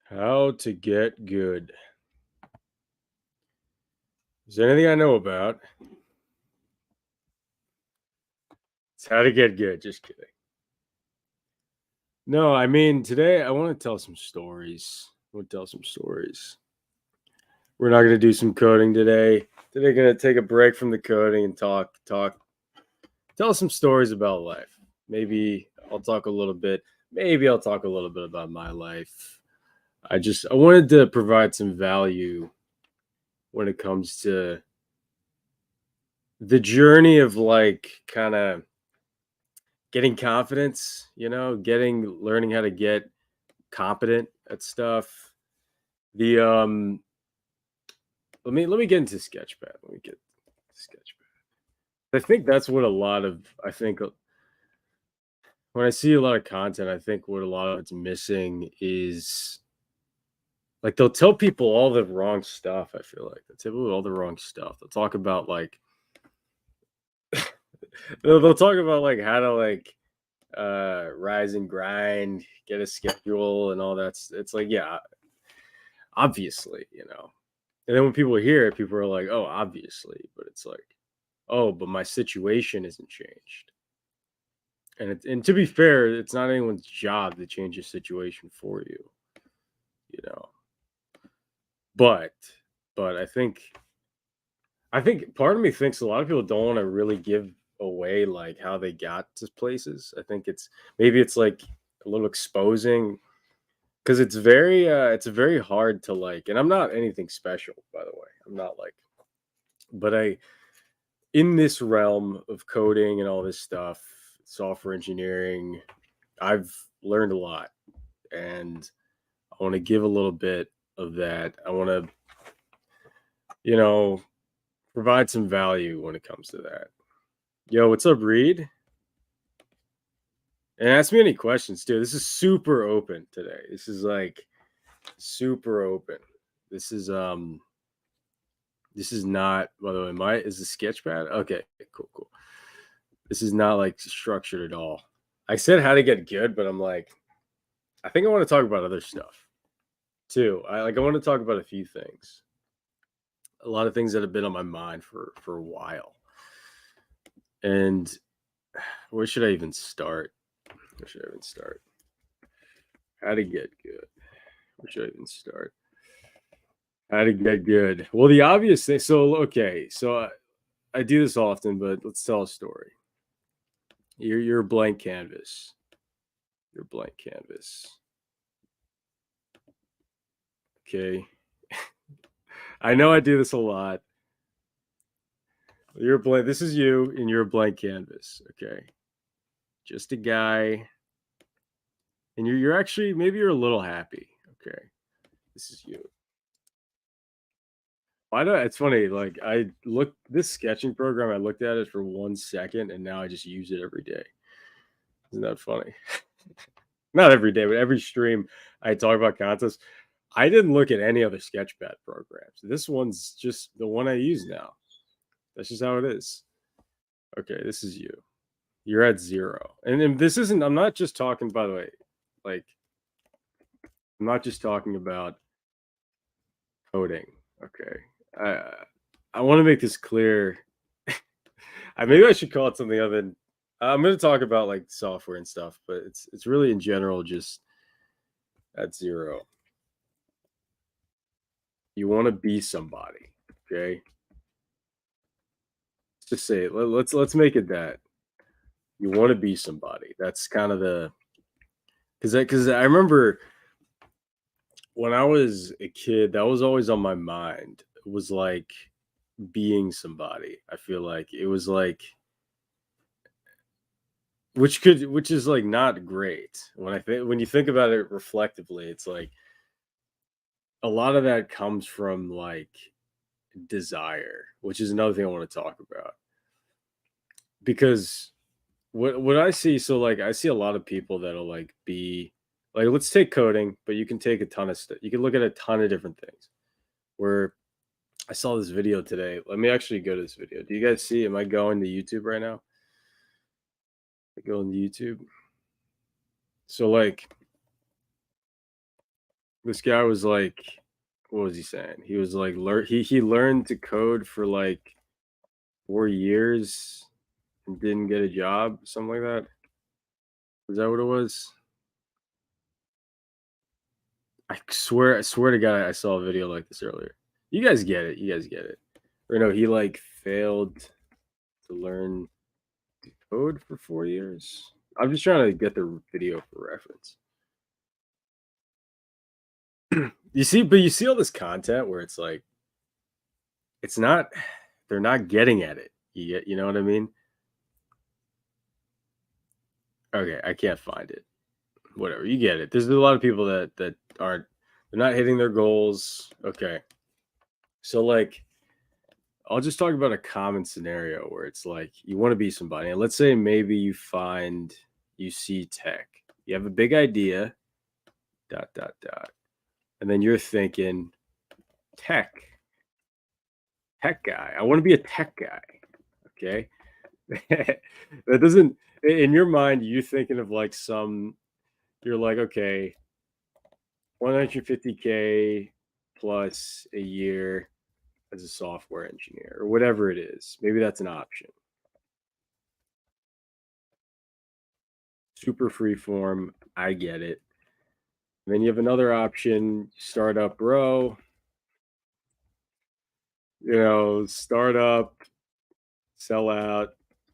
How to get good. Is there anything I know about? It's how to get good. Just kidding. No, I mean, today I want to tell some stories. I want to tell some stories. We're not going to do some coding today. Today, going to take a break from the coding and tell some stories about life. Maybe I'll talk a little bit. Maybe I'll talk a little bit about my life. I wanted to provide some value when it comes to the journey of like kind of getting confidence, learning how to get competent at stuff. The let me get into Sketchpad. Let me get Sketchpad. I think that's what a lot of I think when I see a lot of content, I think what a lot of it's missing is like they'll tell people all the wrong stuff. I feel like they'll tell people all the wrong stuff. They'll talk about like they'll talk about like how to like rise and grind, get a schedule and all that. It's like, yeah, obviously. And then when people hear it, people are like, oh, obviously, but it's like, oh, but my situation isn't changed. And to be fair, it's not anyone's job to change your situation for you know. But but I think part of me thinks a lot of people don't want to really give away like how they got to places. I think maybe it's like a little exposing because it's very hard to like, and I'm not anything special, by the way. I'm not like, but I in this realm of coding and all this stuff, software engineering, I've learned a lot, and I want to give a little bit of that. I want to, you know, provide some value when it comes to that. Yo, what's up, Reed? And ask me any questions too. This is super open today. This is like super open. This is this is not, by the way, my is the sketchpad? Okay, cool, cool. This is not like structured at all. I said how to get good, but I'm like, I think I want to talk about other stuff too. I want to talk about a few things. A lot of things that have been on my mind for a while. And where should I even start? Where should I even start? How to get good. Where should I even start? How to get good. Well, the obvious thing. So okay, so I do this often, but let's tell a story. You're a blank canvas. You're a blank canvas. Okay. I know I do this a lot. You're a blank. This is you, and you're a blank canvas. Okay. Just a guy, and you're actually maybe you're a little happy. Okay. This is you. Why do it's funny? Like I look this sketching program. I looked at it for 1 second, and now I just use it every day. Isn't that funny? Not every day, but every stream I talk about contests. I didn't look at any other Sketchpad programs. This one's just the one I use now. That's just how it is. Okay, this is you. You're at 0. And this isn't I'm not just talking, by the way, like, I'm not just talking about coding, okay? I I wanna make this clear. Maybe I should call it something other than I'm gonna talk about, like, software and stuff, but it's really in general just at 0. You wanna be somebody, okay? Let's just say it. Let's make it that. You wanna be somebody. That's kind of the because I remember when I was a kid, that was always on my mind. It was like being somebody. I feel like it was like which is like not great. When you think about it reflectively, it's like a lot of that comes from like desire, which is another thing I want to talk about. Because what I see, so like I see a lot of people that'll like be like, let's take coding, but you can take a ton of stuff. You can look at a ton of different things. Where I saw this video today. Let me actually go to this video. Do you guys see? Am I going to YouTube right now? I go into YouTube. So like This guy was like, what was he saying? He was like, he learned to code for like 4 years and didn't get a job, something like that. Is that what it was? I swear to God, I saw a video like this earlier. You guys get it. You guys get it. Or no, he like failed to learn code for 4 years. I'm just trying to get the video for reference. You see, but you see all this content where it's like, it's not, they're not getting at it. You know what I mean? Okay, I can't find it. Whatever, you get it. There's a lot of people that aren't, they're not hitting their goals. Okay. So like, I'll just talk about a common scenario where it's like you want to be somebody. And let's say maybe you see tech. You have a big idea, dot dot dot. And then you're thinking tech, tech guy. I want to be a tech guy. Okay. That doesn't, in your mind, you're thinking of like you're like, okay, 150K plus a year as a software engineer or whatever it is. Maybe that's an option. Super free form. I get it. And then you have another option, startup bro, startup, sell out,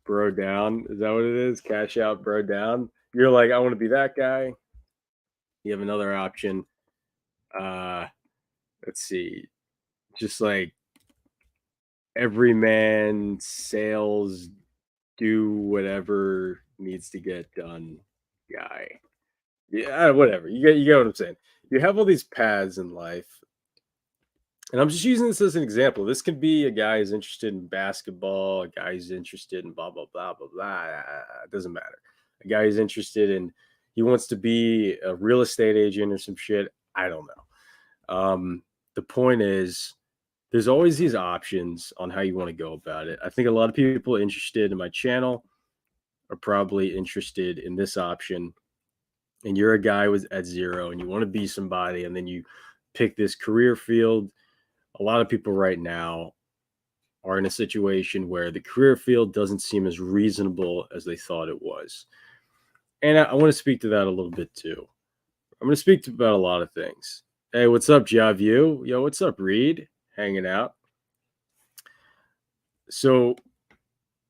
bro down. Is that what it is? Cash out, bro down. You're like, I want to be that guy. You have another option. Uh, let's see, just like every man sales, do whatever needs to get done guy. Yeah, whatever. You get what I'm saying. You have all these paths in life, and I'm just using this as an example. This could be a guy who's interested in basketball, a guy who's interested in blah blah blah blah blah. It doesn't matter. A guy who's interested in, he wants to be a real estate agent or some shit. I don't know. The point is, there's always these options on how you want to go about it. I think a lot of people interested in my channel are probably interested in this option, and you're a guy with at zero and you want to be somebody, and then you pick this career field. A lot of people right now are in a situation where the career field doesn't seem as reasonable as they thought it was. And I want to speak to that a little bit too. I'm going to speak about a lot of things. Hey, what's up, Javu? Yo, what's up, Reed? Hanging out. So,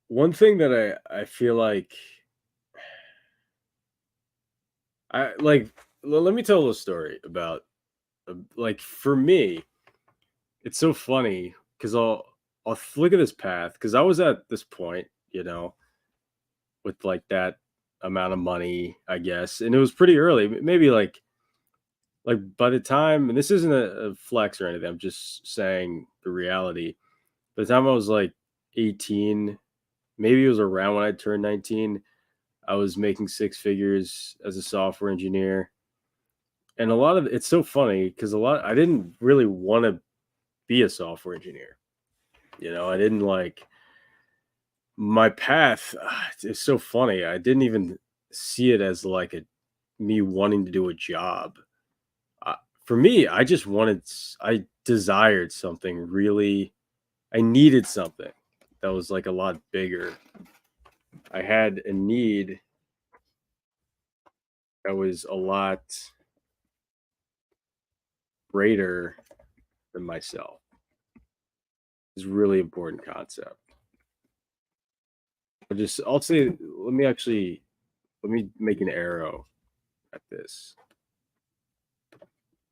one thing that I feel like I like, let me tell a story about, like, for me, it's so funny because I'll look at this path because I was at this point, with like that amount of money, I guess, and it was pretty early, maybe like by the time, and this isn't a flex or anything, I'm just saying the reality. By the time I was like 18, maybe it was around when I turned 19, I was making six figures as a software engineer. And a lot of it's so funny because I didn't really want to be a software engineer. I didn't like my path. It's so funny. I didn't even see it as like me wanting to do a job. For me, I desired something really, I needed something that was like a lot bigger. I had a need that was a lot greater than myself. It's a really important concept. I'll say, let me make an arrow at this.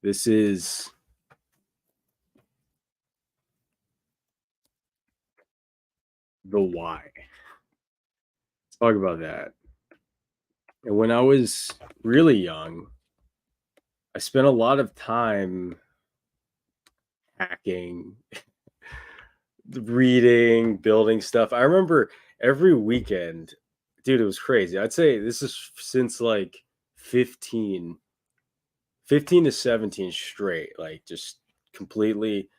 This is the why. Let's talk about that. And when I was really young, I spent a lot of time hacking, reading, building stuff. I remember every weekend, dude, it was crazy. I'd say this is since like 15, 15 to 17 straight, like just completely.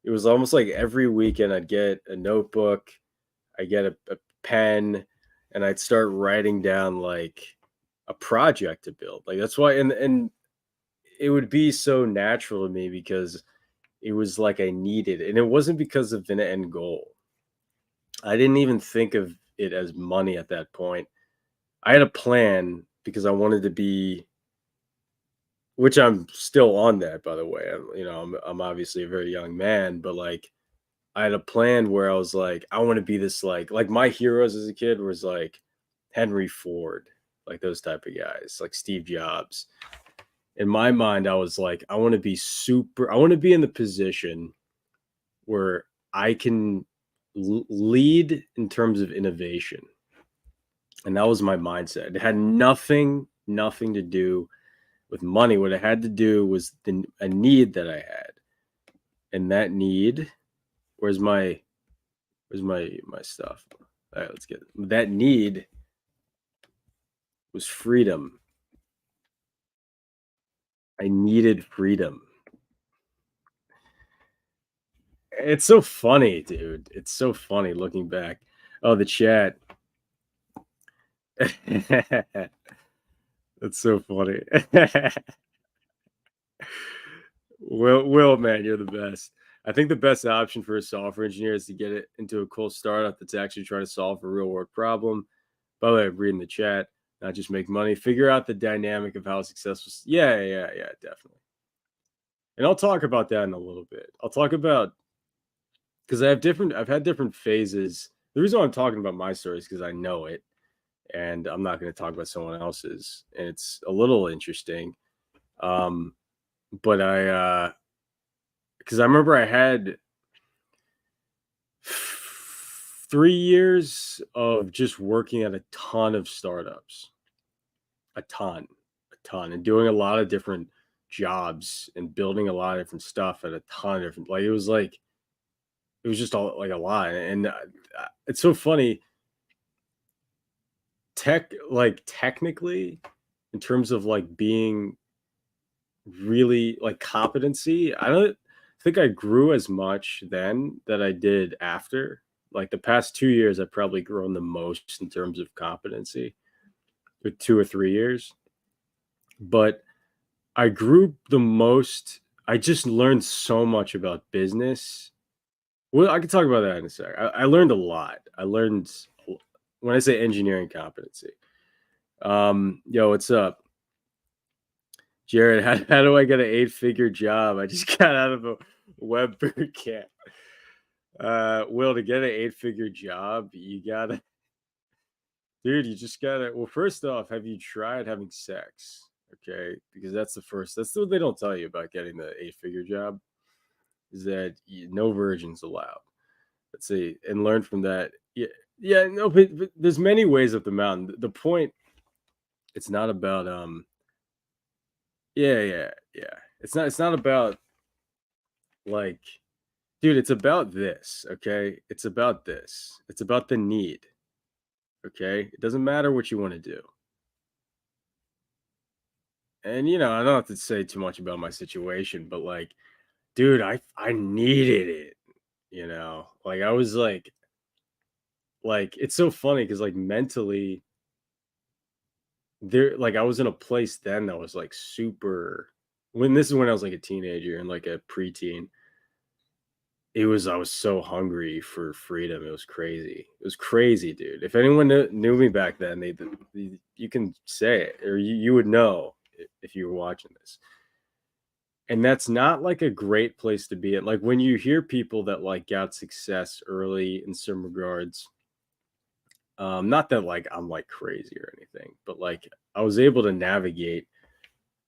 It was almost like every weekend I'd get a notebook, I get a pen, and I'd start writing down like a project to build. Like that's why, and it would be so natural to me because it was like I needed, and it wasn't because of an end goal. I didn't even think of it as money at that point. I had a plan because I wanted to be, which I'm still on that, by the way. I'm obviously a very young man, but like I had a plan where I was like, I want to be this like my heroes as a kid was like Henry Ford, like those type of guys, like Steve Jobs. In my mind, I was like, I want to be in the position where I can lead in terms of innovation. And that was my mindset. It had nothing to do with money. What it had to do was a need that I had. And that need, where's my stuff? All right, let's get it. That need was freedom. I needed freedom. It's so funny, dude. It's so funny looking back. Oh, the chat. That's so funny. Will, man, you're the best. I think the best option for a software engineer is to get it into a cool startup that's actually trying to solve a real world problem. By the way, I'm reading the chat, not just make money. Figure out the dynamic of how successful. Yeah, definitely. And I'll talk about that in a little bit. I'll talk about because I've had different phases. The reason why I'm talking about my story is because I know it, and I'm not going to talk about someone else's. And it's a little interesting. Um, but because I remember I had 3 years of just working at a ton of startups, a ton, and doing a lot of different jobs and building a lot of different stuff at a ton of different. Like it was just all like a lot, and it's so funny. Technically, in terms of like being really like competency, I don't think I grew as much then that I did after. Like the past 2 years, I've probably grown the most in terms of competency with 2 or 3 years. But I grew the most. I just learned so much about business. Well, I can talk about that in a sec. I learned a lot. I learned when I say engineering competency. Yo, what's up? Jared, how do I get an 8-figure job? I just got out of a web boot camp. Will, to get an 8-figure job, you gotta, dude, you just gotta, well, first off, have you tried having sex? Okay, because that's what they don't tell you about getting the 8-figure job is that no virgins allowed. Let's see, and learn from that. Yeah, no, but there's many ways up the mountain. The point, it's not about, yeah. It's not about like, dude, it's about this, okay? It's about this. It's about the need, okay? It doesn't matter what you want to do. And I don't have to say too much about my situation, but like, dude, I needed it, Like I was like it's so funny because like mentally there like I was in a place then that was like super when this is when I was like a teenager and like a preteen. I was so hungry for freedom. It was crazy. It was crazy, dude. If anyone knew me back then, you can say it, or you would know if you were watching this. And that's not like a great place to be at. Like when you hear people that like got success early in some regards, not that like I'm like crazy or anything, but like I was able to navigate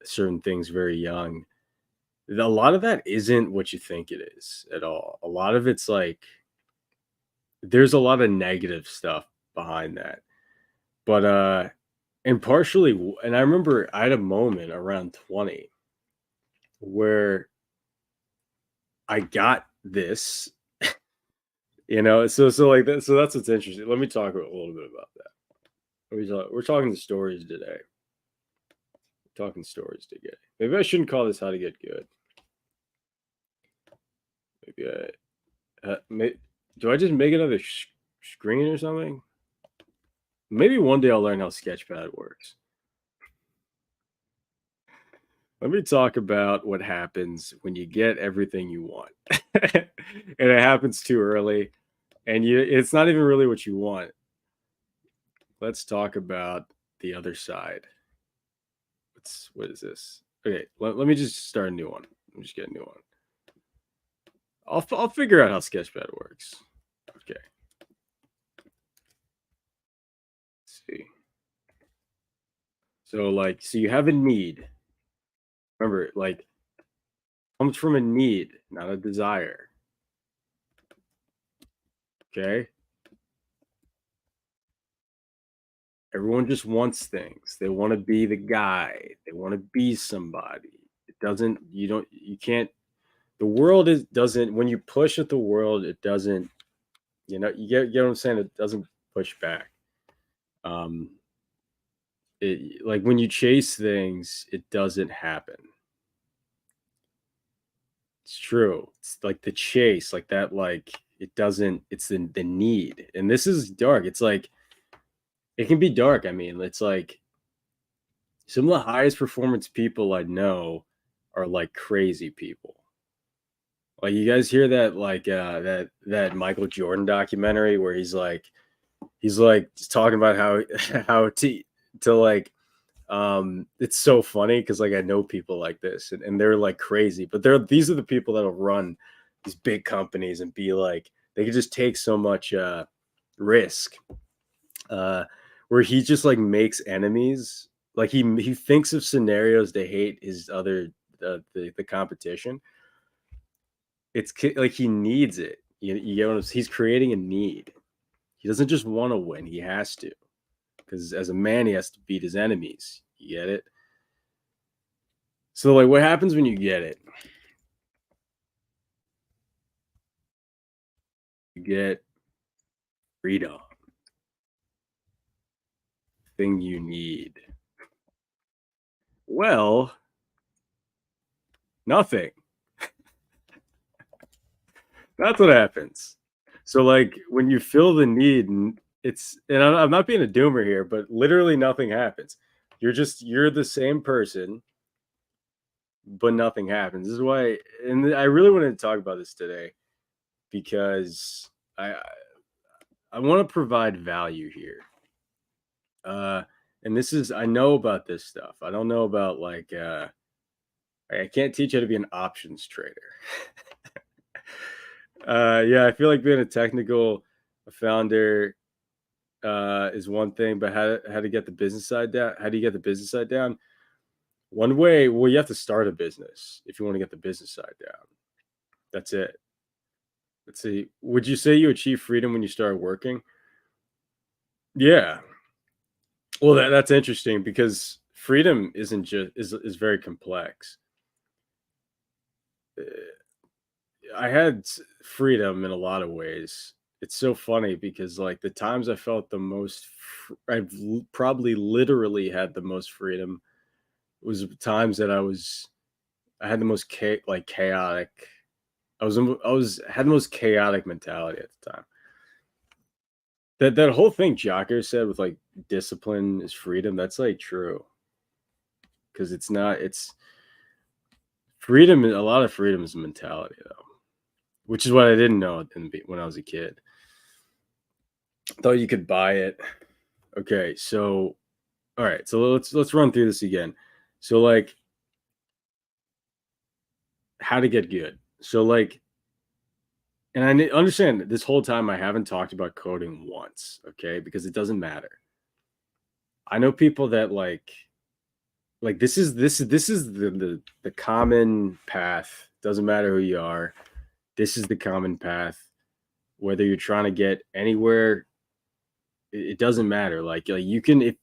certain things very young. A lot of that isn't what you think it is at all. A lot of it's like there's a lot of negative stuff behind that. But and partially and I remember I had a moment around 20 where I got this, so like that so that's what's interesting. Let me talk a little bit about that. We're talking stories today. We're talking stories today. Maybe I shouldn't call this how to get good. Maybe do I just make another screen or something? Maybe one day I'll learn how Sketchpad works. Let me talk about what happens when you get everything you want. And it happens too early, and it's not even really what you want. Let's talk about the other side. What is this? Okay, let me just start a new one. Let me just get a new one. I'll figure out how Sketchpad works. Okay, let's see. So you have a need. Remember, like, comes from a need, not a desire. Okay, everyone just wants things. They want to be the guy. They want to be somebody. It doesn't. You don't. You can't. The world is doesn't. When you push at the world, it doesn't. You get what I'm saying. It doesn't push back. Um, like when you chase things, it doesn't happen. It's true. It's like the chase, like that. Like it doesn't. It's the need, and this is dark. It's like it can be dark. I mean, it's like some of the highest performance people I know are like crazy people. Like you guys hear that that Michael Jordan documentary where he's like just talking about how how to like it's so funny because like I know people like this and they're like crazy, but these are the people that'll run these big companies and be like they can just take so much risk uh where he just like makes enemies like he thinks of scenarios to hate his other the competition. Like he needs it. You get what he's creating a need. He doesn't just want to win, he has to, because as a man he has to beat his enemies. You get it? So like what happens when you get it? You get freedom, thing you need. Well, nothing. That's what happens. So like when you feel the need, and I'm not being a doomer here, but literally nothing happens. You're the same person, but nothing happens. This is why, and I really wanted to talk about this today because I want to provide value here. Uh, and this is I know about this stuff. I don't know about like I can't teach you how to be an options trader. Yeah, I feel like being a technical founder is one thing, but how to get the business side down? How do you get the business side down? One way, well, you have to start a business if you want to get the business side down. That's it. Let's see. Would you say you achieve freedom when you start working? Yeah. Well, that's interesting because freedom isn't just is very complex. Uh, I had freedom in a lot of ways. It's so funny because like the times I felt the most, probably literally had the most freedom was times that I had the most chaotic. I was had the most chaotic mentality at the time. That whole thing Jocko said with like discipline is freedom. That's like true because it's not. It's freedom. A lot of freedom is mentality though, which is what I didn't know when I was a kid. I thought you could buy it. Okay, so all right, so let's run through this again. So like how to get good. So like and understand that this whole time I haven't talked about coding once, okay? Because it doesn't matter. I know people that like this is the common path. Doesn't matter who you are. This is the common path. Whether you're trying to get anywhere, it doesn't matter. Like you can if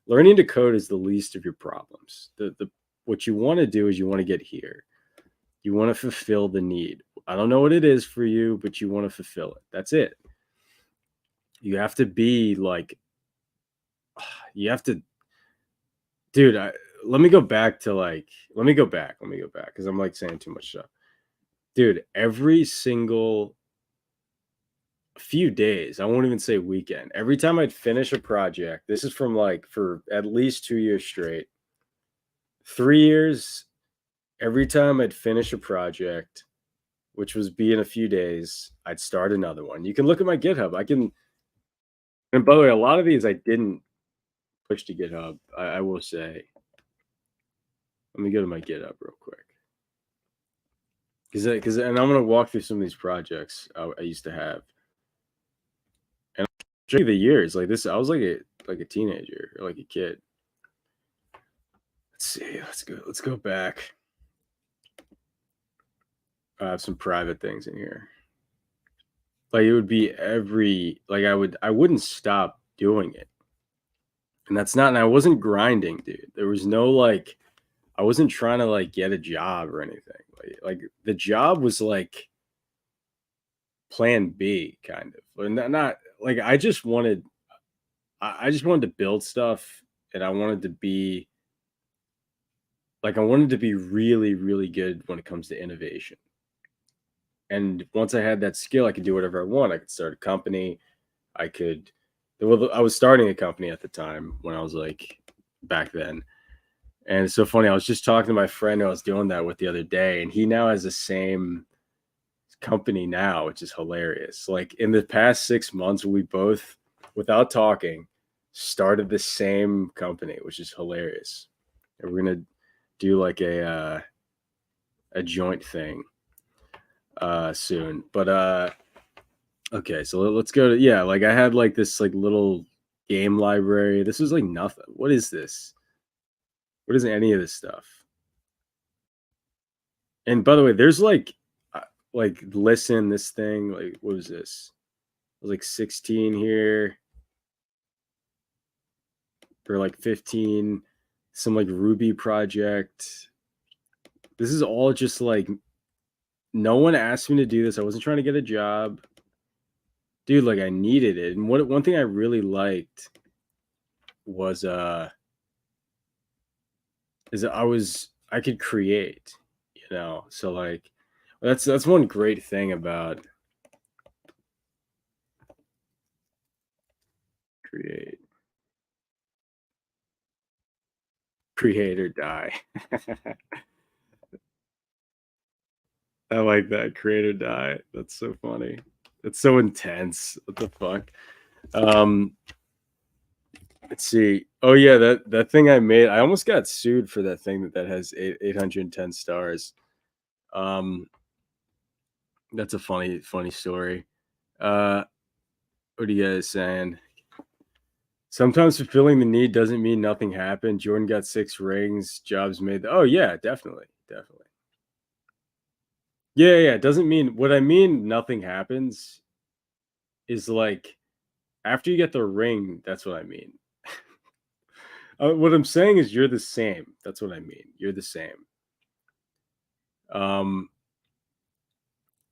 learning to code is the least of your problems. The what you want to do is you want to get here. You want to fulfill the need. I don't know what it is for you, but you want to fulfill it. That's it. You have to be like you have to dude, let me go back to like let me go back because I'm like saying too much stuff. Dude, every single few days, I won't even say weekend. Every time I'd finish a project, this is from like for at least 2 years straight, 3 years. every time I'd finish a project, which was be in a few days, I'd start another one. You can look at my GitHub. I can, and by the way, a lot of these I didn't push to GitHub. I will say. Let me go to my GitHub real quick. And I'm gonna walk through some of these projects I used to have, and I'll show you the years. Like this, I was like a teenager or like a kid. Let's see. Let's go back. I have some private things in here. Like it would be every like I wouldn't stop doing it, and that's not. And I wasn't grinding, dude. There was no like I wasn't trying to like get a job or anything. Like the job was like plan B kind of. Or not like I just wanted to build stuff, and I wanted to be really, really good when it comes to innovation. And once I had that skill, I could do whatever I want. I could start a company. I could well, I was starting a company at the time when I was like back then. And it's so funny. I was just talking to my friend who I was doing that with the other day, and he now has the same company now, which is hilarious. Like in the past 6 months, we both, without talking, started the same company, which is hilarious. And we're gonna do like a joint thing soon. But okay, so let's go to yeah. Like I had like this like little game library. This was like nothing. What is this? What is any of this stuff? And by the way, there's like listen this thing. Like what was this? It was like 16 here or like 15. Some like Ruby project. This is all just like no one asked me to do this. I wasn't trying to get a job. Dude, like I needed it. And one thing I really liked was is that I could create, you know. So like that's one great thing about create create or die. I like that create or die. That's so funny. It's so intense. What the fuck? Um let's see. Oh yeah, that thing I made. I almost got sued for that thing that has 810 stars. Um that's a funny story. Uh what are you guys saying? Sometimes fulfilling the need doesn't mean nothing happened. Jordan got 6 rings, jobs made. Oh yeah, definitely, definitely. Yeah, yeah. It doesn't mean what I mean. Nothing happens is like after you get the ring. That's what I mean. What I'm saying is you're the same. That's what I mean. You're the same. Um,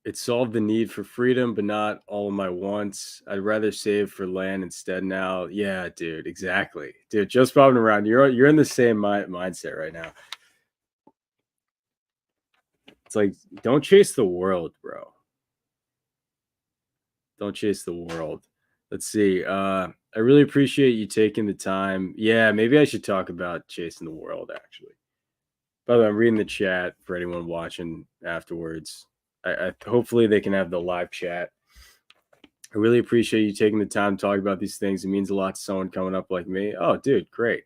it solved the need for freedom, but not all of my wants. I'd rather save for land instead now. Yeah, dude, exactly. Dude, just bobbing around. You're in the same mindset right now. It's like don't chase the world, bro. Don't chase the world. Let's see. I really appreciate you taking the time. Yeah, maybe I should talk about chasing the world actually. By the way, I'm reading the chat for anyone watching afterwards. I hopefully they can have the live chat. I really appreciate you taking the time to talk about these things. It means a lot to someone coming up like me. Oh, dude, great.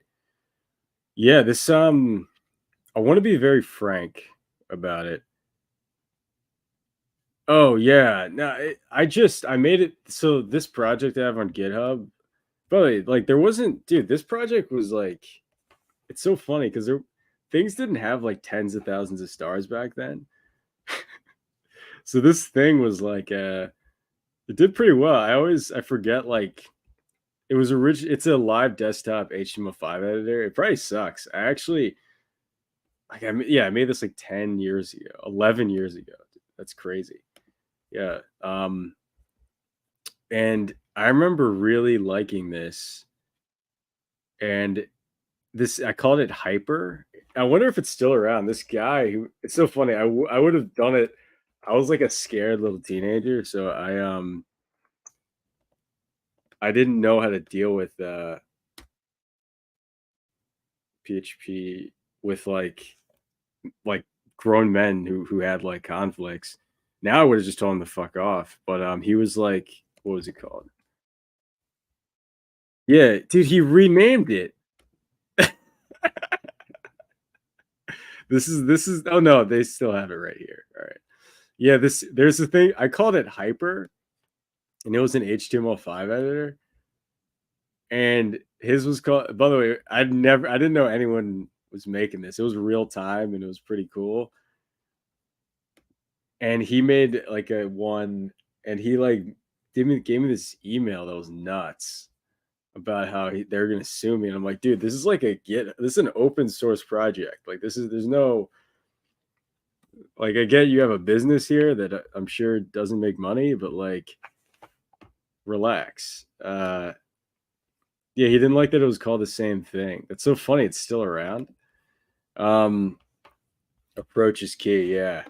Yeah, this I want to be very frank about it. Oh yeah, no, I made it. So this project I have on GitHub, but like there wasn't, dude. This project was like, it's so funny because there things didn't have like tens of thousands of stars back then. So this thing was like, it did pretty well. I forget like it's a live desktop HTML5 editor. It probably sucks. I actually I made this like 10 years ago, 11 years ago. That's crazy. Yeah. And I remember really liking this. And this I called it Hyper. I wonder if it's still around. This guy who it's so funny. I would have done it. I was like a scared little teenager, so I didn't know how to deal with PHP with like grown men who had like conflicts. Now I would have just told him to fuck off. But he was like, what was it called? Yeah, dude, he renamed it. This is oh no, they still have it right here. All right. Yeah, this there's the thing. I called it hyper, and it was an HTML5 editor. And his was called, by the way, I didn't know anyone was making this. It was real time and it was pretty cool. And he made like a one, and he like gave me this email that was nuts about how they're gonna sue me. And I'm like, dude, this is like this is an open source project. Like there's no, like, I get you have a business here that I'm sure doesn't make money, but like relax. Yeah, he didn't like that it was called the same thing. That's so funny. It's still around. Um, Approach is key. Yeah,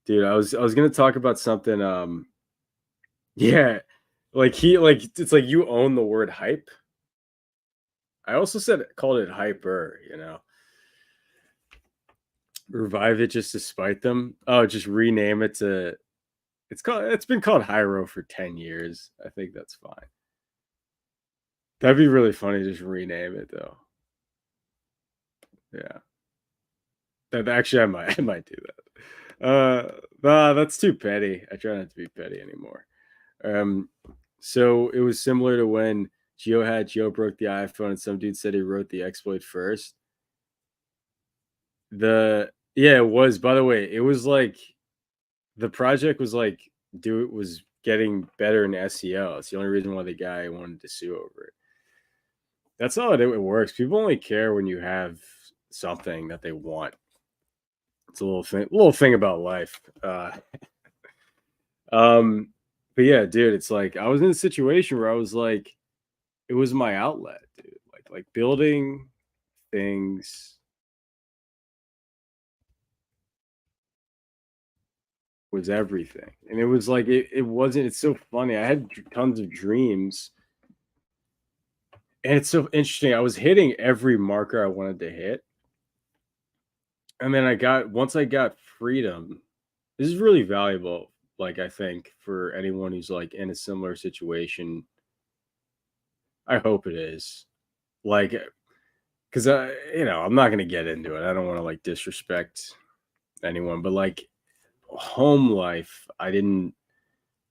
dude. I was gonna talk about something. Yeah, like it's like you own the word hype. I also said called it hyper. Revive it just to spite them. Oh, just rename it to. It's been called Hyro for 10 years. I think that's fine. That'd be really funny. Just rename it though. Yeah. That actually, I might do that. Nah, that's too petty. I try not to be petty anymore. Um, so it was similar to when Geo broke the iPhone, and some dude said he wrote the exploit first. Yeah, it was. By the way, it was like the project was like do it was getting better in SEO. It's the only reason why the guy wanted to sue over it. That's how it works. People only care when you have something that they want. It's a little thing about life. Um, but yeah, dude, it's like I was in a situation where I was like, it was my outlet, dude. Like building things was everything. And it was like it wasn't it's so funny. I had tons of dreams. And it's so interesting. I was hitting every marker I wanted to hit. And then once I got freedom, this is really valuable, like I think for anyone who's like in a similar situation. I hope it is. Like, because I'm not gonna get into it. I don't want to like disrespect anyone, but like home life, I didn't.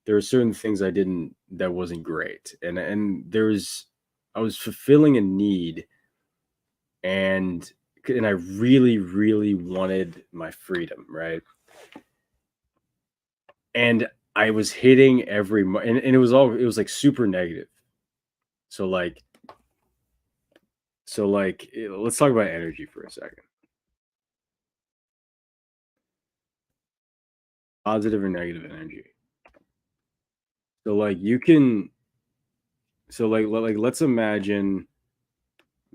There were certain things I didn't that wasn't great, and I was fulfilling a need, and I really really wanted my freedom, right? And I was hitting and it was like super negative. So like let's talk about energy for a second. Positive or negative energy. So like you can let's imagine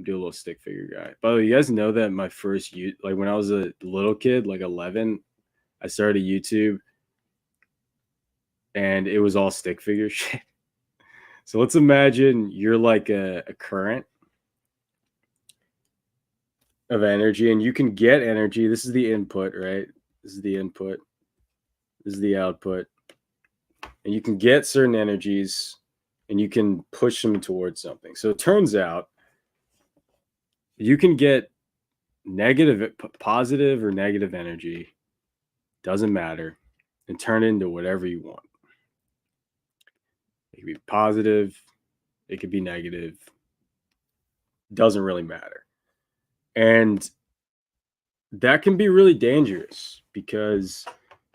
do a little stick figure guy. By the way, you guys know that my first like when I was a little kid, like 11, I started YouTube and it was all stick figure shit. So let's imagine you're like a current of energy and you can get energy. This is the input, right? This is the input. This is the output. And you can get certain energies and you can push them towards something. So it turns out you can get positive or negative energy, doesn't matter, and turn it into whatever you want. It could be positive, it could be negative, doesn't really matter. And that can be really dangerous because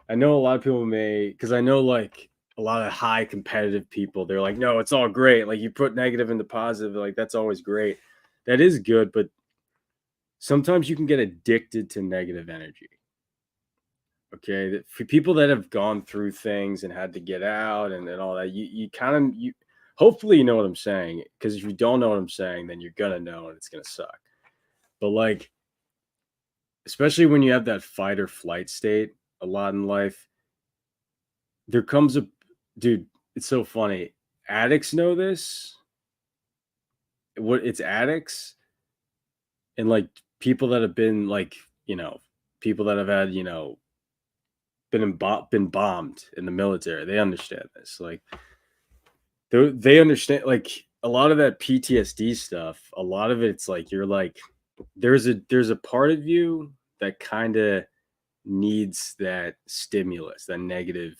I know a lot of people because I know like a lot of high competitive people, they're like, no, it's all great. Like you put negative into positive, like that's always great. That is good, but sometimes you can get addicted to negative energy. Okay. For people that have gone through things and had to get out and all that, you kind of, hopefully you know what I'm saying. Because if you don't know what I'm saying, then you're going to know and it's going to suck. But like, especially when you have that fight or flight state a lot in life, there comes dude, it's so funny. Addicts know this. It's addicts and like people that have been like, people that have had, been bombed in the military, they understand this. Like they understand like a lot of that PTSD stuff, a lot of it's like you're like there's a part of you that kind of needs that stimulus, that negative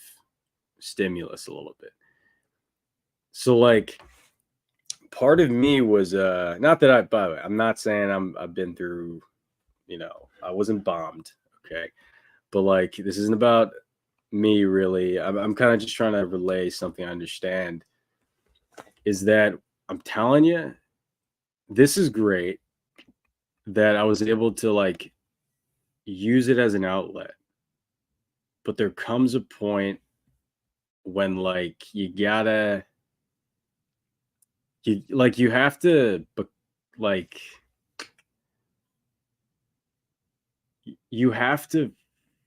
stimulus a little bit. So like part of me was not that I by the way, I'm not saying I've been through, I wasn't bombed, okay? But like this isn't about me really. I'm kind of just trying to relay something I understand is that I'm telling you, this is great that I was able to like use it as an outlet. But there comes a point when like you have to like you have to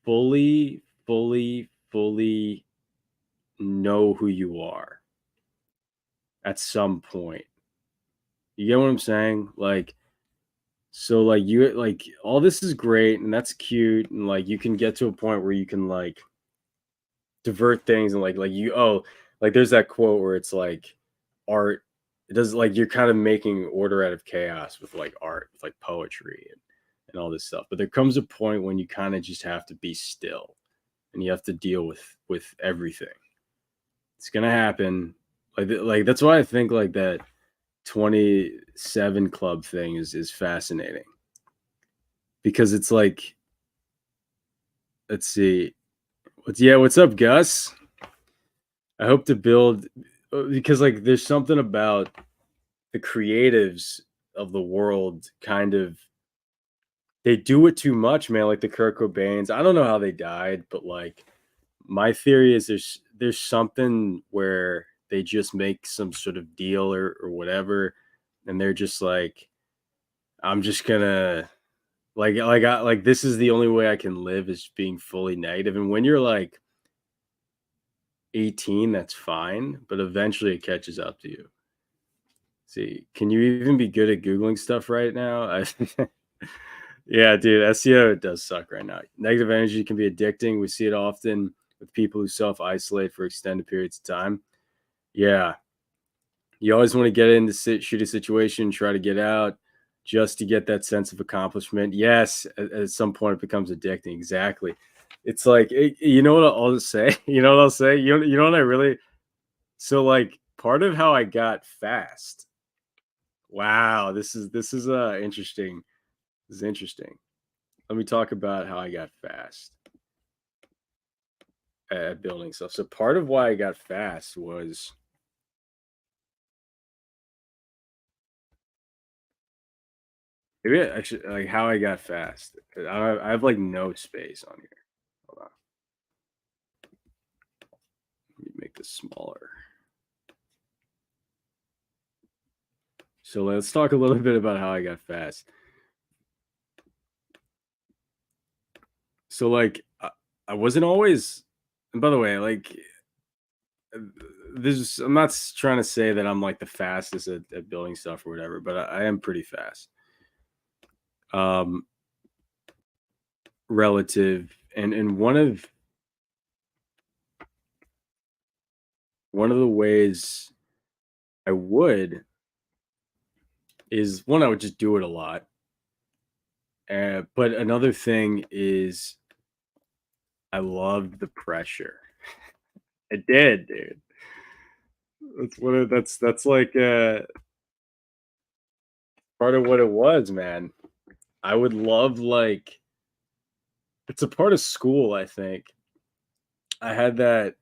fully know who you are at some point. You get what I'm saying? Like, so like you like all this is great and that's cute and like you can get to a point where you can like divert things and like you like there's that quote where it's like art it does like you're kind of making order out of chaos with like art, with like poetry and all this stuff. But there comes a point when you kind of just have to be still and you have to deal with everything. It's gonna happen. Like that's why I think like that 27 club thing is fascinating because it's like let's see what's up Gus. I hope to build because like there's something about the creatives of the world kind of they do it too much, man. Like the Kurt Cobains. I don't know how they died, but like my theory is there's something where they just make some sort of deal or whatever, and they're just like, I'm just gonna like this is the only way I can live is being fully negative. And when you're like 18, that's fine, but eventually it catches up to you. See, can you even be good at Googling stuff right now? Yeah, dude, SEO does suck right now. Negative energy can be addicting. We see it often with people who self isolate for extended periods of time. Yeah, you always want to get into shoot a situation, try to get out just to get that sense of accomplishment. Yes, at some point it becomes addicting. Exactly. It's like, you know what I'll say? You know what I'll say? You know what I really, so like part of how I got fast. Wow, this is interesting. This is interesting. Let me talk about how I got fast at building stuff. So part of why I got fast was maybe I should like how I got fast. I have like no space on here. Hold on. Let me make this smaller. So let's talk a little bit about how I got fast. So like I wasn't always, and by the way, like I'm not trying to say that I'm like the fastest at building stuff or whatever, but I am pretty fast. Um relative and one of the ways I would is one I would just do it a lot. But another thing is I loved the pressure. I did, dude. That's like part of what it was, man. I would love like it's a part of school, I think. I had that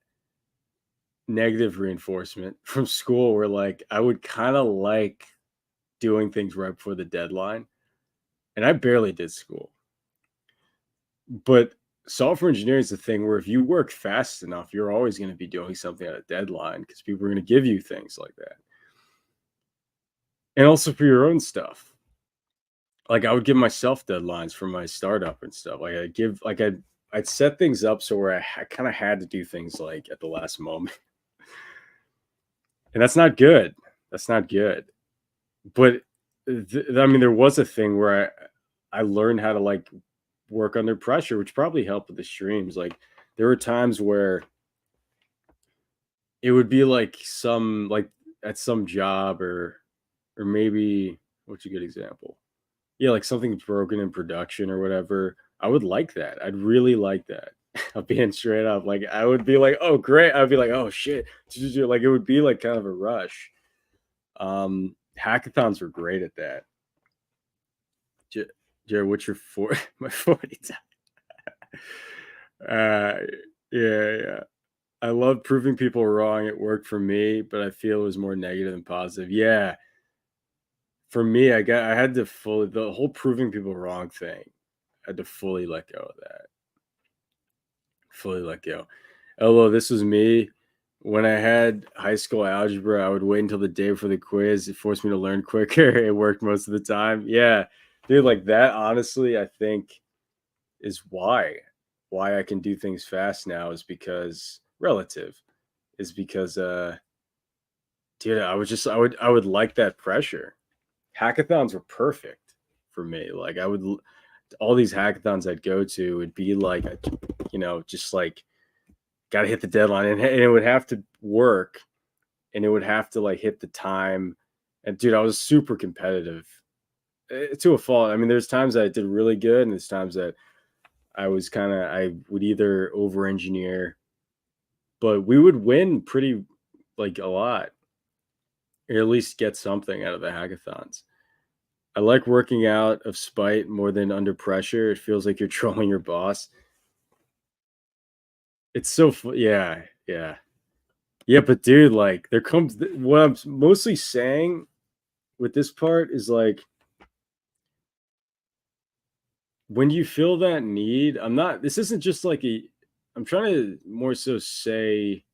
negative reinforcement from school where like I would kind of like doing things right before the deadline. And I barely did school. But software engineering is the thing where if you work fast enough, you're always going to be doing something at a deadline because people are going to give you things like that. And also for your own stuff. Like I would give myself deadlines for my startup and stuff. Like I'd set things up so where I kind of had to do things like at the last moment. And that's not good. That's not good. But I mean, there was a thing where I learned how to like work under pressure, which probably helped with the streams. Like there were times where it would be like some like at some job or maybe what's a good example? Yeah, like something's broken in production or whatever. I would like that. I'd really like that. I'm being straight up. Like I would be like, oh great. I'd be like, oh shit. Like it would be like kind of a rush. Hackathons were great at that. J- Jared, what's your my 40 time? Uh yeah, yeah. I love proving people wrong. It worked for me, but I feel it was more negative than positive. Yeah. For me, I had to fully the whole proving people wrong thing. I had to fully let go of that. Fully let go. Although this was me when I had high school algebra, I would wait until the day before the quiz. It forced me to learn quicker. It worked most of the time. Yeah, dude, like that. Honestly, I think is why I can do things fast now is because relative is because dude, I would like that pressure. Hackathons were perfect for me. Like all these hackathons I'd go to would be like, just like got to hit the deadline, and it would have to work, and it would have to like hit the time. And dude, I was super competitive to a fault. I mean, there's times that I did really good, and there's times that I would either over engineer, but we would win pretty like a lot, or at least get something out of the hackathons. I like working out of spite more than under pressure. It feels like you're trolling your boss. It's so yeah, yeah. Yeah, but dude, like there comes what I'm mostly saying with this part is like when you feel that need, I'm not this isn't just like I'm trying to more so say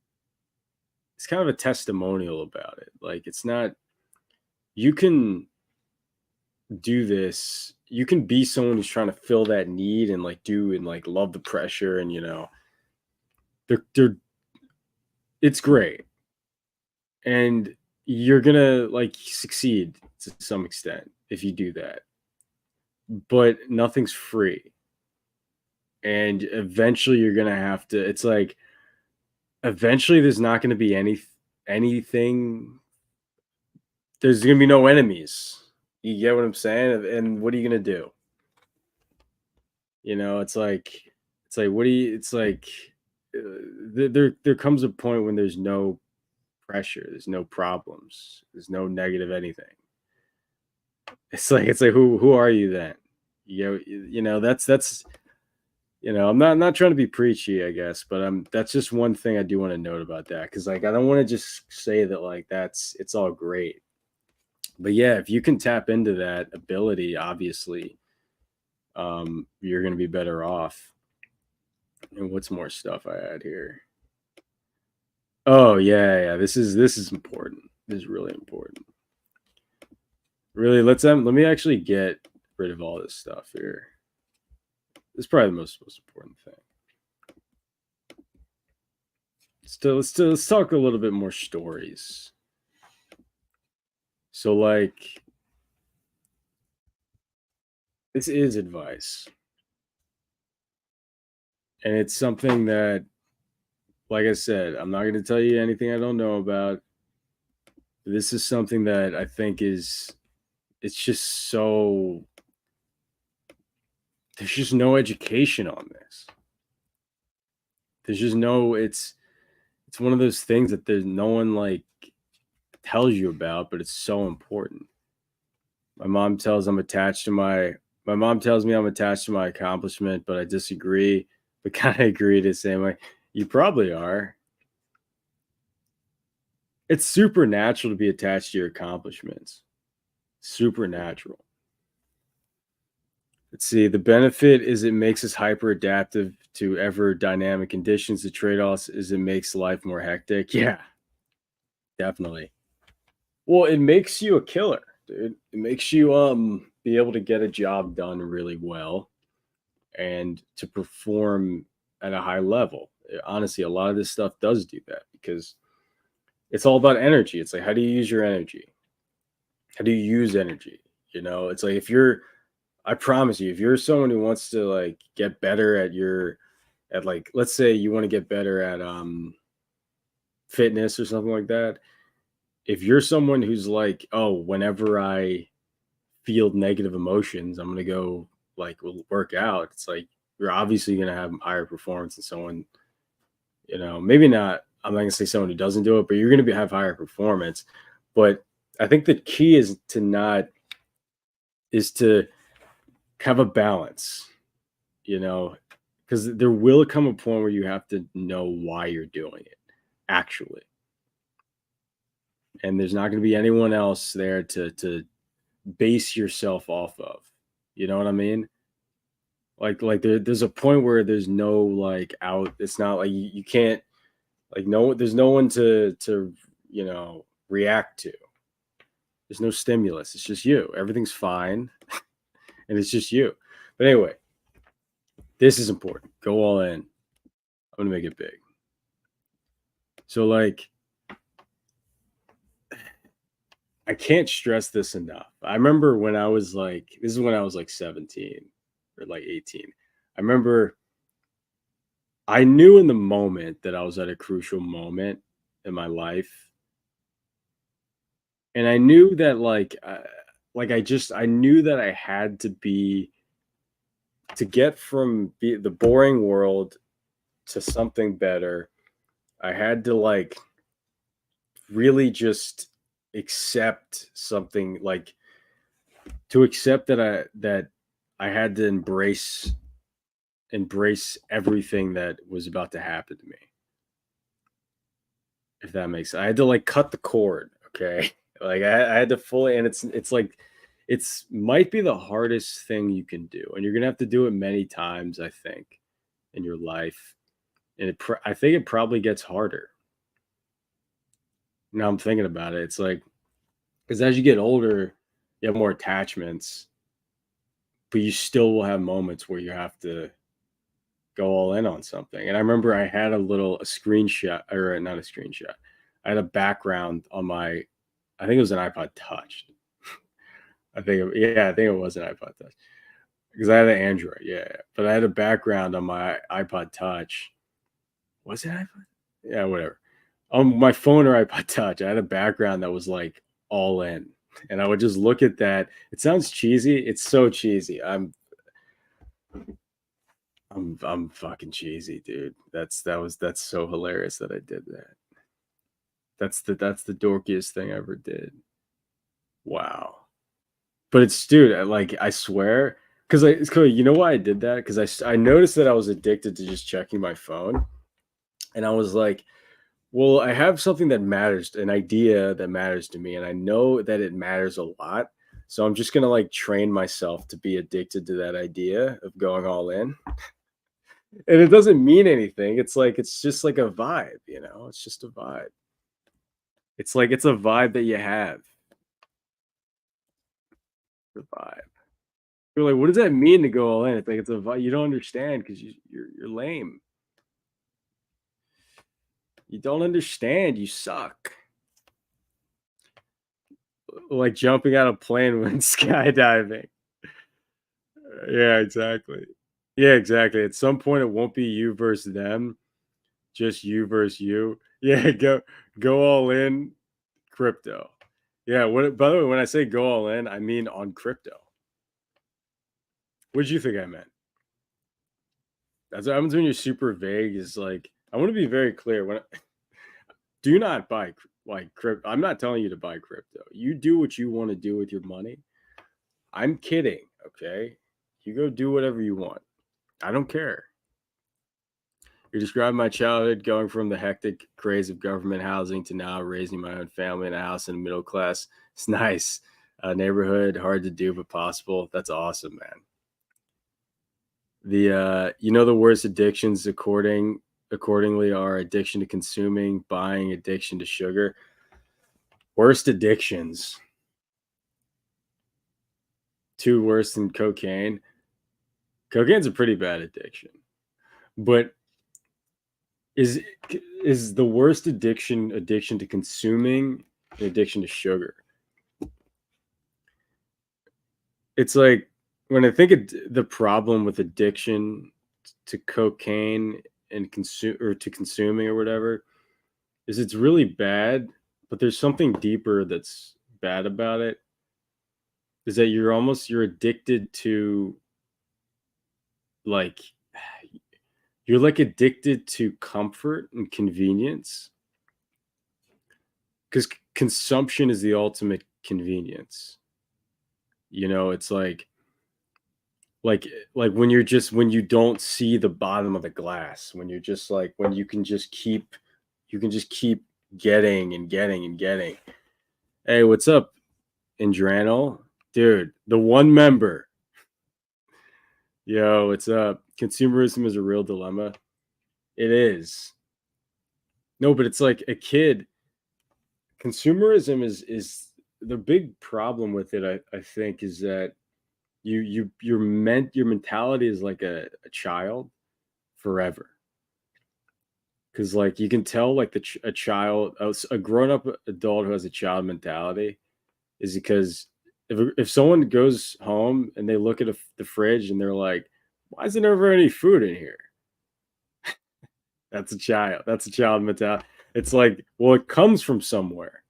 it's kind of a testimonial about it. Like it's not you can do this. You can be someone who's trying to fill that need and like do and like love the pressure and they're it's great. And you're gonna like succeed to some extent if you do that, but nothing's free, and eventually you're gonna have to it's like eventually there's not gonna be anything. There's gonna be no enemies. You get what I'm saying? And what are you gonna do? It's like what do you it's like there comes a point when there's no pressure, there's no problems, there's no negative anything. It's like who are you then? That's I'm not trying to be preachy, I guess, but that's just one thing I do want to note about that because like I don't want to just say that like it's all great. But yeah, if you can tap into that ability, obviously, you're gonna be better off. And what's more stuff I had here? Oh yeah, yeah. This is important. This is really important. Really, let me actually get rid of all this stuff here. This is probably the most important thing. Let's talk a little bit more stories. So like this is advice. And it's something that like I said, I'm not going to tell you anything I don't know about. This is something that I think it's just so there's just no education on this. There's just no it's one of those things that there's no one like tells you about, but it's so important. My mom tells I'm attached to my mom tells me I'm attached to my accomplishment, but I disagree, but kind of agree the same way. You probably are. It's supernatural to be attached to your accomplishments. Supernatural. Let's see. The benefit is it makes us hyper adaptive to ever dynamic conditions. The trade offs is it makes life more hectic. Yeah, definitely. Well, it makes you a killer, dude. It makes you be able to get a job done really well and to perform at a high level. Honestly, a lot of this stuff does do that because it's all about energy. It's like how do you use your energy? How do you use energy? It's like if you're I promise you, if you're someone who wants to like get better at like, let's say you want to get better at fitness or something like that. If you're someone who's like, oh, whenever I feel negative emotions, I'm gonna go like work out. It's like you're obviously gonna have higher performance than someone, maybe not. I'm not gonna say someone who doesn't do it, but you're gonna have higher performance. But I think the key is to have a balance, you know, because there will come a point where you have to know why you're doing it, actually. And there's not gonna be anyone else there to base yourself off of. You know what I mean? Like there's a point where there's no like out. It's not like you can't like no. There's no one to react to. There's no stimulus. It's just you. Everything's fine, and it's just you. But anyway, this is important. Go all in. I'm gonna make it big. So like, I can't stress this enough. I remember when I was like, this is when I was like 17 or like 18. I remember I knew in the moment that I was at a crucial moment in my life, and I knew that I knew that I had to get from the boring world to something better. I had to like really just accept something, like to accept that I had to embrace everything that was about to happen to me. If that makes sense. I had to like cut the cord, okay? Like I had to fully, and it's like it's might be the hardest thing you can do, and you're gonna have to do it many times, I think, in your life, and I think it probably gets harder. Now I'm thinking about it. It's like because as you get older, you have more attachments, but you still will have moments where you have to go all in on something. And I remember I had a screenshot, or not a screenshot. I had a background on I think it was an iPod Touch. I think it was an iPod Touch because I had an Android. Yeah, but I had a background on my iPod Touch. Was it iPod? Yeah, whatever. On my phone or iPod Touch, I had a background that was like all in, and I would just look at that. It sounds cheesy. It's so cheesy. I'm fucking cheesy, dude. That's so hilarious that I did that. That's the dorkiest thing I ever did. Wow. But it's dude, I swear, because it's cool. You know why I did that? Because I noticed that I was addicted to just checking my phone, and I was like, well, I have something that matters, an idea that matters to me, and I know that it matters a lot. So I'm just gonna like train myself to be addicted to that idea of going all in. And it doesn't mean anything. It's like it's just like a vibe, you know? It's just a vibe. It's like it's a vibe that you have. The vibe. You're like, what does that mean to go all in? It's like it's a vibe. You don't understand because you're lame. You don't understand. You suck. Like jumping out of plane when skydiving. Yeah, exactly. Yeah, exactly. At some point, it won't be you versus them, just you versus you. Yeah, go all in crypto. Yeah. By the way, when I say go all in, I mean on crypto. What did you think I meant? That's what happens when you're super vague. Is like I want to be very clear. Do not buy like crypto. I'm not telling you to buy crypto. You do what you want to do with your money. I'm kidding. Okay, you go do whatever you want. I don't care. You described my childhood going from the hectic craze of government housing to now raising my own family in a house in a middle class. It's nice. Neighborhood, hard to do, but possible. That's awesome, man. The worst addictions accordingly are addiction to consuming, buying, addiction to sugar. Worst addictions. Two worse than cocaine. Cocaine's a pretty bad addiction. But is is the worst addiction to consuming, addiction to sugar? It's like when I think the problem with addiction to cocaine and consume or to consuming or whatever is it's really bad, but there's something deeper that's bad about it. Is that you're addicted to like you're like addicted to comfort and convenience because consumption is the ultimate convenience. It's like when when you don't see the bottom of the glass, when you're just like when you can just keep getting and getting and getting. Hey, what's up, Indrano? Dude, the one member. Yo, what's up? Consumerism is a real dilemma. It is. No, but it's like a kid. Consumerism is the big problem with it, I think, is that your mentality is like a child forever. Because like you can tell like a child, a grown-up adult who has a child mentality is because if someone goes home and they look at the fridge and they're like, why is there never any food in here? That's a child. That's a child mentality. It's like, well, it comes from somewhere.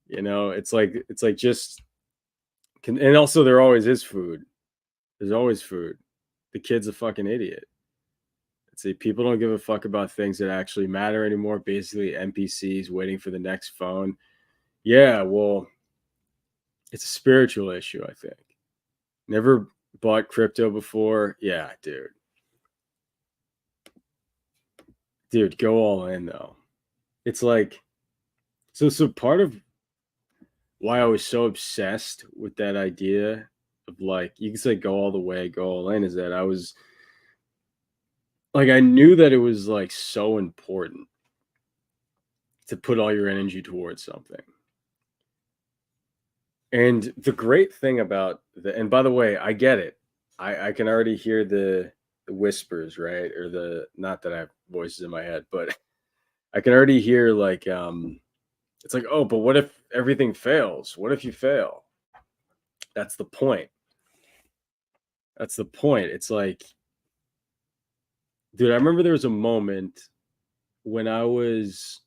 It's like just and also there always is food. There's always food. The kid's a fucking idiot. It's like people don't give a fuck about things that actually matter anymore. Basically, NPCs waiting for the next phone. Yeah, well, it's a spiritual issue, I think. Never bought crypto before. Yeah, dude. Dude, go all in though. It's like so part of why I was so obsessed with that idea of like you can say go all the way, go all in is that I was like I knew that it was like so important to put all your energy towards something. And the great thing about and by the way, I get it. I can already hear the whispers, right? Or the not that I have voices in my head, but I can already hear like it's like, oh, but what if everything fails? What if you fail? That's the point. That's the point. It's like, dude, I remember there was a moment when I was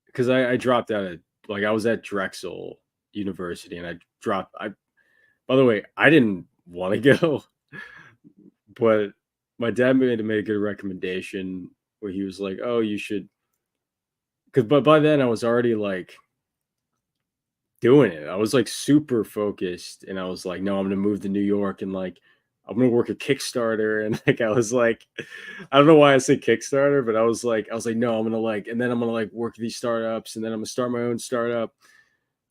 because I dropped out of like I was at Drexel University and I by the way, I didn't want to go, but my dad made a good recommendation where he was like, "Oh, you should," because but by then I was already like doing it. I was like super focused, and I was like, "No, I'm gonna move to New York and like I'm gonna work at Kickstarter." And like I was like, I don't know why I say Kickstarter, but I was like, no, I'm gonna like, and then I'm gonna like work these startups, and then I'm gonna start my own startup.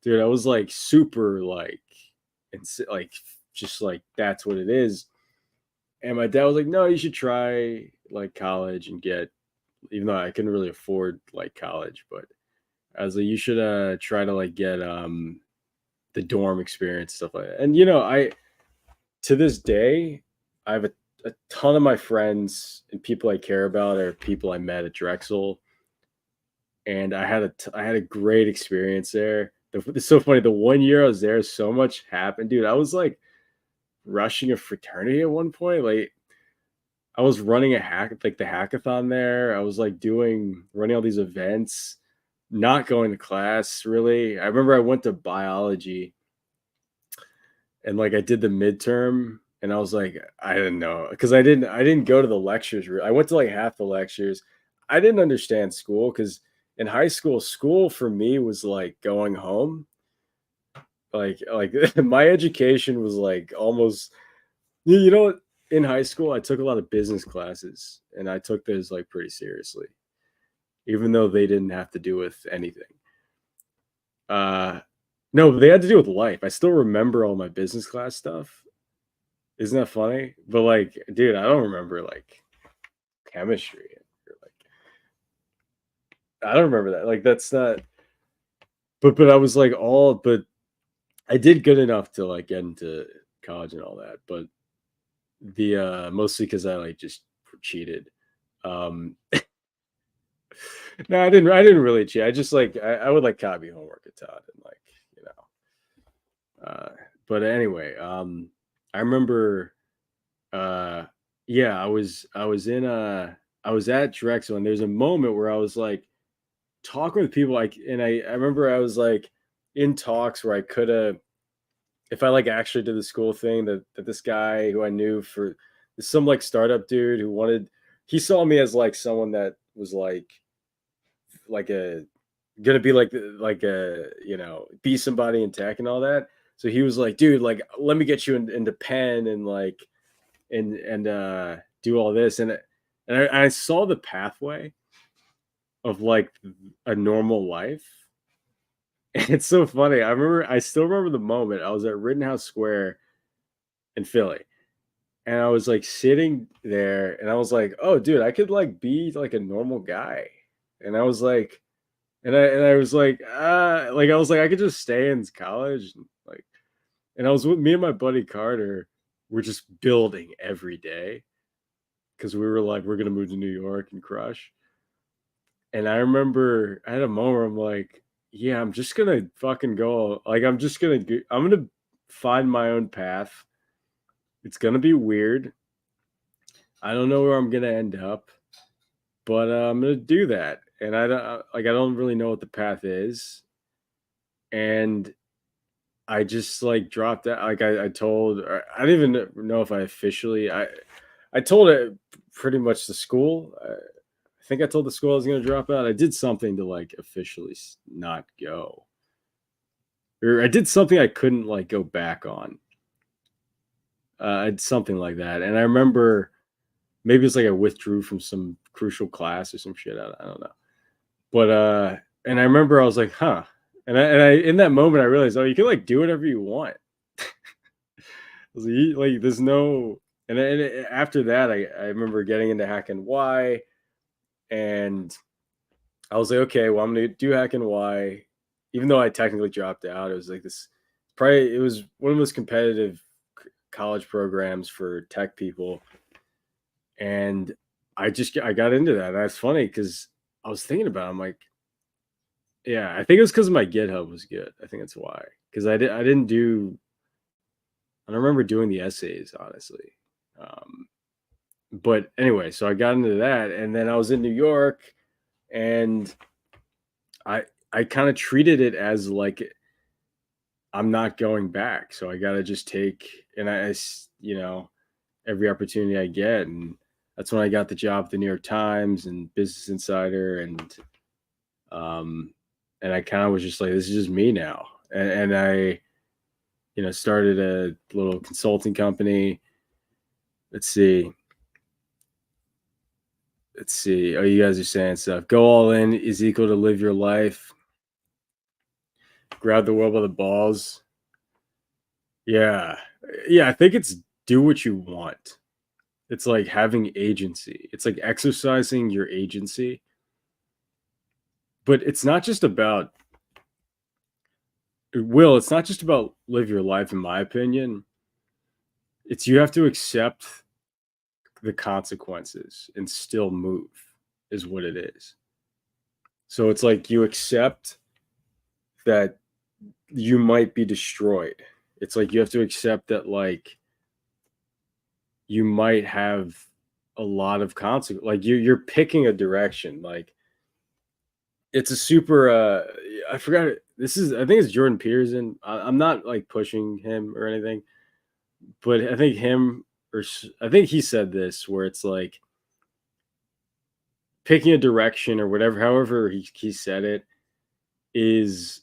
Dude, I was like super like, and like just like that's what it is. And my dad was like, no, you should try like college and get, even though I couldn't really afford like college, but I was like, you should try to like get the dorm experience, stuff like that. And I to this day, I have a ton of my friends and people I care about are people I met at Drexel, and I had a great experience there. It's so funny. The 1 year I was there, so much happened, dude. I was like rushing a fraternity at one point. Like I was running like the hackathon there. I was like running all these events, not going to class really. I remember I went to biology and like I did the midterm and I was like, I didn't know because I didn't go to the lectures. I went to like half the lectures. I didn't understand school because in high school, school for me was like going home. Like my education was like almost you know what? In high school, I took a lot of business classes and I took those like pretty seriously, even though they didn't have to do with anything. Uh no, they had to do with life. I still remember all my business class stuff. Isn't that funny? But like, dude, I don't remember like chemistry or like I don't remember that. Like that's not but I was like all but I did good enough to like get into college and all that. But the mostly because I like just cheated. No, I didn't really cheat. I just like I would like copy homework a ton and like, you know. Uh but anyway, I remember, uh, yeah, I was at Drexel, and there's a moment where I was like talking with people, like, and I remember I was like in talks where I could have, if I like actually did the school thing, that this guy who I knew for some like startup dude who wanted, he saw me as like someone that was like a gonna be like a, be somebody in tech and all that. So he was like, dude, like let me get you into Penn and like do all this, and I saw the pathway of like a normal life. And it's so funny. I still remember the moment I was at Rittenhouse Square in Philly, and I was like sitting there, and I was like, oh dude, I could like be like a normal guy. And I was like, and I was like I was like, I could just stay in college, like, and I was with me and my buddy Carter. We're just building every day because we were like, we're gonna move to New York and crush. And I remember I had a moment where I'm like, yeah, I'm just gonna fucking go. Like, I'm gonna find my own path. It's gonna be weird. I don't know where I'm gonna end up, but I'm gonna do that. And I don't really know what the path is. And I just like dropped out. Like I told, or I don't even know if I officially, I told it pretty much the school. I think I told the school I was going to drop out. I did something to like officially not go, or I did something I couldn't like go back on. I did something like that, and I remember maybe it's like I withdrew from some crucial class or some shit. I don't know, but and I remember I was like, huh, and I in that moment I realized, oh, you can like do whatever you want. I was like, there's no, after that I remember getting into Hack and Y, and I was like, okay, well, I'm gonna do Hack and Y, even though I technically dropped out. It was like this, probably it was one of the most competitive college programs for tech people, and I got into that. And that's funny because I was thinking about it, I'm like, yeah, I think it was because my GitHub was good. I think that's why. Because I didn't do, I don't remember doing the essays honestly. Um, but anyway, so I got into that, and then I was in New York, and I I kind of treated it as like I'm not going back, so I got to just take, and every opportunity I get, and that's when I got the job at the New York Times and Business Insider, um and I kind of was just like, this is just me now, and I started a little consulting company. Let's see. Let's see. Oh, you guys are saying stuff. Go all in is equal to live your life. Grab the world by the balls. Yeah. Yeah, I think it's do what you want. It's like having agency. It's like exercising your agency. But it's not just about it's not just about live your life, in my opinion. It's you have to accept the consequences and still move, is what it is. So it's like you accept that you might be destroyed. It's like you have to accept that like you might have a lot of consequence. Like you're picking a direction. Like it's a super. I forgot. This is, I think it's Jordan Peterson. I'm not like pushing him or anything, but I think him, I think he said this where it's like picking a direction or whatever. However he said it is.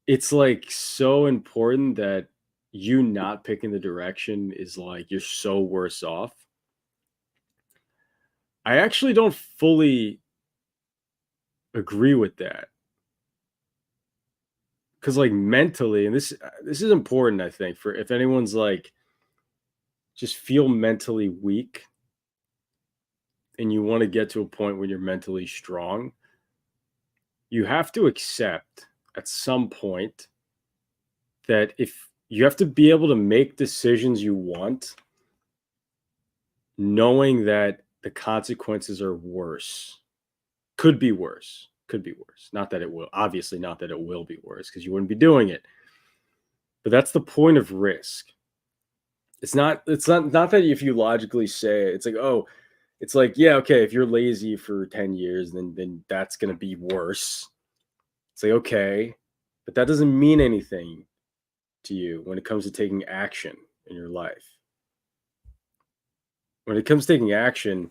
It's like so important that you not picking the direction is like you're so worse off. I actually don't fully agree with that, because like mentally, and this is important, I think, for if anyone's like just feel mentally weak and you want to get to a point where you're mentally strong, you have to accept at some point that if you have to be able to make decisions you want, knowing that the consequences are worse, could be worse. Not that it will, obviously, not that it will be worse because you wouldn't be doing it. But that's the point of risk. It's not that if you logically say it, it's like, oh, it's like, yeah, okay, if you're lazy for 10 years, then that's gonna be worse. It's like, okay, but that doesn't mean anything to you when it comes to taking action in your life. When it comes to taking action,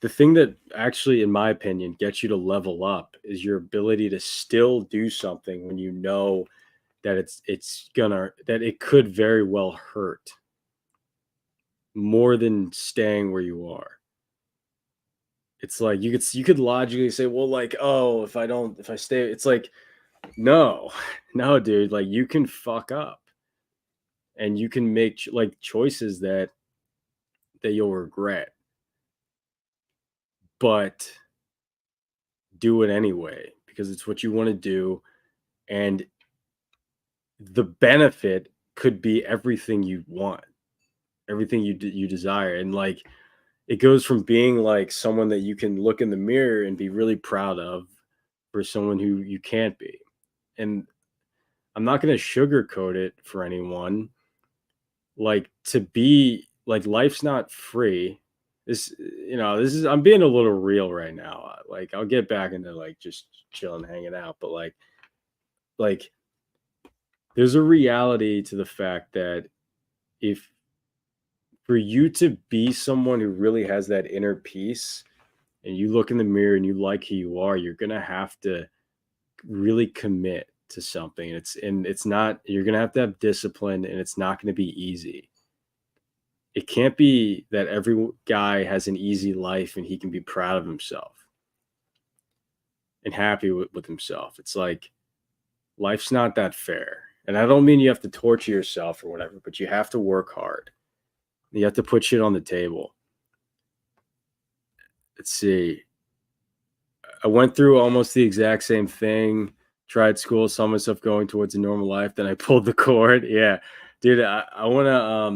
the thing that actually, in my opinion, gets you to level up is your ability to still do something when you know that that it could very well hurt more than staying where you are. It's like you could logically say, well, like, oh, if I stay, it's like, no, no, dude, like you can fuck up and you can make like choices that you'll regret, but do it anyway because it's what you want to do, and the benefit could be everything you want, everything you desire, and like it goes from being like someone that you can look in the mirror and be really proud of for someone who you can't be. And I'm not going to sugarcoat it for anyone. Like to be like life's not free. This is I'm being a little real right now. Like I'll get back into like just chilling, hanging out, but like there's a reality to the fact that if for you to be someone who really has that inner peace and you look in the mirror and you like who you are, you're gonna have to really commit to something. It's not you're gonna have to have discipline and it's not gonna be easy. It can't be that every guy has an easy life and he can be proud of himself and happy with himself. It's like life's not that fair. And I don't mean you have to torture yourself or whatever, but you have to work hard. You have to put shit on the table. Let's see. I went through almost the exact same thing. Tried school, saw myself going towards a normal life. Then I pulled the cord. Yeah, dude. I wanna.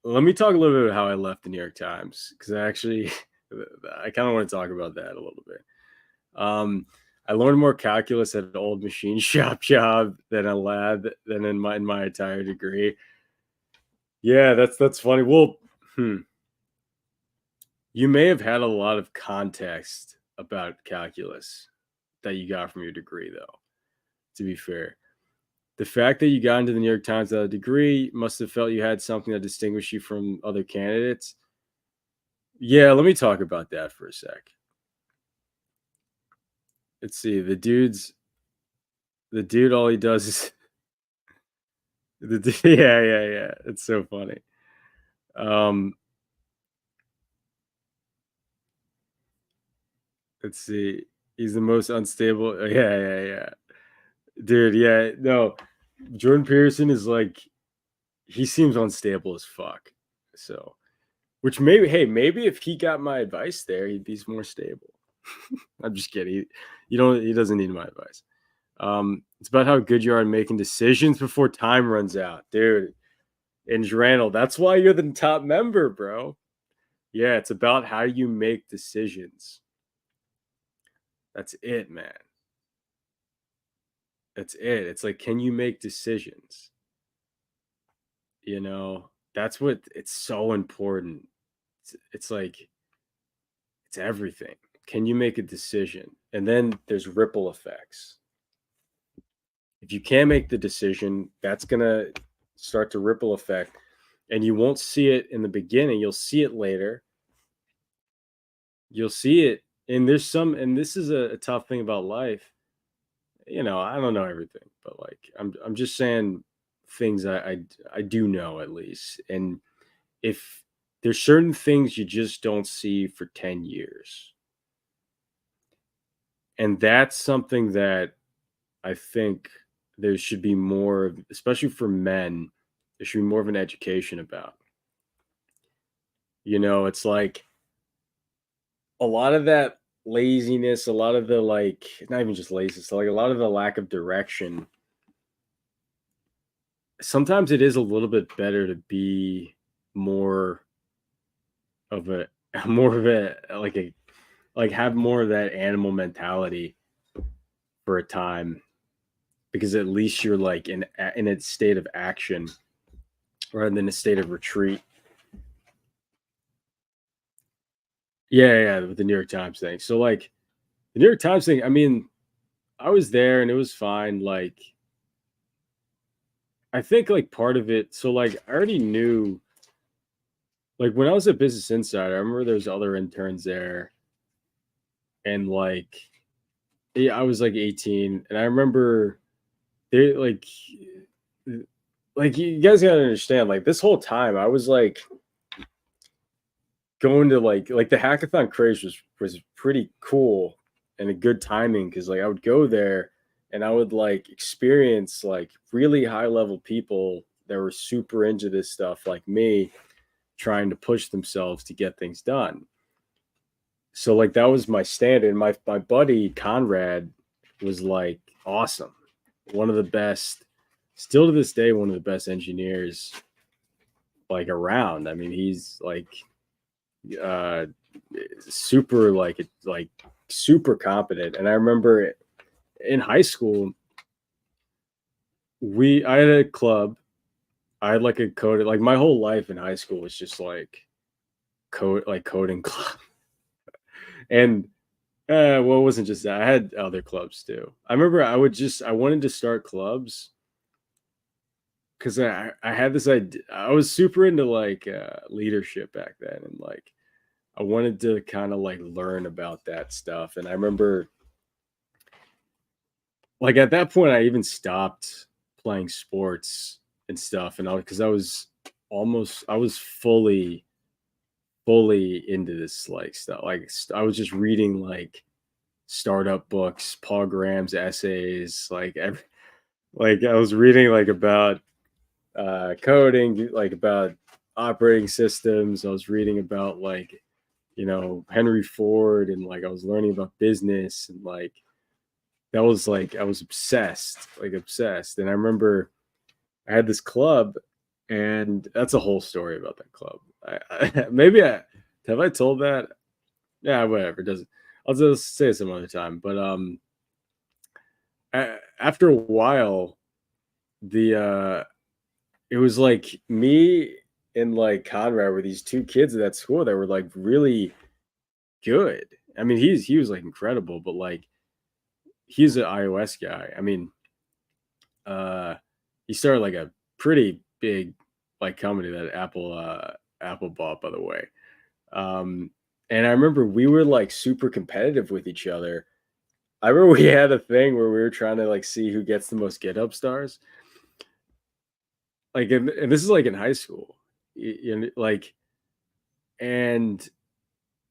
Let me talk a little bit about how I left the New York Times because I actually, I kind of want to talk about that a little bit. Um, I learned more calculus at an old machine shop job than a lab than in my entire degree. Yeah, that's funny. Well, hmm, you may have had a lot of context about calculus that you got from your degree, though. To be fair, the fact that you got into the New York Times without a degree must have felt you had something that distinguished you from other candidates. Yeah, let me talk about that for a sec. Let's see. The dude, all he does is yeah, yeah, yeah. It's so funny. Um, let's see. He's the most unstable. Yeah, yeah, yeah. Dude, yeah, no. Jordan Peterson is like he seems unstable as fuck. So, which maybe, hey, maybe if he got my advice there, he'd be more stable. I'm just kidding. He doesn't need my advice. It's about how good you are at making decisions before time runs out, dude. And Randall, that's why you're the top member, bro. Yeah, it's about how you make decisions. That's it, man. That's it. It's like, can you make decisions? That's what it's so important. It's like it's everything. Can you make a decision? And then there's ripple effects. If you can't make the decision, that's going to start to ripple effect. And you won't see it in the beginning. You'll see it later. You'll see it. And this is a tough thing about life. I don't know everything, but like I'm just saying things I do know at least. And if there's certain things you just don't see for 10 years. And that's something that I think there should be more of, especially for men, there should be more of an education about. It's like a lot of that laziness, a lot of the like, not even just laziness, like a lot of the lack of direction. Sometimes it is a little bit better to be more of a, more of like have more of that animal mentality for a time because at least you're like in a state of action rather than a state of retreat. Yeah, yeah, with the New York Times thing. So like the New York Times thing, I mean, I was there and it was fine. Like I think like part of it, so like I already knew like when I was at Business Insider, I remember there's other interns there and like yeah, I was like 18 and I remember they like you guys gotta understand, like this whole time I was like going to like the hackathon craze was pretty cool and a good timing because like I would go there and I would like experience like really high level people that were super into this stuff like me trying to push themselves to get things done. So like that was my standard. My buddy Conrad was like awesome. One of the best, still to this day, one of the best engineers like around. I mean, he's uh super like super competent. And I remember in high school, I had a club. I had like a code like my whole life in high school was just like coding club. And well, it wasn't just that. I had other clubs too. I remember I wanted to start clubs because I had this idea. I was super into like leadership back then, and like I wanted to kind of like learn about that stuff. And I remember like at that point, I even stopped playing sports and stuff, and because I was fully into this like stuff. Like I was just reading like startup books, Paul Graham's essays, like I was reading like about coding, like about operating systems. I was reading about like Henry Ford, and like I was learning about business, and like that was like I was obsessed, like obsessed. And I remember I had this club, and that's a whole story about that club. Maybe I have I told that. Yeah, whatever. It doesn't. I'll just say it some other time. But after a while, the it was like me and like Conrad were these two kids at that school that were like really good. I mean, he was like incredible, but like he's an iOS guy. I mean, uh, he started like a pretty big like company that Apple bought, by the way. Um, and I remember we were like super competitive with each other. I remember we had a thing where we were trying to like see who gets the most GitHub stars. Like, and this is like in high school, like, and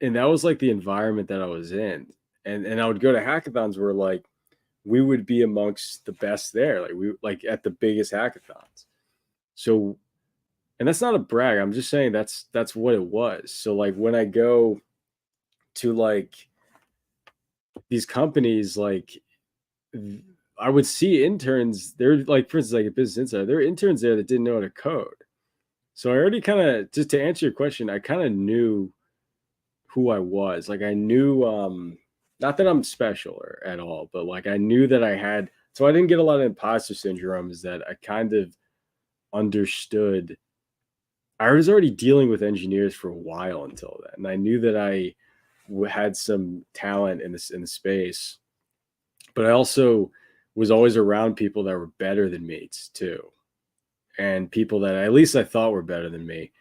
that was like the environment that I was in, and I would go to hackathons where like we would be amongst the best there, like we like at the biggest hackathons. So, and that's not a brag. I'm just saying that's what it was. So like when I go to like these companies, like I would see interns. They're like, for instance, like a Business Insider, there are interns there that didn't know how to code. So I already kind of, just to answer your question, I kind of knew who I was. Like I knew, not that I'm special or at all, but like I knew that I had. So I didn't get a lot of imposter syndrome. Is that I kind of understood. I was already dealing with engineers for a while until then, and I knew that I had some talent in the space, but I also was always around people that were better than me too, and people that at least I thought were better than me.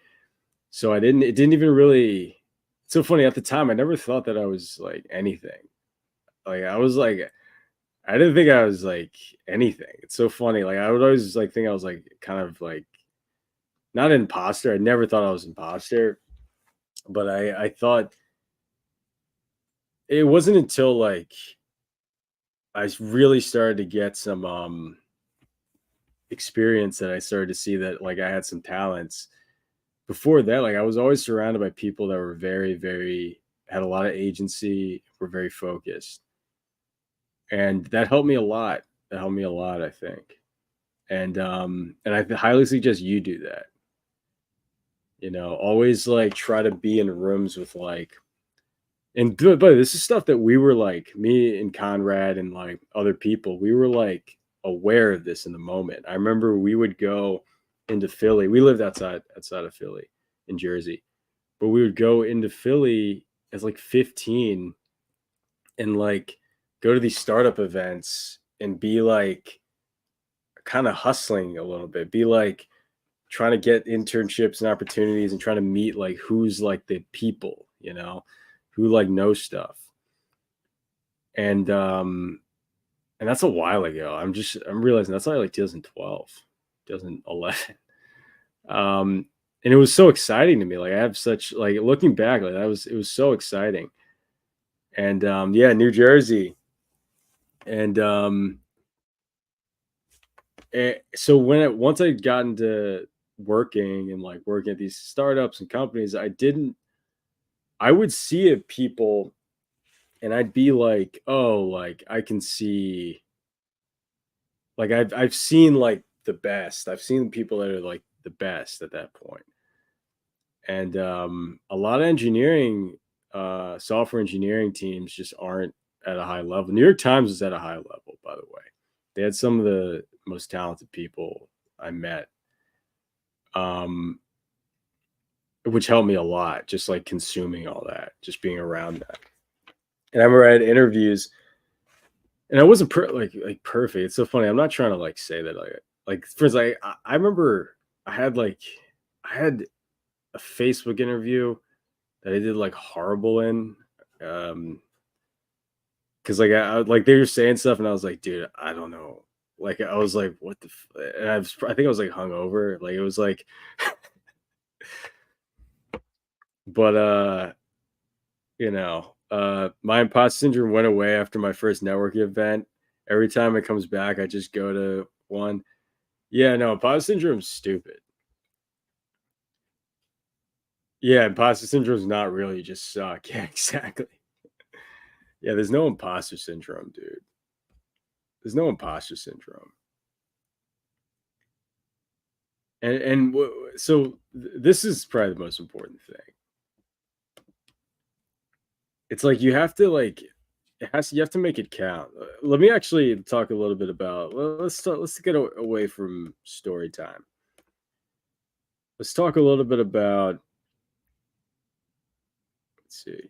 So it didn't even really, it's so funny at the time, I never thought that I was like anything. Like I was like, I didn't think I was like anything. It's so funny. Like I would always like think I was like kind of like not an imposter. I never thought I was an imposter, but I thought it wasn't until like I really started to get some experience that I started to see that like I had some talents. Before that, like I was always surrounded by people that were very had a lot of agency, were very focused. And that helped me a lot. That helped me a lot, I think. And I highly suggest you do that. Always like try to be in rooms with like, but this is stuff that we were like me and Conrad and like other people. We were like aware of this in the moment. I remember we would go into Philly. We lived outside of Philly in Jersey, but we would go into Philly as like 15 and like go to these startup events and be like kind of hustling a little bit, be like trying to get internships and opportunities and trying to meet like who's like the people, who like know stuff. And and that's a while ago. I'm realizing that's only like 2012, 2011. And it was so exciting to me. Like I have such like looking back, like it was so exciting. And yeah, New Jersey. And so once I got into working and like working at these startups and companies, I would see it people and I'd be like, oh, like I can see, like I've seen like the best. I've seen people that are like the best at that point. And a lot of software engineering teams just aren't at a high level. New York Times is at a high level, by the way. They had some of the most talented people I met, um, which helped me a lot, just like consuming all that, just being around that. And I remember I had interviews, and I wasn't like perfect. It's so funny. I'm not trying to like say that like for instance, I remember I had a Facebook interview that I did like horrible in. Cause like like they were saying stuff and I was like, dude, I don't know. Like I was like, what the and I think I was like hungover. Like it was like but my imposter syndrome went away after my first networking event. Every time it comes back, I just go to one. Yeah, no, imposter syndrome's stupid. Yeah, imposter syndrome's not real, you just suck. Yeah, exactly. Yeah, there's no imposter syndrome, dude. There's no imposter syndrome. So this is probably the most important thing. It's like you have to like you have to make it count. Let me actually talk a little bit about let's get away from story time. Let's talk a little bit about let's see.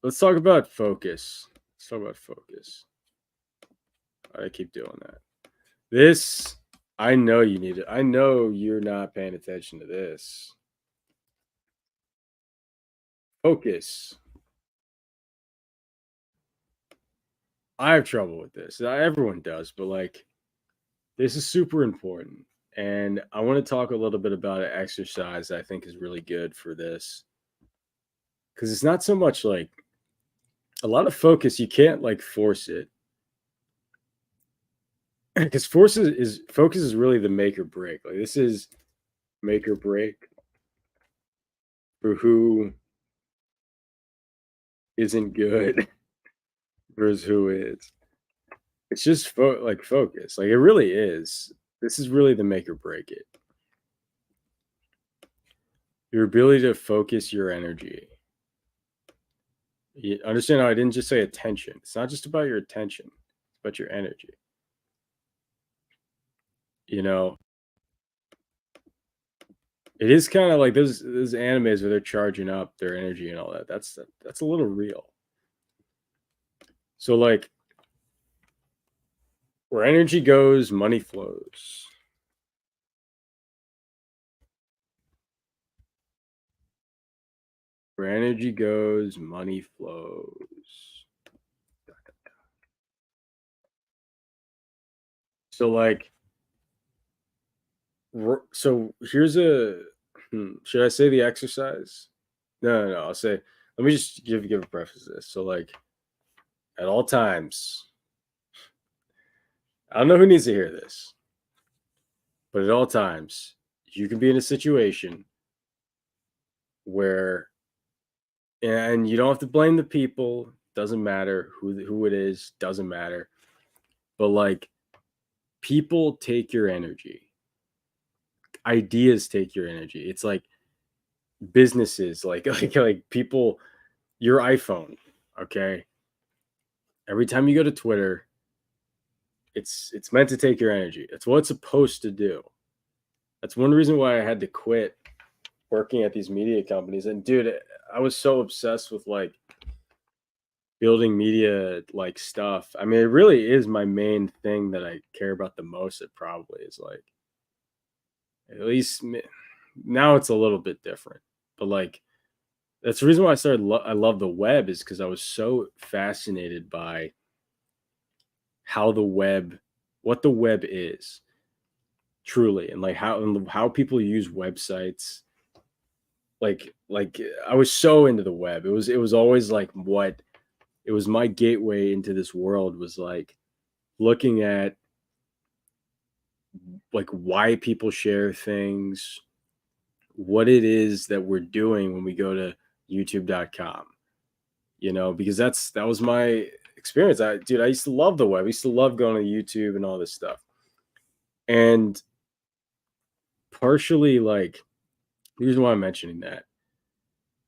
Let's talk about focus. Let's talk about focus. I keep doing that. This I know you need it. I know you're not paying attention to this. Focus. I have trouble with this. Everyone does, but like this is super important. And I want to talk a little bit about an exercise that I think is really good for this. Because it's not so much like a lot of focus, you can't like force it. Because focus is really the make or break. Like this is make or break for who isn't good versus who is. It's just like focus. Like it really is. This is really the make or break it. Your ability to focus your energy. You understand how I didn't just say attention. It's not just about your attention, it's about your energy. You know, it is kind of like those animes where they're charging up their energy and all that. That's a little real. So like where energy goes, money flows. Where energy goes, money flows. So like so here's should I say the exercise? No. I'll say let me just give a preface to this. So like at all times, I don't know who needs to hear this, but at all times, you can be in a situation where, and you don't have to blame the people. Doesn't matter who it is. Doesn't matter. But like, people take your energy. Ideas take your energy. It's like businesses, like people. Your iPhone, okay. Every time you go to Twitter, it's meant to take your energy. It's what it's supposed to do. That's one reason why I had to quit working at these media companies. And dude, I was so obsessed with like building media like stuff. I mean, it really is my main thing that I care about the most. It probably is like at least now it's a little bit different, but like that's the reason why I love the web is because I was so fascinated by how the web, what the web is truly, and like how people use websites. Like I was so into the web. It was always like what it was my gateway into this world was like looking at like why people share things, what it is that we're doing when we go to youtube.com, because that was my experience. I used to love the web. I used to love going to YouTube and all this stuff. And partially like the reason why I'm mentioning that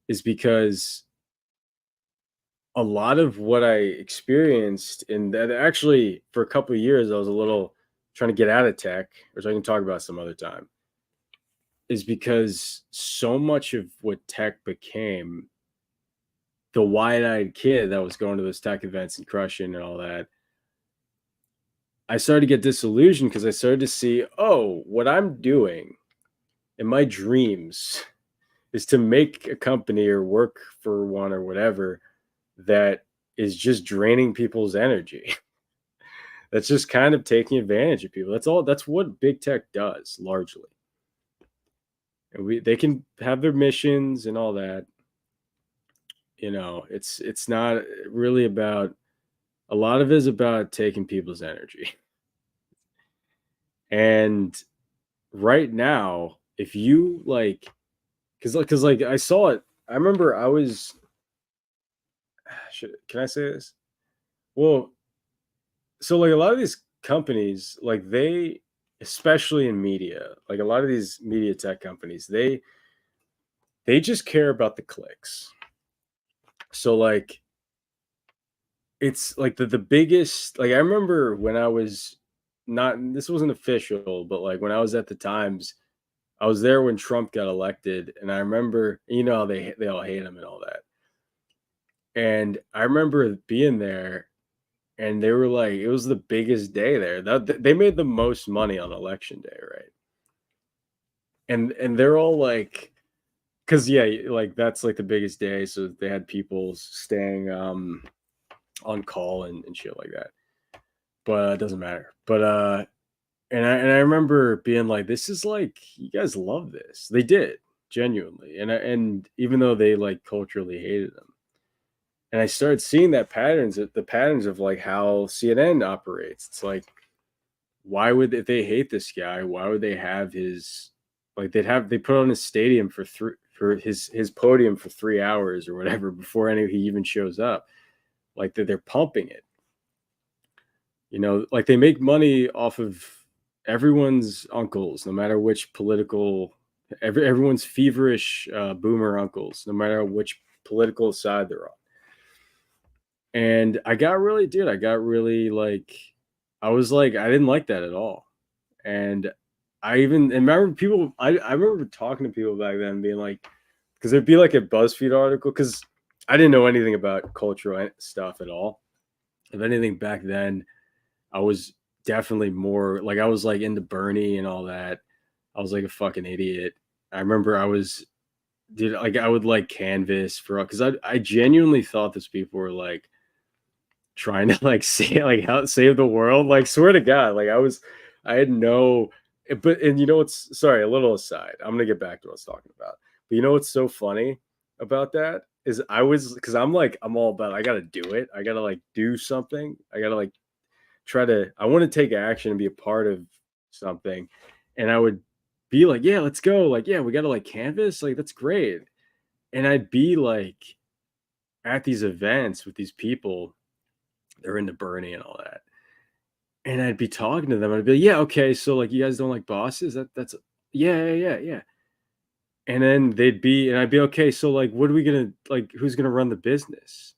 is because a lot of what I experienced and that actually for a couple of years I was a little trying to get out of tech, which I can talk about some other time, is because so much of what tech became, the wide-eyed kid that was going to those tech events and crushing and all that, I started to get disillusioned because I started to see, oh, what I'm doing in my dreams is to make a company or work for one or whatever that is just draining people's energy. That's just kind of taking advantage of people. That's what big tech does largely. And they can have their missions and all that. It's not really about a lot of it is about taking people's energy. And right now, if you like, because like I saw it, I remember I was. Can I say this? Well, so like a lot of these companies, like especially in media, like a lot of these media tech companies, they just care about the clicks. So like it's like the biggest, like I remember when I was not, this wasn't official, but like when I was at the Times, I was there when Trump got elected, and I remember, how they all hate him and all that. And I remember being there, and they were like, it was the biggest day there. They made the most money on election day, right? And they're all like, because yeah, like that's like the biggest day, so they had people staying on call and shit like that. But it doesn't matter. But and I remember being like, this is like you guys love this. They did genuinely, and even though they like culturally hated them, and I started seeing the patterns of like how CNN operates. It's like, why would if they hate this guy? Why would they have his like they put on his stadium for his podium for 3 hours or whatever before any he even shows up? Like they're pumping it. Like they make money off of everyone's uncles, no matter which everyone's feverish boomer uncles, no matter which political side they're on. And I got really like, I was like, I didn't like that at all. And and remember I remember talking to people back then being like, because there'd be like a BuzzFeed article, because I didn't know anything about cultural stuff at all. If anything, back then, I was definitely more like I was like into Bernie and all that. I was like a fucking idiot. I remember dude, like I would like canvas for because I genuinely thought these people were like trying to like say like how save the world. Like swear to God, like I had no. But and what's sorry, a little aside. I'm gonna get back to what I was talking about. But what's so funny about that is because I'm all about I gotta do it. I gotta like do something. I gotta like I want to take action and be a part of something. And I would be like, yeah, let's go. Like, yeah, we got to like canvas. Like, that's great. And I'd be like at these events with these people, they're into Bernie and all that. And I'd be talking to them. I'd be like, yeah, okay. So like, you guys don't like bosses? That's yeah, yeah, yeah, yeah. And then and I'd be okay. So like, what are we gonna like? Who's gonna run the business?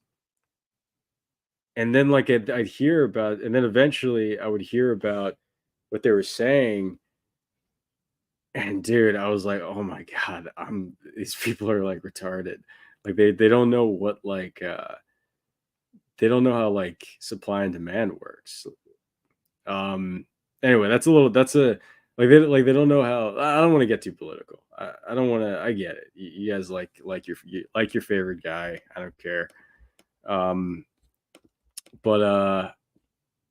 And then like I'd hear about, and then eventually I would hear about what they were saying. And dude, I was like, "Oh my god, I'm these people are like retarded." Like they don't know what like they don't know how like supply and demand works. Um anyway, that's a like they don't know how. I don't want to get too political. I don't want to. I get it. You guys like your favorite guy. I don't care. Um but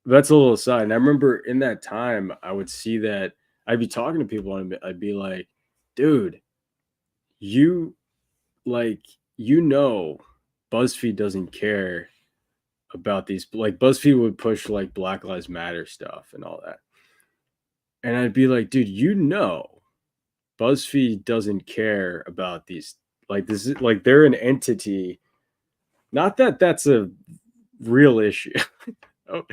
that's a little aside. And I remember in that time I would see that I'd be talking to people and I'd be like, "Dude, you like you know BuzzFeed doesn't care about these, like BuzzFeed would push like Black Lives Matter stuff and all that." And I'd be like, "Dude, you know BuzzFeed doesn't care about these, like this is like they're an entity, not that that's a real issue." Oh,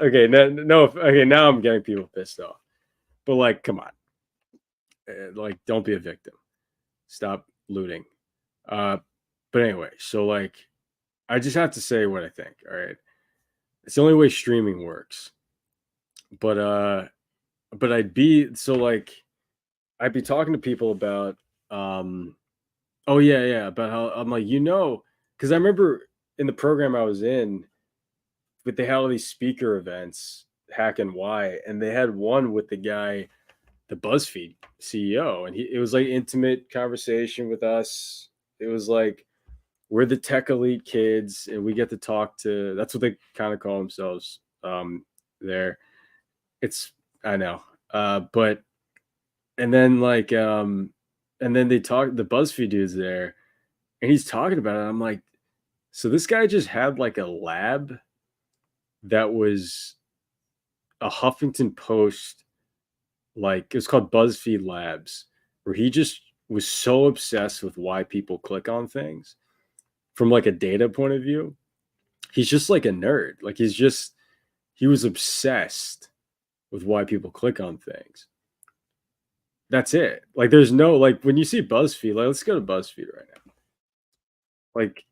okay, no, okay, now I'm getting people pissed off. But like, come on. Like don't be a victim. Stop looting. Uh but anyway, so like I just have to say what I think, all right? It's the only way streaming works. But I'd be so like I'd be talking to people about oh yeah, about how I'm like, because I remember in the program I was in, but they had all these speaker events, Hack and Why, and they had one with the guy, the BuzzFeed CEO, and it was like intimate conversation with us. It was like we're the tech elite kids, and we get to talk to. That's what they kind of call themselves. There, it's I know, but and then like and then they talk. The BuzzFeed dude's there, and he's talking about it. I'm like, so this guy just had like a lab that was a Huffington Post, like it was called BuzzFeed Labs, where he just was so obsessed with why people click on things from like a data point of view. He's just like a nerd. Like he was obsessed with why people click on things. That's it. Like there's no like when you see BuzzFeed, like let's go to BuzzFeed right now. Like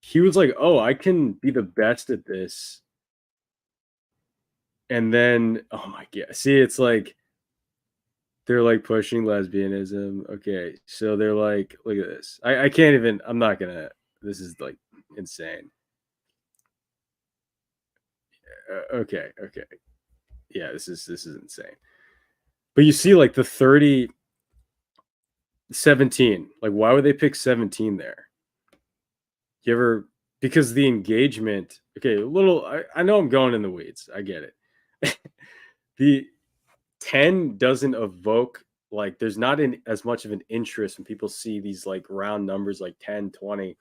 he was like, "Oh, I can be the best at this." And then oh my god. See, it's like they're like pushing lesbianism. Okay. So they're like, look at this. I can't even I'm not gonna this is like insane. Okay. Yeah, this is insane. But you see like the 30, 17. Like why would they pick 17 there? You ever because the engagement, okay, a little I know I'm going in the weeds. I get it. The 10 doesn't evoke like there's not as much of an interest when people see these like round numbers like 10, 20.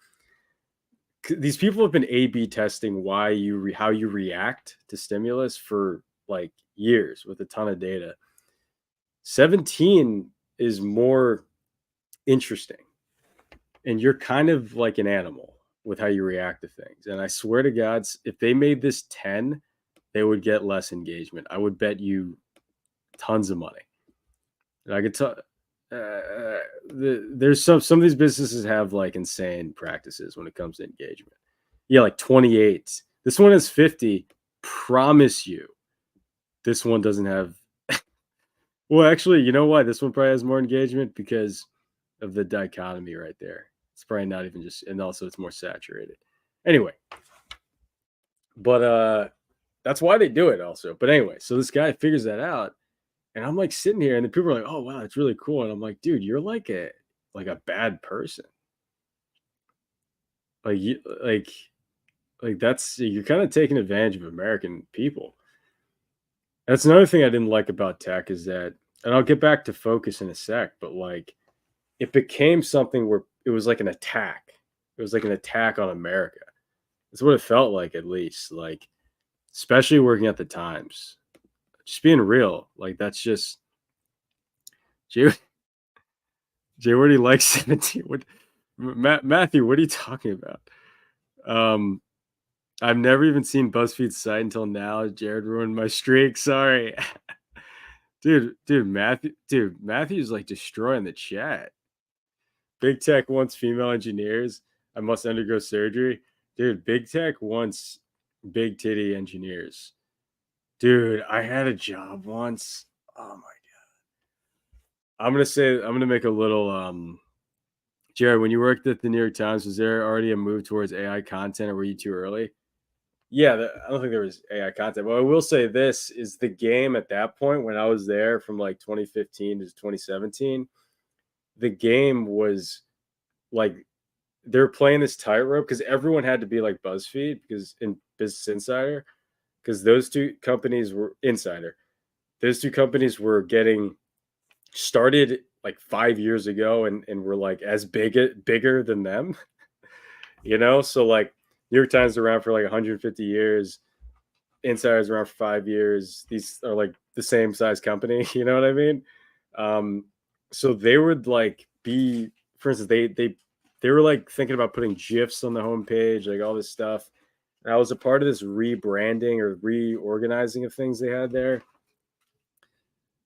These people have been A/B testing how you react to stimulus for like years with a ton of data. 17 is more interesting, and you're kind of like an animal with how you react to things. And I swear to God, if they made this 10, they would get less engagement. I would bet you tons of money. And I could tell there's some of these businesses have like insane practices when it comes to engagement. Yeah, like 28. This one is 50. Promise you, this one doesn't have. Well, actually, you know why this one probably has more engagement? Because of the dichotomy right there. It's probably not even just, and also it's more saturated. Anyway, but that's why they do it also. But anyway, so this guy figures that out, and I'm like sitting here, and the people are like, "Oh wow, it's really cool," and I'm like, "Dude, you're like a bad person. Like you like that's you're kind of taking advantage of American people." That's another thing I didn't like about tech is that, and I'll get back to focus in a sec, but like it became something where it was like an attack. It was like an attack on America. That's what it felt like, at least. Like, especially working at the Times, just being real. Like that's just Jay. Jay, what do you like 17? What Matthew? What are you talking about? Um, I've never even seen BuzzFeed's site until now. Jared ruined my streak. Sorry. Matthew's like destroying the chat. Big tech wants female engineers. I must undergo surgery. Dude, big tech wants big titty engineers. Dude, I had a job once. Oh my I'm gonna make a little Jared, when you worked at the New York Times, was there already a move towards AI content or were you too early? Yeah, I don't think there was AI content. But I will say this is the game at that point when I was there from like 2015 to 2017, the game was like they're playing this tightrope because everyone had to be like BuzzFeed because in Business Insider, because those two companies were Insider. Those two companies were getting started like 5 years ago and were like as bigger than them, So like New York Times around for like 150 years, Insider's around for 5 years. These are like the same size company, you know what I mean? Um, so they would like be, for instance, they were like thinking about putting GIFs on the homepage, like all this stuff. And I was a part of this rebranding or reorganizing of things they had there.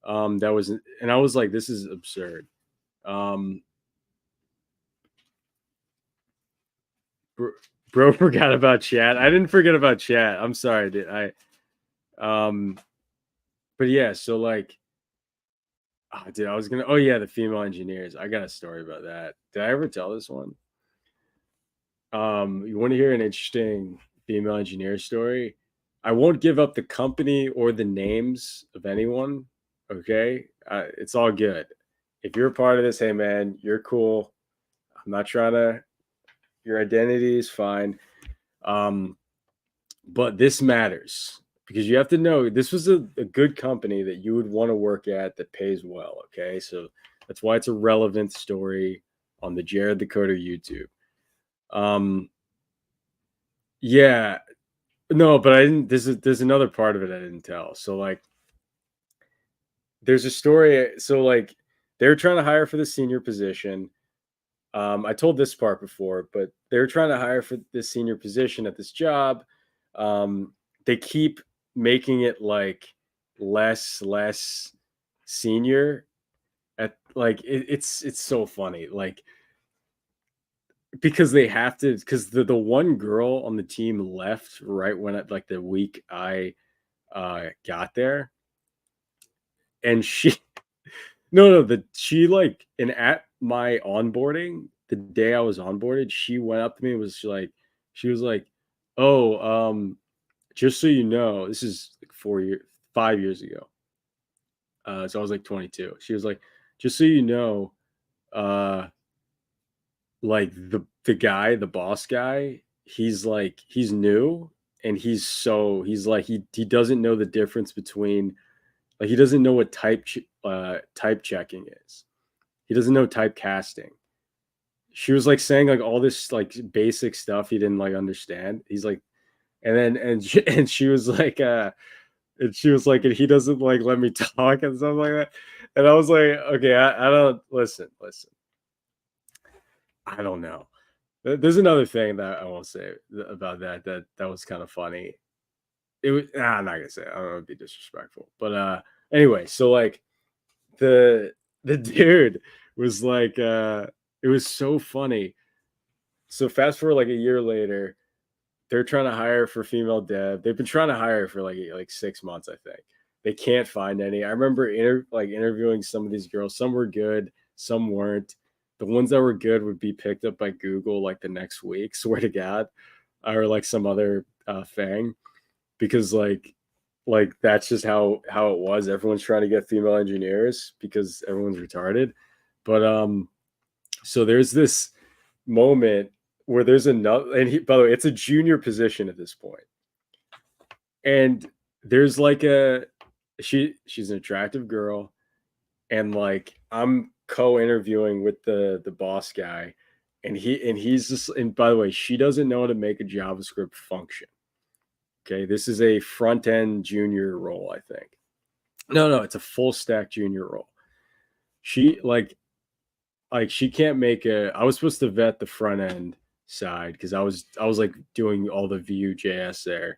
That was, and I was like, this is absurd. Um, bro, bro forgot about chat. I didn't forget about chat. I'm sorry, dude. Um, but yeah, so like, dude, I was gonna. Oh yeah, the female engineers. I got a story about that. Did I ever tell this one? You want to hear an interesting female engineer story? I won't give up the company or the names of anyone. Okay, it's all good. If you're a part of this, hey man, you're cool. I'm not trying to. Your identity is fine. Um, but this matters because you have to know this was a good company that you would want to work at that pays well. Okay, so that's why it's a relevant story on the Jared the Coder YouTube. Um, yeah, no, but I didn't. There's another part of it I didn't tell. So like, there's a story. So like, they're trying to hire for the senior position. I told this part before, but they're trying to hire for this senior position at this job. They keep making it like less senior at like it's so funny like because they have to because the one girl on the team left right when like the week I got there and she no the she like and at my onboarding the day I was onboarded she went up to me and was like she was like oh just so you know this is like 5 years ago so I was like 22 she was like just so you know uh like the boss guy he's like he's new and he's like he doesn't know the difference between like he doesn't know what type checking is. He doesn't know type casting. She was like saying like all this like basic stuff he didn't like understand. He's like, and then and she was like, and she was like, and he doesn't like let me talk and stuff like that. And I was like, okay, I don't listen. I don't know. There's another thing that I won't say about that was kind of funny. It was I'm not gonna say it. I don't want to be disrespectful, but anyway, so like the dude was like it was so funny. So fast forward like a year later, they're trying to hire for female dev. They've been trying to hire for like 6 months, I think. They can't find any. I remember interviewing some of these girls. Some were good, some weren't. The ones that were good would be picked up by Google like the next week, swear to God, or like some other thing, because like that's just how it was. Everyone's trying to get female engineers because everyone's retarded. But so there's this moment where there's another, and by the way, it's a junior position at this point, and there's like she's an attractive girl, and like I'm co-interviewing with the boss guy, and he's just, and by the way, she doesn't know how to make a JavaScript function. Okay, this is a front end junior role, I think. No, it's a full stack junior role. She like she can't make a. I was supposed to vet the front end side because I was like doing all the Vue.js there,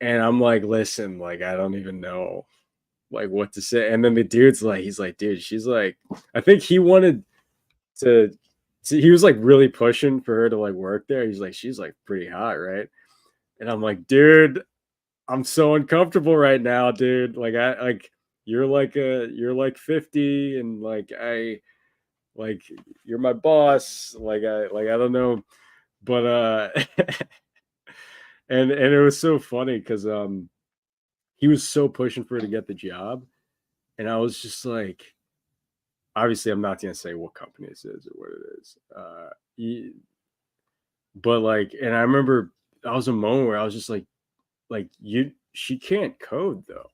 and I'm like, listen, like I don't even know like what to say. And then the dude's like, he's like, dude, she's like, I think he wanted to. See, he was like really pushing for her to like work there. He's like, she's like pretty hot, right? And I'm like, dude, I'm so uncomfortable right now, dude. Like I like you're like 50 and like you're my boss. Like I don't know. But and it was so funny because he was so pushing for her to get the job. And I was just like, obviously I'm not gonna say what company this is or what it is. But like, and I remember I was a moment where I was just like you she can't code though.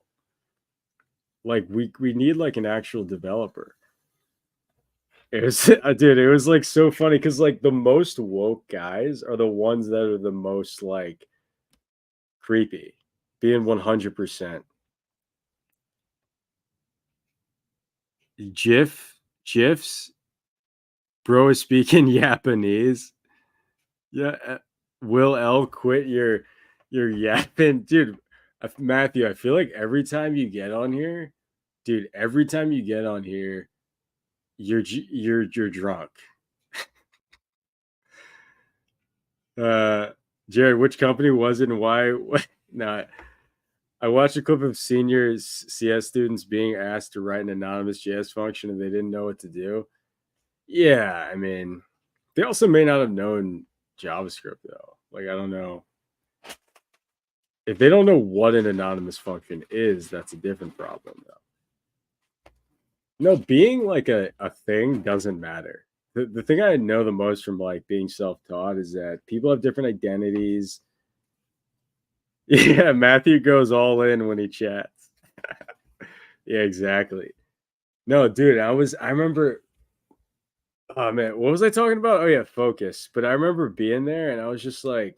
Like we need like an actual developer. It was I did. It was like so funny because like the most woke guys are the ones that are the most like creepy. Being 100% GIFs, bro is speaking Japanese. Yeah, Will L quit your yapping, dude. Matthew, I feel like every time you get on here, dude, every time you get on here, you're drunk. Uh, Jared, which company was it and why? No, I watched a clip of senior CS students being asked to write an anonymous JS function and they didn't know what to do. Yeah, I mean, they also may not have known JavaScript though. Like, I don't know. If they don't know what an anonymous function is, that's a different problem though. No, being like a thing doesn't matter. The thing I know the most from like being self-taught is that people have different identities. Yeah, Matthew goes all in when he chats. Yeah, exactly. No, dude, I remember oh man, what was I talking about? Oh yeah, focus. But I remember being there and I was like,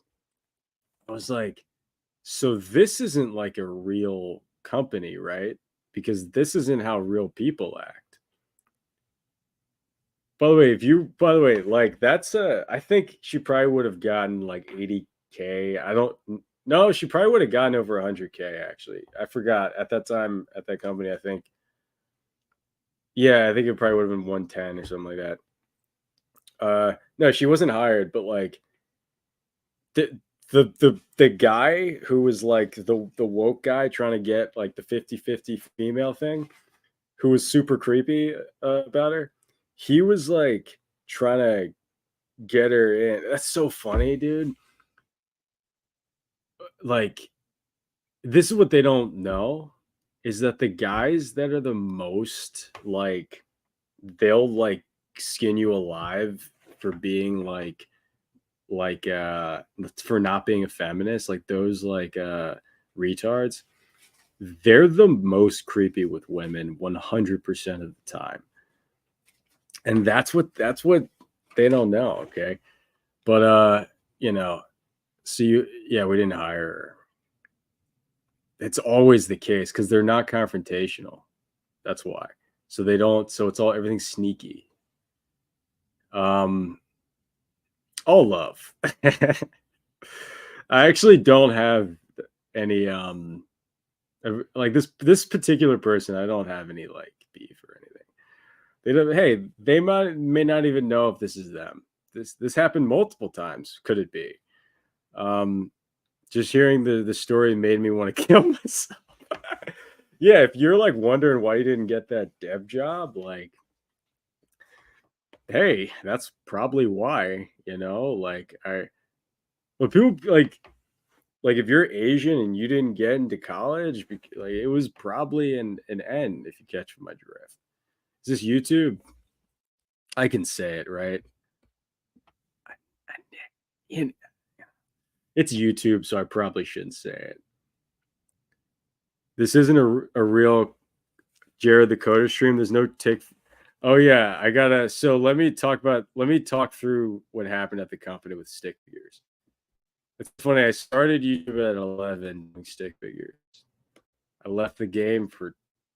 so this isn't like a real company, right? Because this isn't how real people act. By the way, like that's I think she probably would have gotten like 80K. I don't no, she probably would have gotten over 100K actually. I forgot at that time at that company, I think. Yeah, I think it probably would have been 110 or something like that. No, she wasn't hired, but like the guy who was like the woke guy trying to get like the 50-50 female thing, who was super creepy about her. He was like trying to get her in. That's so funny, dude. Like, this is what they don't know is that the guys that are the most like, they'll like skin you alive for being like for not being a feminist, like those like retards, they're the most creepy with women 100% of the time. And that's what they don't know, okay? But you know, so yeah, we didn't hire her. It's always the case because they're not confrontational. That's why. So they don't. So it's all everything's sneaky. Um, all love. I actually don't have any like this particular person. I don't have any like beef or anything. They don't. Hey, they may not even know if this is them. This happened multiple times. Could it be? Um, just hearing the story made me want to kill myself. Yeah, if you're like wondering why you didn't get that dev job, like, hey, that's probably why, like well, people like if you're Asian and you didn't get into college, like it was probably an end if you catch my drift. Is this YouTube? I can say it, right? I, I, in- it's YouTube, so I probably shouldn't say it. This isn't a real Jared the Coder stream. There's no tick. Oh yeah, I gotta. So let me talk through what happened at the company with stick figures. It's funny. I started YouTube at 11 doing stick figures. I left the game for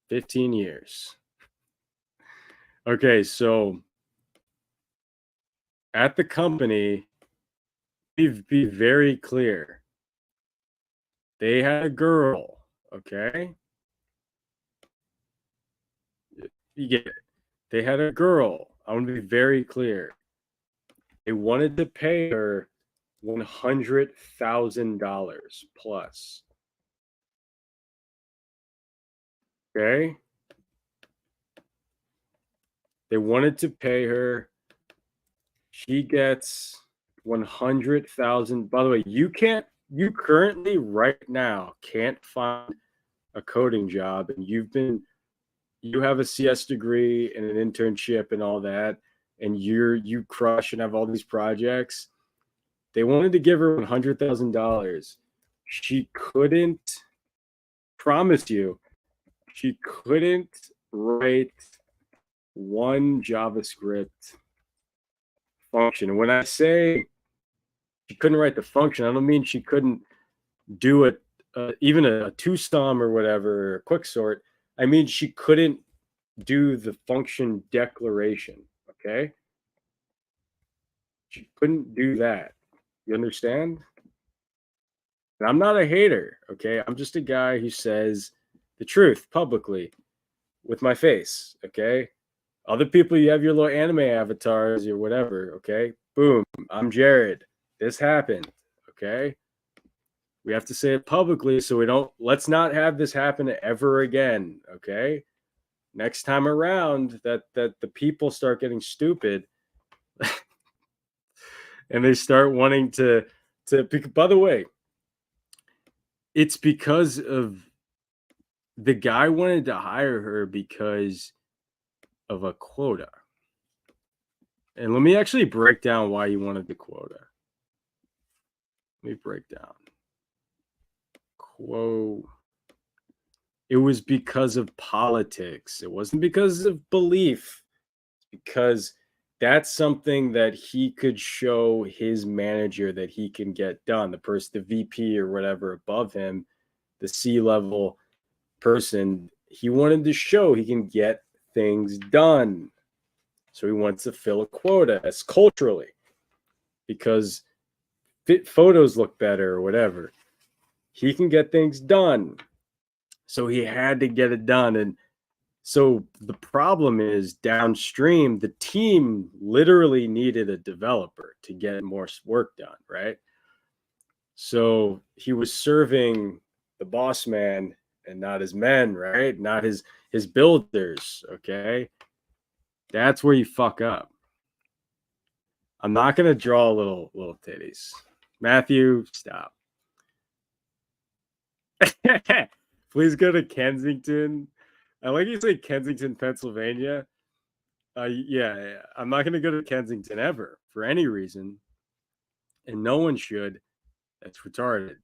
15 years. Okay, so at the company, be very clear. They had a girl. Okay, you get it. They had a girl. I want to be very clear. They wanted to pay her $100,000 plus. Okay? They wanted to pay her. She gets 100,000. By the way, you currently right now can't find a coding job, and you have a CS degree and an internship and all that, and you crush and have all these projects. They wanted to give her $100,000. She couldn't promise you. She couldn't write one JavaScript function. And when I say she couldn't write the function, I don't mean she couldn't do it, even a two-sum or whatever, a quick sort. I mean she couldn't do the function declaration. Okay, she couldn't do that. You understand? And I'm not a hater. Okay, I'm just a guy who says the truth publicly with my face. Okay, other people, you have your little anime avatars or whatever. Okay, boom, I'm Jared. This happened. Okay, we have to say it publicly so we don't. Let's not have this happen ever again. Okay, next time around that the people start getting stupid and they start wanting to. By the way, it's because of the guy wanted to hire her because of a quota. And let me actually break down why he wanted the quota. Let me break down. Quote. It was because of politics. It wasn't because of belief. Because that's something that he could show his manager that he can get done. The person, the VP or whatever above him, the C-level person, he wanted to show he can get things done. So he wants to fill a quota. That's culturally because photos look better or whatever. He can get things done. So he had to get it done. And so the problem is downstream, the team literally needed a developer to get more work done, right? So he was serving the boss man and not his men, right? Not his builders, okay? That's where you fuck up. I'm not going to draw little titties. Matthew, stop. Please go to Kensington. I like you say Kensington, Pennsylvania. Yeah, I'm not going to go to Kensington ever for any reason. And no one should. That's retarded.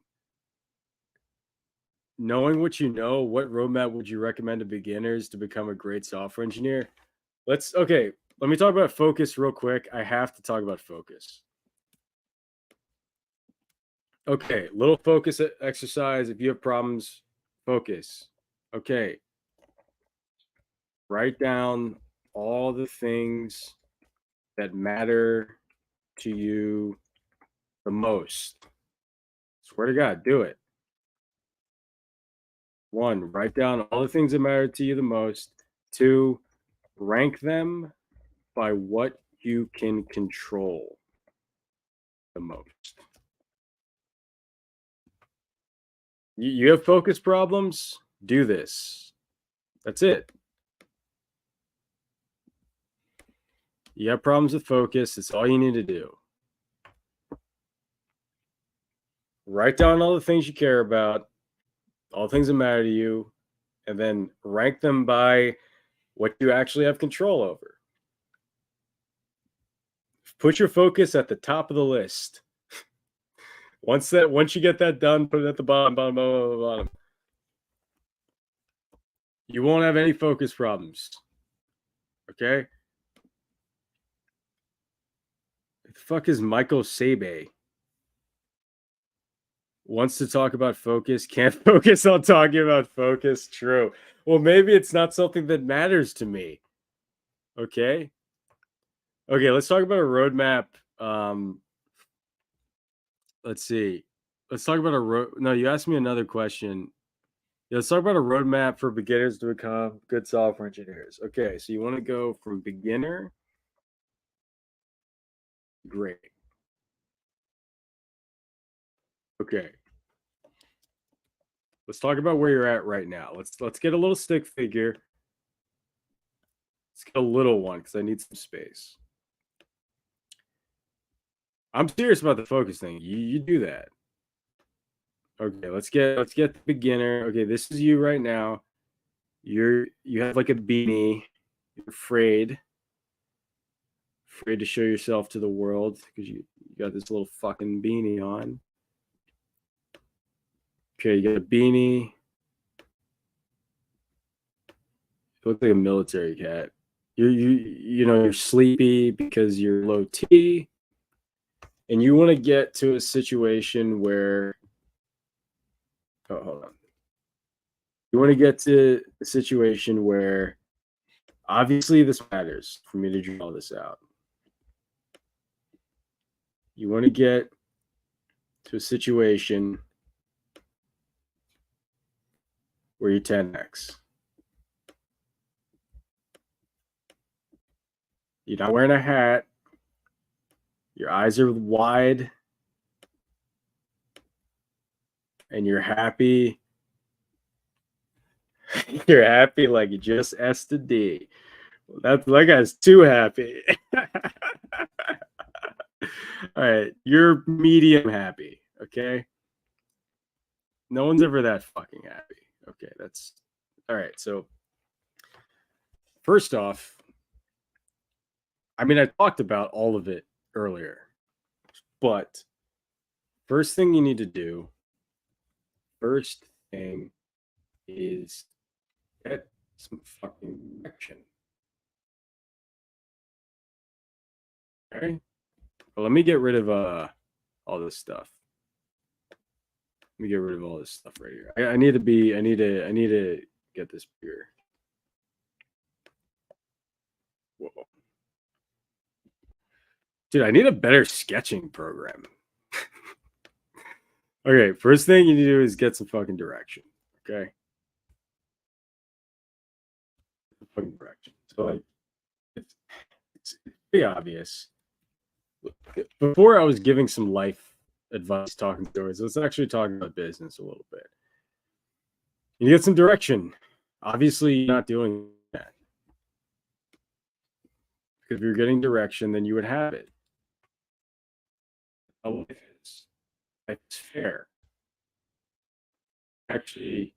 Knowing what you know, what roadmap would you recommend to beginners to become a great software engineer? Let me talk about focus real quick. I have to talk about focus. Okay, little focus exercise. If you have problems, focus. Okay. Write down all the things that matter to you the most. Swear to God, do it. 1, write down all the things that matter to you the most. 2, rank them by what you can control the most. You have focus problems? Do this. That's it. You have problems with focus. That's all you need to do. Write down all the things you care about, all the things that matter to you, and then rank them by what you actually have control over. Put your focus at the top of the list. Once you get that done, put it at the bottom. You won't have any focus problems. Okay? The fuck is Michael Sabe? Wants to talk about focus, can't focus on talking about focus. True. Well, maybe it's not something that matters to me. Okay? Okay, let's talk about a roadmap. Let's see. Let's talk about No, you asked me another question. Yeah, let's talk about a roadmap for beginners to become good software engineers. Okay, so you want to go from beginner Great. Okay. Let's talk about where you're at right now. Let's get a little stick figure. Let's get a little one because I need some space. I'm serious about the focus thing. You do that. Okay, let's get the beginner. Okay, this is you right now. You have like a beanie. You're afraid to show yourself to the world because you got this little fucking beanie on. Okay, you got a beanie. You look like a military cat. You're sleepy because you're low T, and you want to get to a situation where hold on. You want to get to a situation where obviously this matters for me to draw this out. You want to get to a situation where you're 10x. You're not wearing a hat. Your eyes are wide. And you're happy. You're happy like you just S to D. That guy's too happy. All right, you're medium happy, okay? No one's ever that fucking happy. Okay, that's all right. So, first off, I mean, I talked about all of it earlier, but first thing you need to do, first thing is get some fucking direction. Okay? Well, let me get rid of all this stuff. Let me get rid of all this stuff right here. I need to get this bigger. Whoa. Dude, I need a better sketching program. Okay, first thing you need to do is get some fucking direction. Okay. Fucking direction. So like it's pretty obvious. Before I was giving some life advice, talking stories, let's actually talk about business a little bit. You get some direction. Obviously, you're not doing that. Because if you're getting direction, then you would have it. How life is. Life is fair. Actually,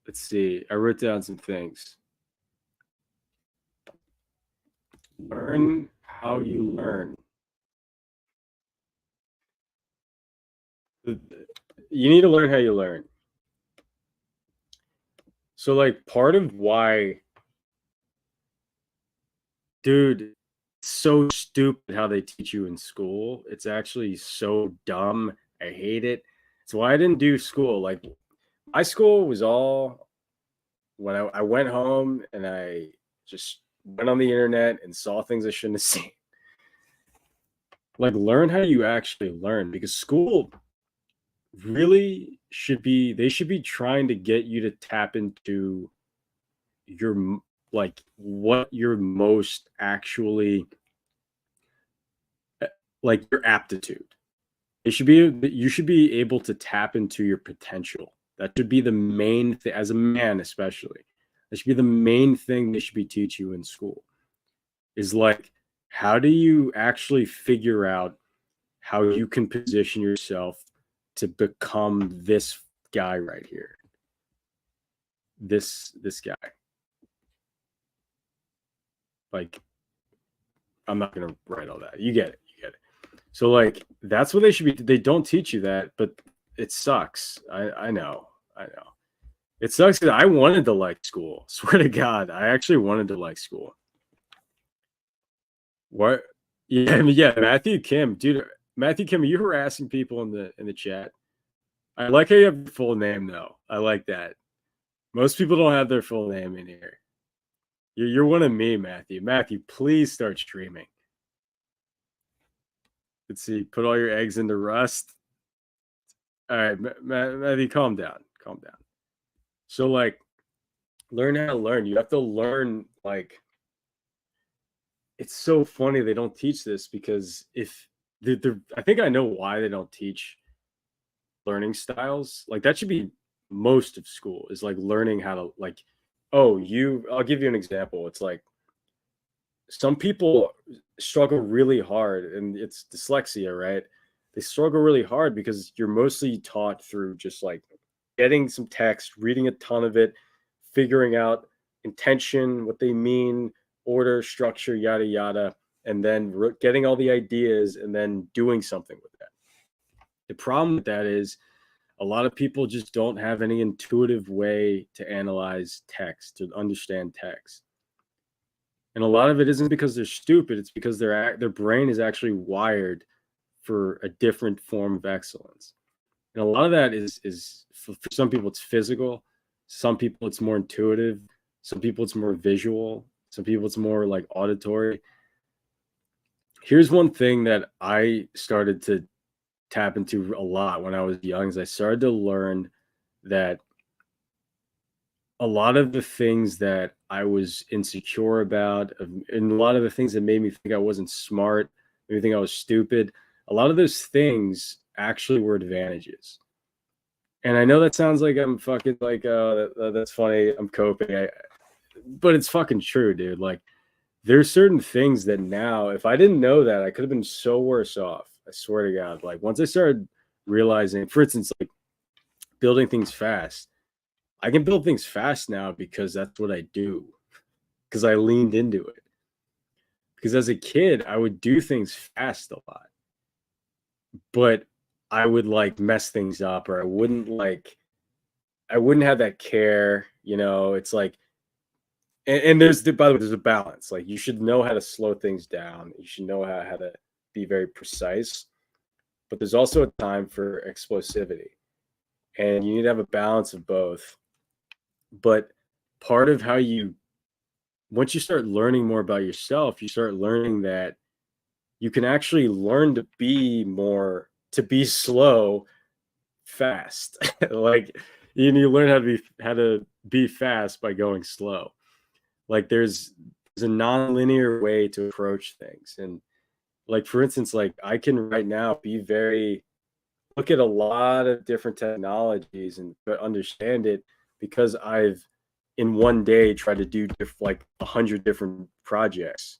let's see. I wrote down some things. Learn how you learn. You need to learn how you learn. So, like, part of why, dude, it's so stupid how they teach you in school. It's actually so dumb. I hate it. It's why I didn't do school. Like, my school was all when I went home and I just went on the internet and saw things I shouldn't have seen. Like, learn how you actually learn, because school really should be, they should be trying to get you to tap into your, like, what you're most actually, like, your aptitude. It should be, you should be able to tap into your potential. That should be the main thing, as a man especially. That should be the main thing they should be teaching you in school. Is like, how do you actually figure out how you can position yourself to become this guy right here? This guy. Like, I'm not gonna write all that. You get it. You get it. So like, that's what they should be. They don't teach you that, but it sucks. I know. I know. It sucks because I wanted to like school. Swear to God, I actually wanted to like school. What? Yeah, yeah. Matthew Kim, dude. Matthew Kim, are you harassing people in the chat? I like how you have the full name though. I like that. Most people don't have their full name in here. You're one of me, Matthew. Matthew, please start streaming. Let's see. Put all your eggs into Rust. All right, Matthew, calm down. Calm down. So like, learn how to learn. You have to learn, like, it's so funny they don't teach this because if I think I know why they don't teach learning styles. Like that should be most of school is like learning how to like, oh, I'll give you an example. It's like some people struggle really hard and it's dyslexia, right? They struggle really hard because you're mostly taught through just like getting some text, reading a ton of it, figuring out intention, what they mean, order, structure, yada yada, and then getting all the ideas and then doing something with that. The problem with that is a lot of people just don't have any intuitive way to analyze text, to understand text. And a lot of it isn't because they're stupid, it's because their brain is actually wired for a different form of excellence. And a lot of that is for some people it's physical, some people it's more intuitive, some people it's more visual, some people it's more like auditory. Here's one thing that I started to tap into a lot when I was young is I started to learn that a lot of the things that I was insecure about, and a lot of the things that made me think I wasn't smart, made me think I was stupid, a lot of those things actually were advantages. And I know that sounds like I'm fucking like, that's funny. I'm coping. But it's fucking true, dude. Like, there's certain things that now, if I didn't know that, I could have been so worse off. I swear to God. Like, once I started realizing, for instance, like building things fast, I can build things fast now because that's what I do, because I leaned into it. Because as a kid, I would do things fast a lot, but I would like mess things up or I wouldn't have that care. It's like, and by the way, there's a balance. Like you should know how to slow things down. You should know how to be very precise, but there's also a time for explosivity and you need to have a balance of both. But part of how once you start learning more about yourself, you start learning that you can actually learn to be slow fast. Like you learn how to be fast by going slow. Like there's a non-linear way to approach things. And like for instance, like I can right now look at a lot of different technologies and understand it because I've in one day tried to do like 100 different projects,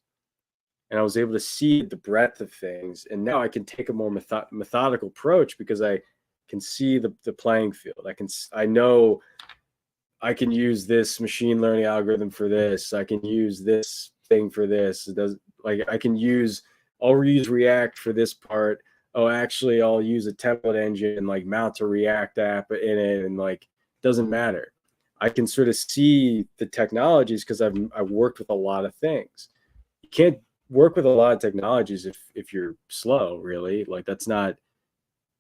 and I was able to see the breadth of things. And now I can take a more methodical approach because I can see the playing field. I know I can use this machine learning algorithm for this. I can use this thing for this. It does like I'll reuse React for this part. Oh, actually, I'll use a template engine and like mount a React app in it, and like it doesn't matter. I can sort of see the technologies because I've worked with a lot of things. You can't work with a lot of technologies if you're slow, really. Like that's not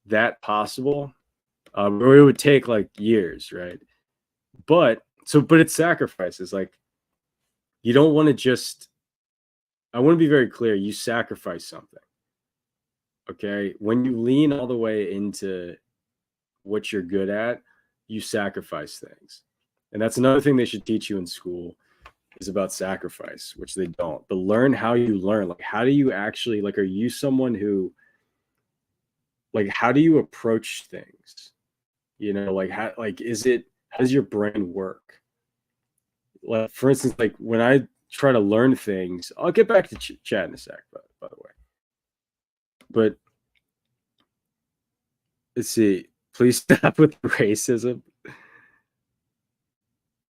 that possible. Or it would take like years, right? But it's sacrifices. Like you don't want to just. I want to be very clear. You sacrifice something. Okay, when you lean all the way into what you're good at, you sacrifice things, and that's another thing they should teach you in school is about sacrifice, which they don't. But learn how you learn. Like, how do you actually like? Are you someone who like? How do you approach things? Like how how does your brain work? Like for instance, like when I try to learn things, I'll get back to chat in a sec. By the way, but let's see. Please stop with racism.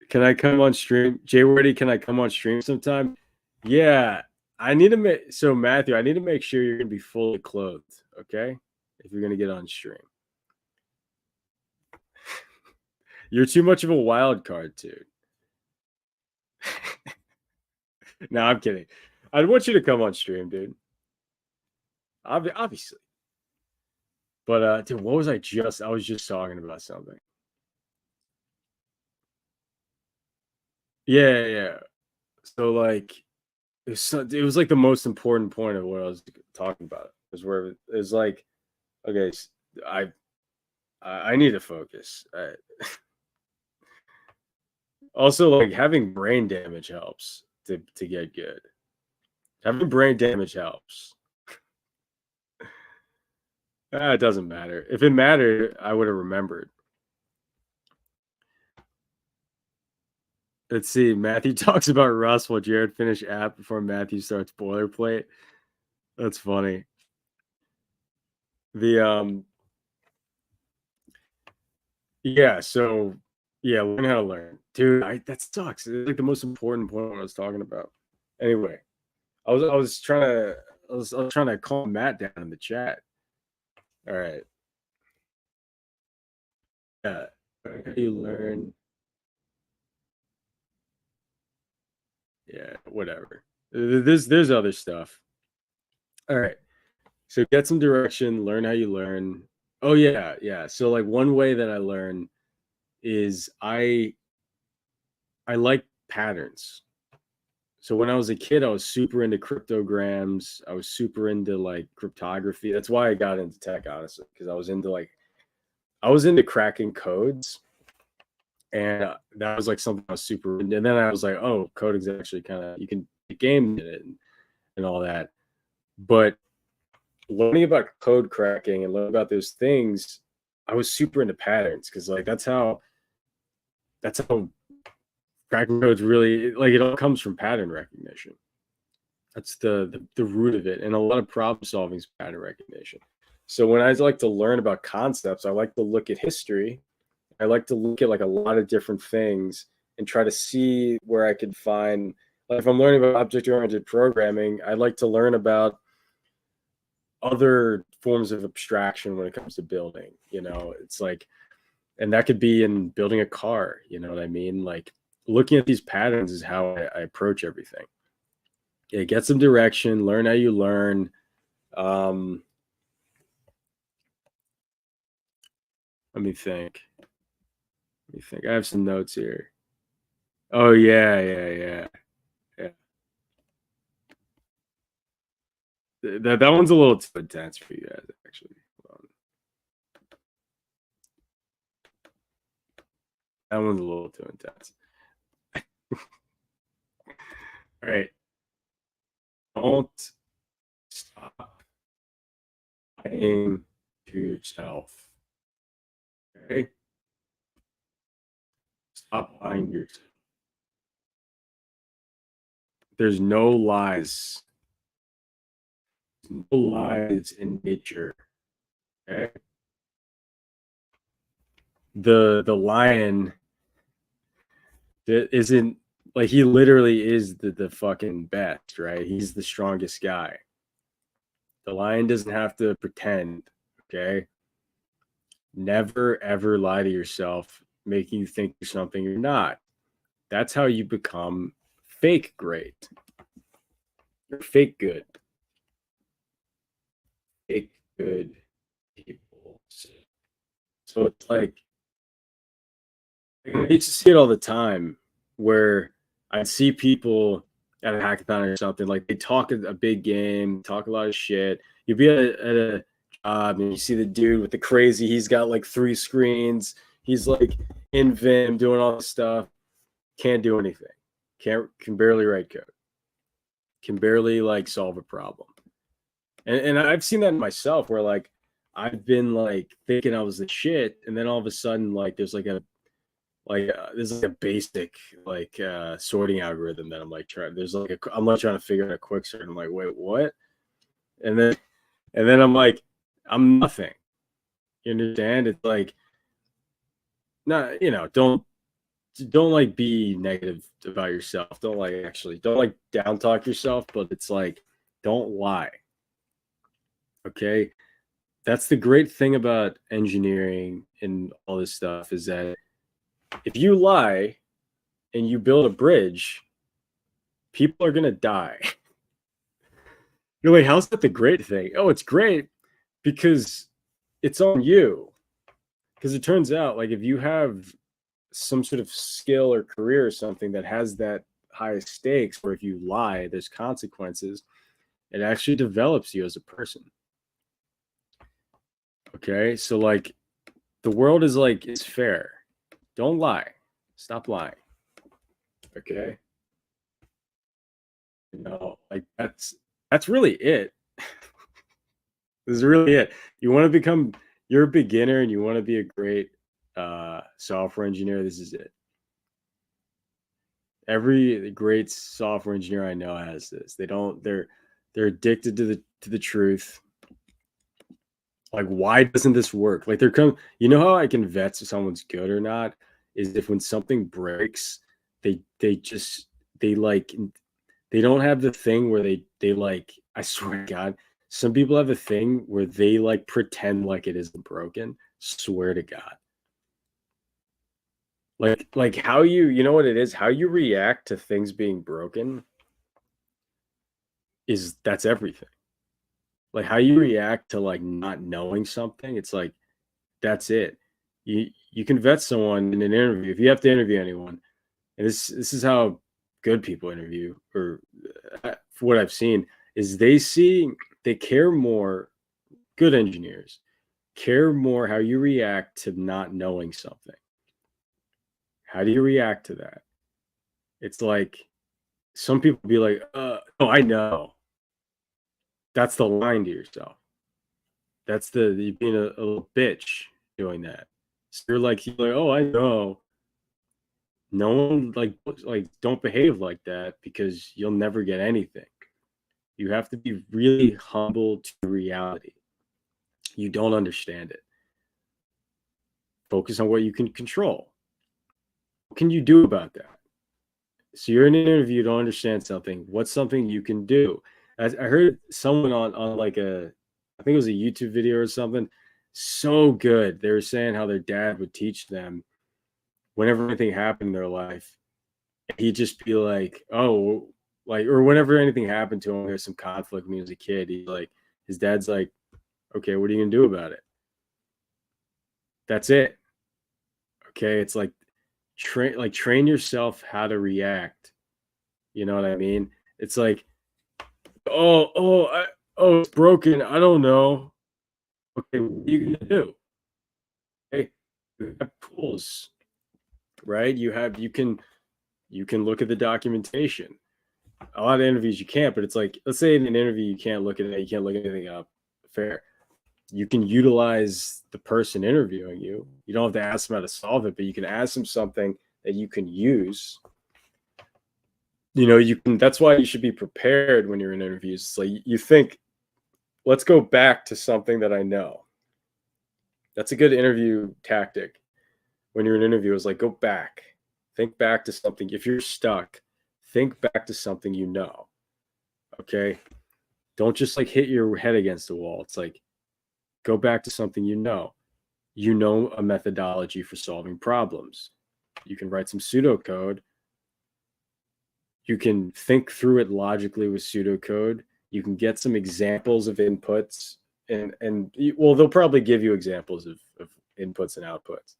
Can I come on stream? Jay Wordy, can I come on stream sometime? Yeah, I need to make so Matthew, I need to make sure you're gonna be fully clothed, okay? If you're gonna get on stream. You're too much of a wild card, dude. No, I'm kidding. I want you to come on stream, dude. Obviously. But dude, what was I was just talking about something. Yeah. So like it was like the most important point of what I was talking about. Was where it was like, okay, I need to focus. Also, like having brain damage helps to get good. Having brain damage helps. It doesn't matter. If it mattered, I would have remembered. Let's see. Matthew talks about Russ while Jared finished app before Matthew starts boilerplate. That's funny. The yeah, so yeah, learn how to learn. Dude, that sucks. It's like the most important point I was talking about. Anyway, I was trying to I was trying to calm Matt down in the chat. All right. Yeah. How do you learn? Yeah, whatever. There's other stuff. All right. So get some direction, learn how you learn. Oh yeah, yeah. So like one way that I learn is I like patterns. So when I was a kid, I was super into cryptograms. I was super into like cryptography. That's why I got into tech, honestly, because I was into cracking codes, and that was like something I was super into. And then I was like, oh, coding's actually kind of you can game in it and all that. But learning about code cracking and learning about those things, I was super into patterns because like that's how cracking codes really like it all comes from pattern recognition. That's the root of it, and a lot of problem solving is pattern recognition. So when I like to learn about concepts, I like to look at history. I like to look at like a lot of different things and try to see where I could find. Like if I'm learning about object-oriented programming, I like to learn about other forms of abstraction when it comes to building. It's like, and that could be in building a car. You know what I mean? Like looking at these patterns is how I approach everything. Yeah, get some direction, learn how you learn. Um, let me think. Let me think. I have some notes here. Oh yeah, yeah, yeah, yeah. That one's a little too intense for you guys, actually. That one's a little too intense. All right. Don't stop lying to yourself. Okay? Stop lying to yourself. There's no lies. There's no lies in nature. Okay? The lion that isn't like he literally is the fucking best, right? He's the strongest guy. The lion doesn't have to pretend, okay? Never ever lie to yourself, making you think you're something you're not. That's how you become fake great. You're fake good. Fake good people. So it's like I used to see it all the time where I'd see people at a hackathon or something, like they talk a big game, talk a lot of shit. You'd be at a job and you see the dude with the crazy, he's got like 3 screens, he's like in Vim doing all this stuff, can't do anything, can barely write code, can barely like solve a problem. And I've seen that myself where like I've been like thinking I was the shit, and then all of a sudden like there's like a basic like sorting algorithm that I'm like trying. I'm like trying to figure out a quick sort. I'm like, wait, what? And then I'm like, I'm nothing. You understand? It's like, not don't like be negative about yourself. Don't like down talk yourself. But it's like, don't lie. Okay, that's the great thing about engineering and all this stuff is that if you lie and you build a bridge, people are gonna die. You're like, how's that the great thing? Oh, it's great because it's on you. Because it turns out, like, if you have some sort of skill or career or something that has that high stakes, where if you lie, there's consequences, it actually develops you as a person. Okay. So, like, the world is like, it's fair. Don't lie. Stop lying. Okay. like that's really it. This is really it. You want to become you're a beginner and you want to be a great software engineer. This is it. Every great software engineer I know has this. They're addicted to the truth. Like, why doesn't this work? Like, you know how I can vet if someone's good or not is if when something breaks, they just they like they don't have the thing where they like, I swear to God, some people have a thing where they like pretend like it isn't broken. Swear to God. Like how you know what it is, how you react to things being broken that's everything. Like how you react to like not knowing something, it's like that's it. You can vet someone in an interview if you have to interview anyone, and this is how good people interview, or for what I've seen, is they care more. Good engineers care more how you react to not knowing something. How do you react to that? It's like some people be like, "Oh, I know." That's the line to yourself. That's you being a little bitch doing that. So you're like, oh, I know. No one like don't behave like that because you'll never get anything. You have to be really humble to reality. You don't understand it. Focus on what you can control. What can you do about that? So you're in an interview, you don't understand something. What's something you can do? I heard someone on like I think it was a YouTube video or something. So good. They were saying how their dad would teach them whenever anything happened in their life, he'd just be like, oh, like, or whenever anything happened to him, there's some conflict when he was a kid. His dad's like, okay, what are you gonna do about it? That's it. Okay. It's like train yourself how to react. You know what I mean? It's like, oh, it's broken. I don't know. Okay, what are you gonna do? Hey, you have tools, right? You can look at the documentation. A lot of interviews you can't, but it's like, let's say in an interview you can't look at it, you can't look anything up. Fair. You can utilize the person interviewing you. You don't have to ask them how to solve it, but you can ask them something that you can use. You can. That's why you should be prepared when you're in interviews. It's like you think, let's go back to something that I know. That's a good interview tactic. When you're in an interview, is like go back, think back to something. If you're stuck, think back to something you know. Okay, don't just like hit your head against the wall. It's like go back to something you know. You know a methodology for solving problems. You can write some pseudocode. You can think through it logically with pseudocode. You can get some examples of inputs, and well, they'll probably give you examples of inputs and outputs.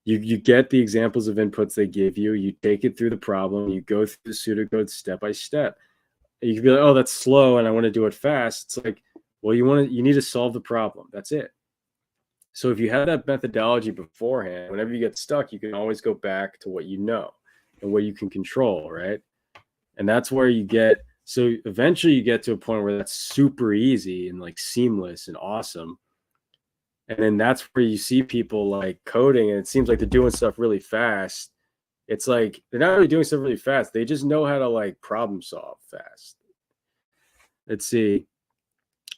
You get the examples of inputs they give you. You take it through the problem. You go through the pseudocode step by step. You can be like, oh, that's slow, and I want to do it fast. It's like, well, you need to solve the problem. That's it. So if you have that methodology beforehand, whenever you get stuck, you can always go back to what you know and what you can control, right? And that's where so eventually you get to a point where that's super easy and like seamless and awesome. And then that's where you see people like coding and it seems like they're doing stuff really fast. It's like they're not really doing stuff really fast. They just know how to like problem solve fast. Let's see.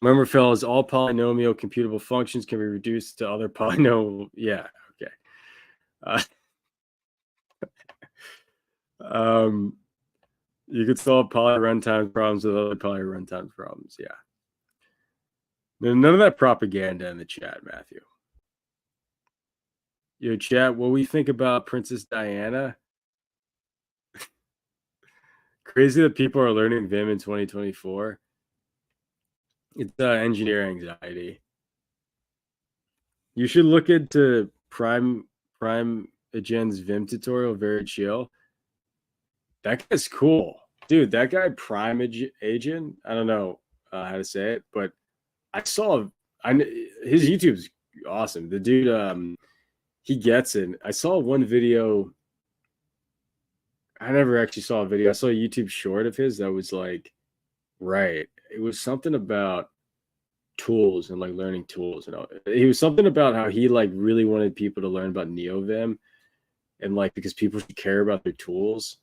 Remember, fellas, all polynomial computable functions can be reduced to other polynomial. Yeah, okay. You could solve poly runtime problems with other poly runtime problems. Yeah. None of that propaganda in the chat, Matthew. Yo, chat, what we think about Princess Diana? Crazy that people are learning Vim in 2024. It's engineer anxiety. You should look into Prime Agen's Vim tutorial. Very chill. That guy's cool, dude. That guy Prime Agent. I don't know how to say it, but I saw his YouTube's awesome. The dude, he gets it. I saw one video. I never actually saw a video. I saw a YouTube short of his that was like, right. It was something about tools and like learning tools. And he was something about how he like really wanted people to learn about NeoVim and like because people should care about their tools.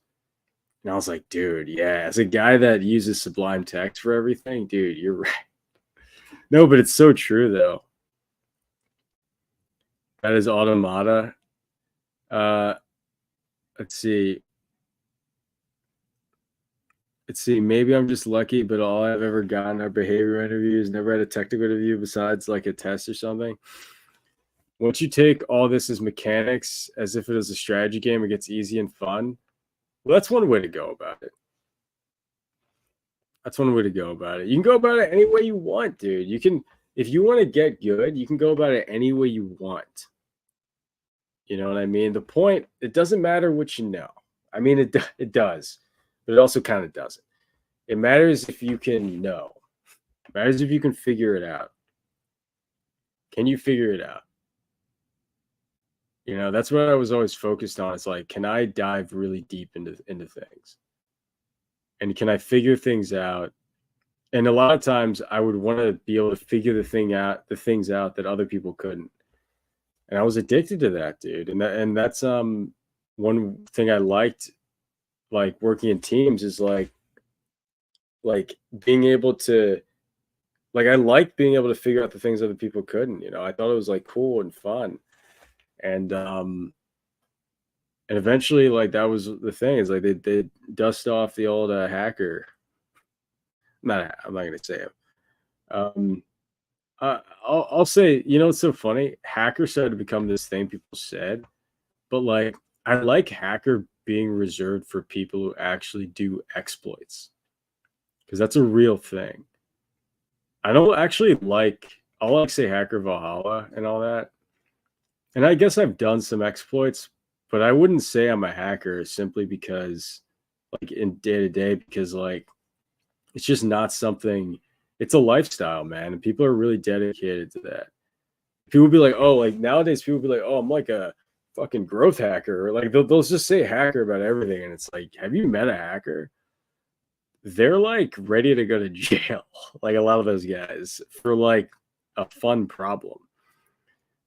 And I was like, dude, yeah, as a guy that uses Sublime Text for everything, dude, you're right. No, but it's so true though. That is Automata. Uh, let's see. Let's see. Maybe I'm just lucky, but all I've ever gotten are behavior interviews. Never had a technical interview besides like a test or something. Once you take all this as mechanics, as if it is a strategy game, it gets easy and fun. Well, that's one way to go about it. That's one way to go about it. You can go about it any way you want, dude. You can, if you want to get good, you can go about it any way you want. You know what I mean? The point, it doesn't matter what you know. I mean, it does, but it also kind of doesn't. It matters if you can know. It matters if you can figure it out. Can you figure it out? You know, that's what I was always focused on. It's like, can I dive really deep into things? And can I figure things out? And a lot of times I would want to be able to figure the things out that other people couldn't. And I was addicted to that, dude. And that's one thing I liked, like working in teams, is like being able to, like, I liked being able to figure out the things other people couldn't. You know, I thought it was like cool and fun. And eventually, like, that was the thing, is like they dust off the old hacker. I'm not gonna say it. Um, I'll say, you know, it's so funny. Hacker started to become this thing people said, but like I like hacker being reserved for people who actually do exploits, because that's a real thing. I don't actually like. I'll like say hacker Valhalla and all that, and I guess I've done some exploits, but I wouldn't say I'm a hacker simply because, like, in day to day, because like it's just not something. It's a lifestyle, man, and people are really dedicated to that. People be like, oh, like nowadays, people be like, oh, I'm like a fucking growth hacker, or like they'll just say hacker about everything, and it's like, have you met a hacker? They're like ready to go to jail, like a lot of those guys, for like a fun problem.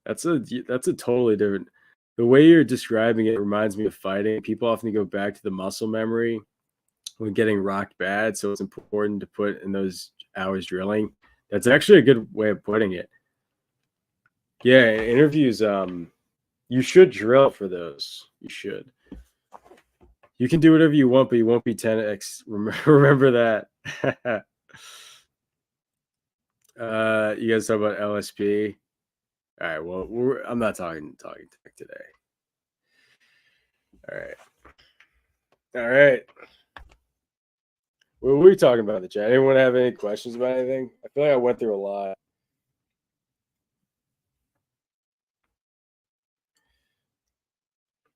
That's a totally different. The way you're describing it reminds me of fighting. People often go back to the muscle memory when getting rocked bad, so it's important to put in those hours drilling. That's actually a good way of putting it. Yeah, interviews. You should drill for those. You should. You can do whatever you want, but you won't be 10x. Remember that. You guys talk about LSP. All right. Well, I'm not talking tech today. All right. All right. What were we talking about in the chat? Anyone have any questions about anything? I feel like I went through a lot.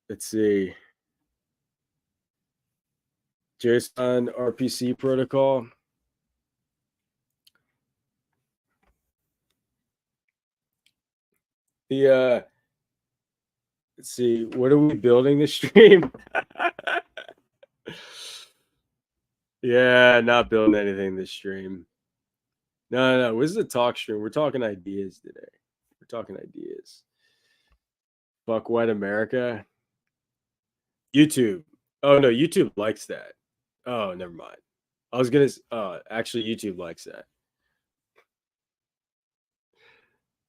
Let's see. JSON RPC protocol. The let's see, what are we building this stream? Yeah, not building anything this stream. No, this is a talk stream. We're talking ideas today. We're talking ideas. Fuck white America. YouTube. Oh no, YouTube likes that. Oh, never mind. I was gonna. Actually, YouTube likes that.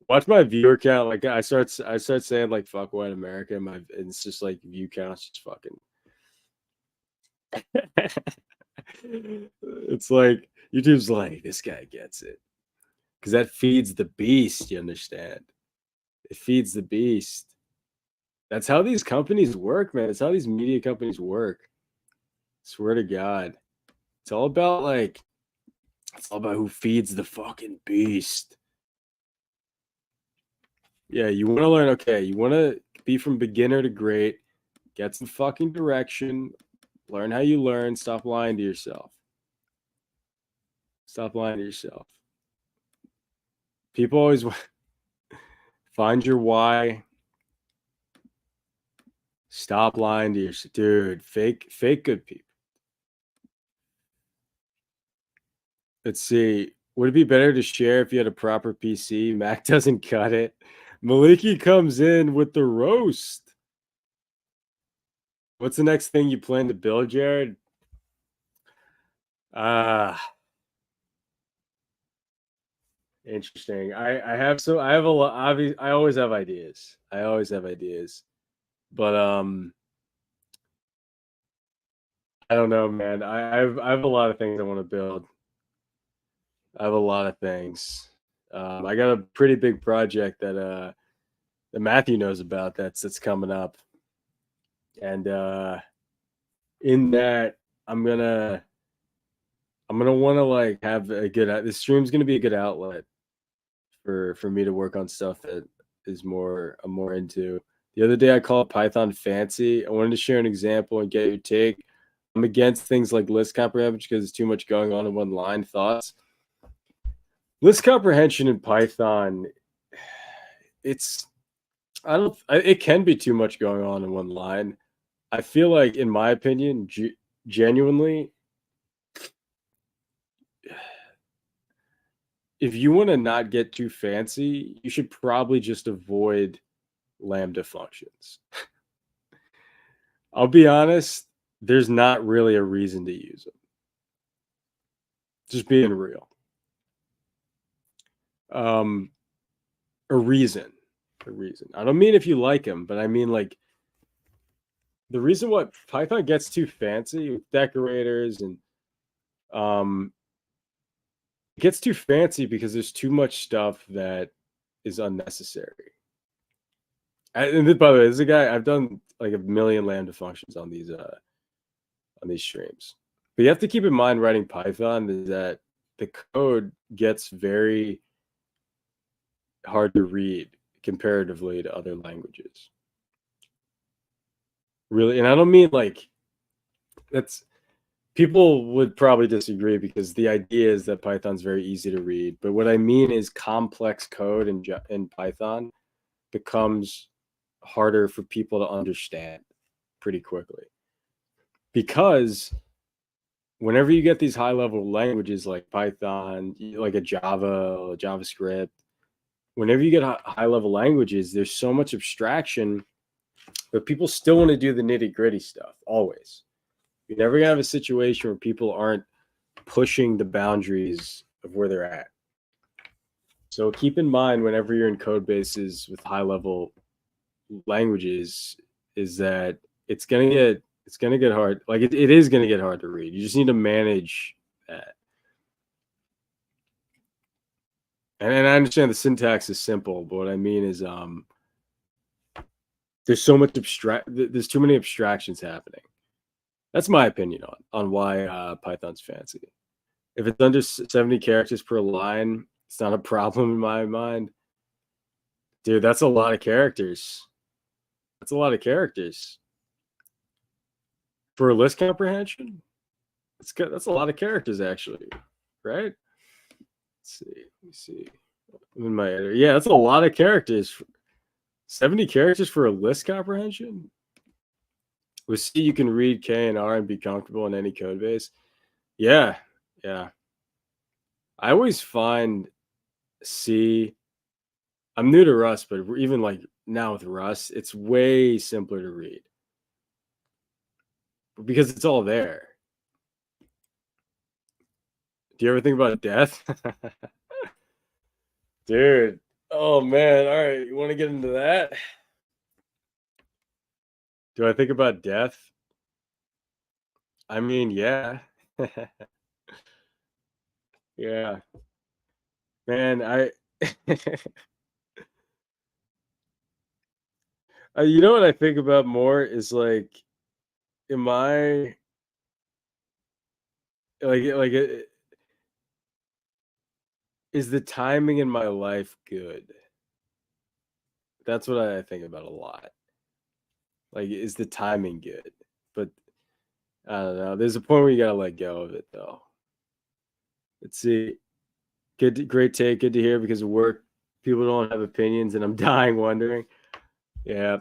Watch my viewer count. Like I start saying like "fuck white America," and it's just like view counts just fucking. It's like YouTube's like, this guy gets it, because that feeds the beast. You understand? It feeds the beast. That's how these companies work, man. It's how these media companies work. Swear to God. It's all about like, it's all about who feeds the fucking beast. Yeah, you want to learn. Okay, you want to be from beginner to great. Get some fucking direction. Learn how you learn. Stop lying to yourself. Stop lying to yourself. People always find your why. Stop lying to your dude. Fake good people. Let's see. Would it be better to share if you had a proper PC? Mac doesn't cut it. Maliki comes in with the roast. What's the next thing you plan to build, Jared? Interesting. I have a lot. I always have ideas. But I don't know, man. I have a lot of things I want to build. I have a lot of things. I got a pretty big project that Matthew knows about that's coming up, and in that I'm gonna want to like have a good. This stream's gonna be a good outlet for me to work on stuff that is I'm more into. The other day I called Python fancy. I wanted to share an example and get your take. I'm against things like list comprehension because it's too much going on in one line. Thoughts? List comprehension in Python, it's it can be too much going on in one line. I feel like, in my opinion, genuinely, if you want to not get too fancy, you should probably just avoid lambda functions. I'll be honest, there's not really a reason to use them. Just being real. A reason. I don't mean if you like them, but I mean like the reason why Python gets too fancy with decorators and it gets too fancy because there's too much stuff that is unnecessary. And by the way, this is a guy I've done like a million lambda functions on these streams. But you have to keep in mind writing Python is that the code gets very hard to read comparatively to other languages. Really, and I don't mean like that's people would probably disagree because the idea is that Python's very easy to read. But what I mean is complex code in Python becomes harder for people to understand pretty quickly. Because whenever you get these high level languages like Python, like a Java or JavaScript, whenever you get high level languages, there's so much abstraction, but people still want to do the nitty gritty stuff always. You're never gonna have a situation where people aren't pushing the boundaries of where they're at. So keep in mind whenever you're in code bases with high level languages is that it's gonna get hard. Like it is gonna get hard to read. You just need to manage that. And I understand the syntax is simple, but what I mean is there's so much there's too many abstractions happening. That's my opinion on why Python's fancy. If it's under 70 characters per line, it's not a problem in my mind. Dude, that's a lot of characters. That's a lot of characters. For list comprehension, it's good. That's a lot of characters, actually, right? Let's see. Let me see. I'm in my editor. Yeah, that's a lot of characters. 70 characters for a list comprehension? With C, you can read K and R and be comfortable in any code base. Yeah. I always find C. I'm new to Rust, but even like now with Rust, it's way simpler to read because it's all there. Do you ever think about death? Dude. Oh man. All right. You want to get into that? Do I think about death? I mean, yeah. Yeah. Man, you know what I think about more is like, am I like is the timing in my life good? That's what I think about a lot. Like, is the timing good? But I don't know. There's a point where you gotta let go of it, though. Let's see. Great take. Good to hear because of work. People don't have opinions, and I'm dying wondering. Yeah.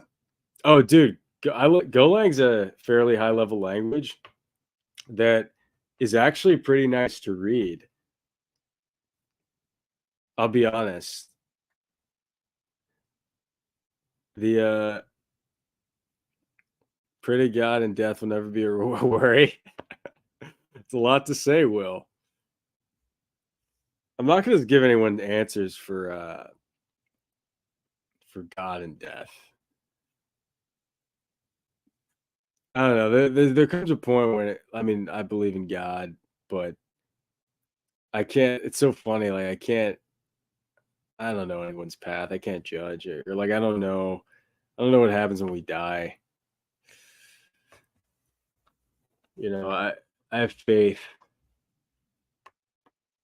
Oh, dude, Golang's a fairly high level language that is actually pretty nice to read. I'll be honest. The pray to God and death will never be a worry. It's a lot to say, Will. I'm not gonna give anyone answers for God and death. I don't know. There comes a point when I mean, I believe in God, but I can't. It's so funny. Like I can't. I don't know anyone's path. I can't judge it, or like I don't know. I don't know what happens when we die. I have faith.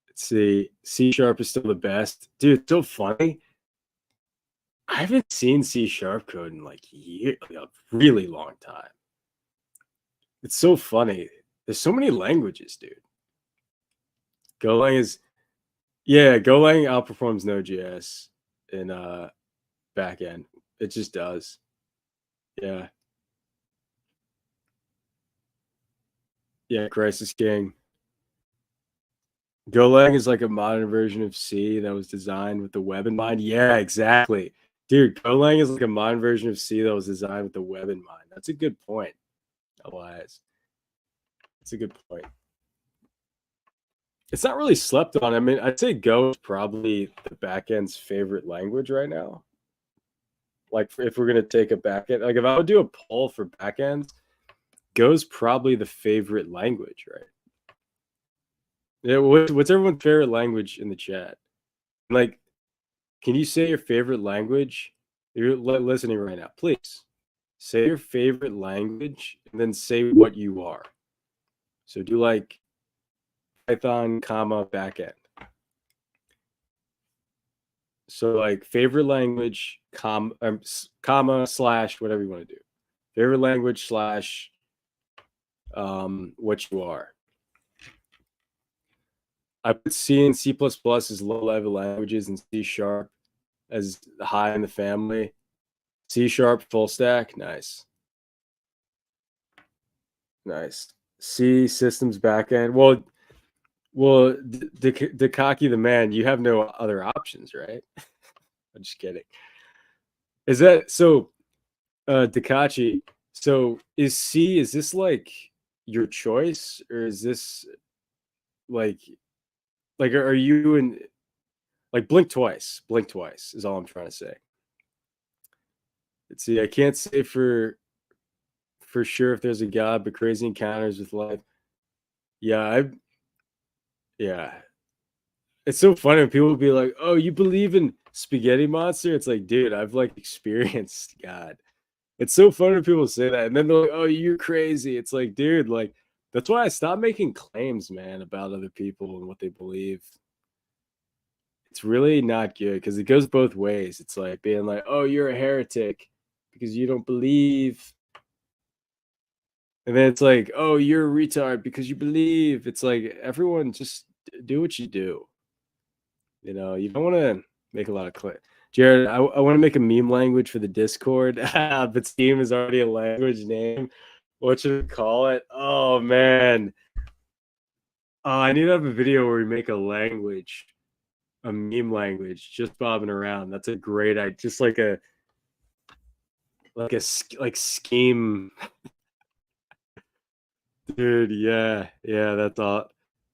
Let's see. C sharp is still the best, dude. It's so funny. I haven't seen C sharp code in like a really long time. It's so funny. There's so many languages, dude. Golang is Yeah, Golang outperforms Node.js in backend. It just does. Yeah. Yeah, Crisis King. Golang is like a modern version of C that was designed with the web in mind. Yeah, exactly. Dude, Golang is like a modern version of C that was designed with the web in mind. That's a good point, Elias. That's a good point. It's not really slept on. I mean, I'd say Go is probably the backend's favorite language right now. Like, if we're gonna take a backend, like if I would do a poll for backends, Go's probably the favorite language, right? Yeah. What's everyone's favorite language in the chat? Like, can you say your favorite language? You're listening right now. Please say your favorite language and then say what you are. So do like Python, comma, backend. So like favorite language, comma, slash, whatever you want to do. Favorite language slash what you are. I put C and C++ as low level languages and C sharp as high in the family. C sharp full stack, nice. Nice. C systems backend. Well, Dikaki the man, you have no other options, right? I'm just kidding. Is that so? Dikachi. So is this like your choice, or is this like are you in like blink twice? Blink twice is all I'm trying to say. Let's see. I can't say for sure if there's a God, but crazy encounters with life. Yeah, yeah. It's so funny when people be like, "Oh, you believe in spaghetti monster?" It's like, dude, I've like experienced God. It's so funny when people say that, and then they're like, "Oh, you're crazy." It's like, dude, like that's why I stopped making claims, man, about other people and what they believe. It's really not good because it goes both ways. It's like being like, "Oh, you're a heretic because you don't believe," and then it's like, "Oh, you're a retard because you believe." It's like everyone just do what you do. You don't want to make a lot of click. Jared, I want to make a meme language for the Discord, but Steam is already a language name. What should we call it? Oh man. I need to have a video where we make a language, a meme language, just bobbing around. That's a great idea. Just like scheme, dude. Yeah, that's all.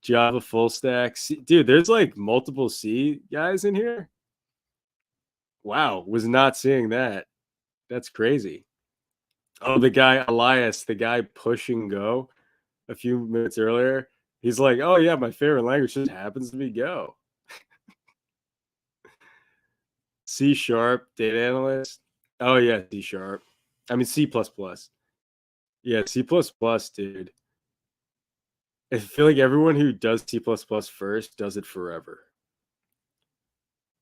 Java full stack, dude. There's like multiple C guys in here. Wow, was not seeing that. That's crazy. Oh, the guy Elias, the guy pushing Go a few minutes earlier. He's like, "Oh yeah, my favorite language just happens to be Go." C sharp, data analyst. Oh yeah, C sharp. I mean C plus plus. Yeah, C plus plus, dude. I feel like everyone who does C plus plus first does it forever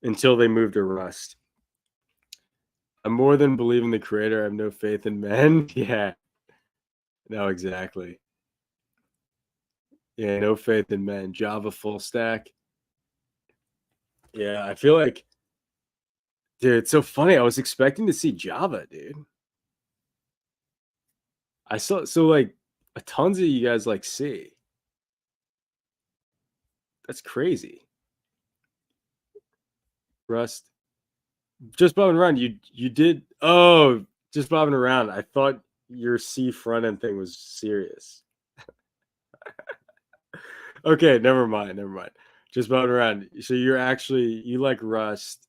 until they move to Rust. I more than believe in the creator. I have no faith in men. Yeah, no, exactly. Yeah, no faith in men. Java full stack. Yeah, I feel like, dude, it's so funny. I was expecting to see Java, dude. I saw so like tons of you guys like C. That's crazy. Rust. Just bobbing around. You did just bobbing around. I thought your C front end thing was serious. Okay, never mind, never mind. Just bobbing around. So you like Rust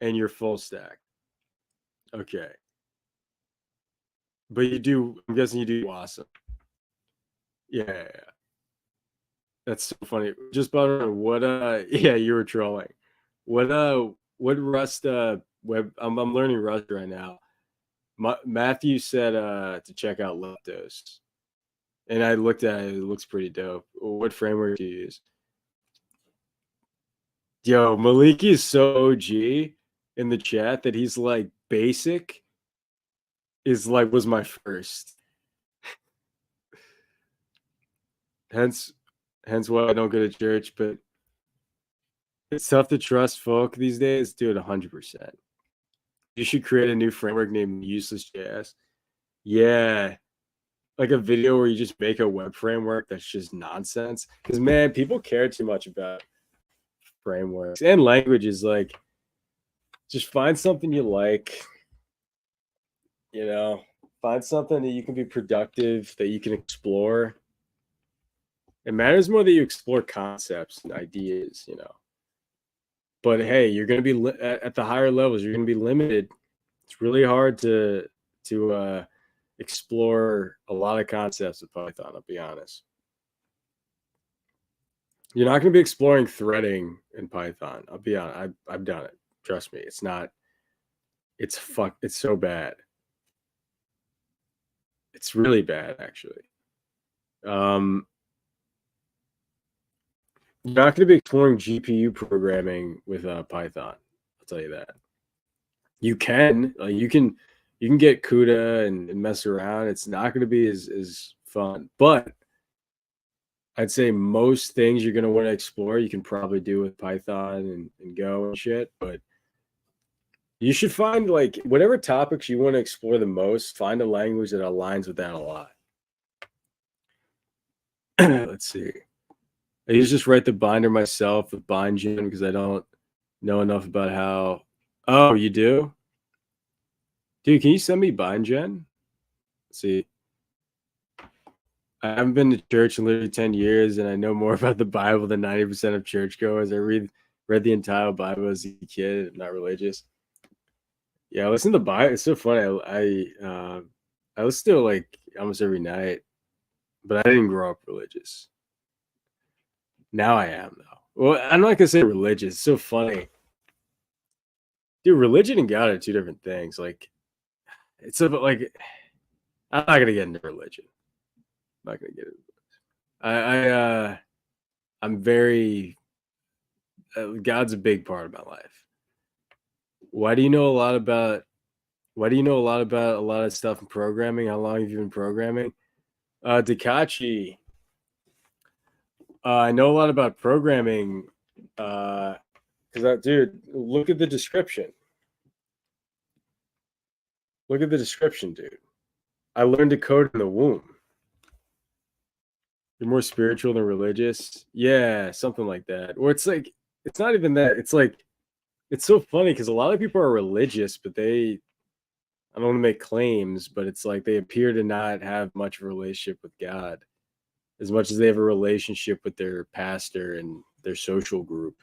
and you're full stack. Okay. But you do, I'm guessing you do awesome. Yeah, yeah, yeah. That's so funny. Just bobbing around. What yeah, you were trolling. What Rust web I'm learning Rust right now. Matthew said to check out Leptos. And I looked at it, it looks pretty dope. What framework do you use? Yo, Maliki is so OG in the chat that he's like basic is like was my first. Hence why I don't go to church, but it's tough to trust folk these days. Do it 100%. You should create a new framework named Useless.js. Yeah. Like a video where you just make a web framework that's just nonsense. Because man, people care too much about frameworks and languages. Like, just find something you like, find something that you can be productive, that you can explore. It matters more that you explore concepts and ideas. But hey, you're going to be at the higher levels, you're going to be limited. It's really hard to explore a lot of concepts with Python, I'll be honest. You're not going to be exploring threading in Python. I'll be honest. I've done it. Trust me. It's not. It's so bad. It's really bad, actually. You're not going to be exploring GPU programming with Python. I'll tell you that. You can get CUDA and mess around. It's not going to be as fun, but I'd say most things you're going to want to explore, you can probably do with Python and Go and shit. But you should find like whatever topics you want to explore the most, find a language that aligns with that a lot. Let's see. I used to just write the binder myself with BindGen because I don't know enough about how. Oh, you do? Dude, can you send me BindGen? Let's see. I haven't been to church in literally 10 years, and I know more about the Bible than 90% of churchgoers. I read the entire Bible as a kid. I'm not religious. Yeah, I listen to the Bible. It's so funny. I listen to it like almost every night, but I didn't grow up religious. Now I am though. Well, I'm not gonna say religious. It's so funny, dude. Religion and God are two different things. Like, it's about like I'm not gonna get into religion. I'm not gonna get into it. I'm very God's a big part of my life. Why do you know a lot about? Why do you know a lot about a lot of stuff in programming? How long have you been programming? Dakachi. I know a lot about programming. Because dude, look at the description. Look at the description, dude. I learned to code in the womb. You're more spiritual than religious. Yeah, something like that. Or it's like, it's not even that. It's like, it's so funny because a lot of people are religious, but I don't want to make claims, but it's like they appear to not have much of a relationship with God as much as they have a relationship with their pastor and their social group.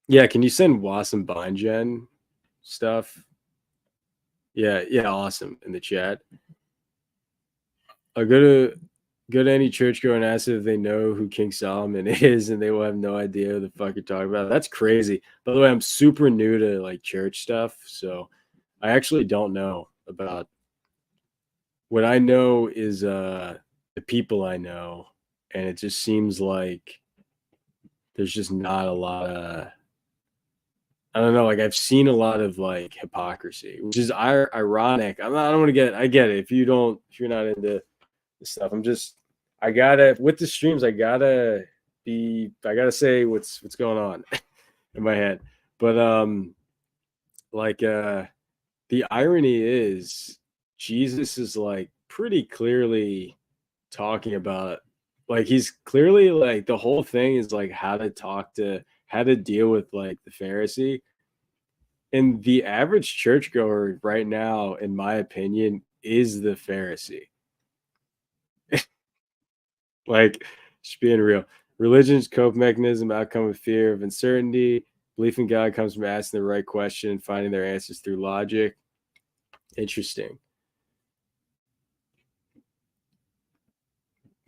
Yeah, can you send Wasm BindGen stuff? Yeah, awesome in the chat. I'll go to any churchgoer and ask if they know who King Solomon is, and they will have no idea who the fuck you're talking about. That's crazy. By the way, I'm super new to like church stuff, so I actually don't know about. What I know is the people I know, and it just seems like there's just not a lot of. I don't know. Like I've seen a lot of like hypocrisy, which is ironic. I don't want to get. I get it. If you're not into this stuff, I gotta with the streams. I gotta say what's going on in my head. But the irony is Jesus is like pretty clearly talking about, like, he's clearly like the whole thing is like how to deal with like the Pharisee. And the average churchgoer right now, in my opinion, is the Pharisee. Like, just being real. Religion's cope mechanism, outcome of fear of uncertainty. Belief in God comes from asking the right question and finding their answers through logic. Interesting.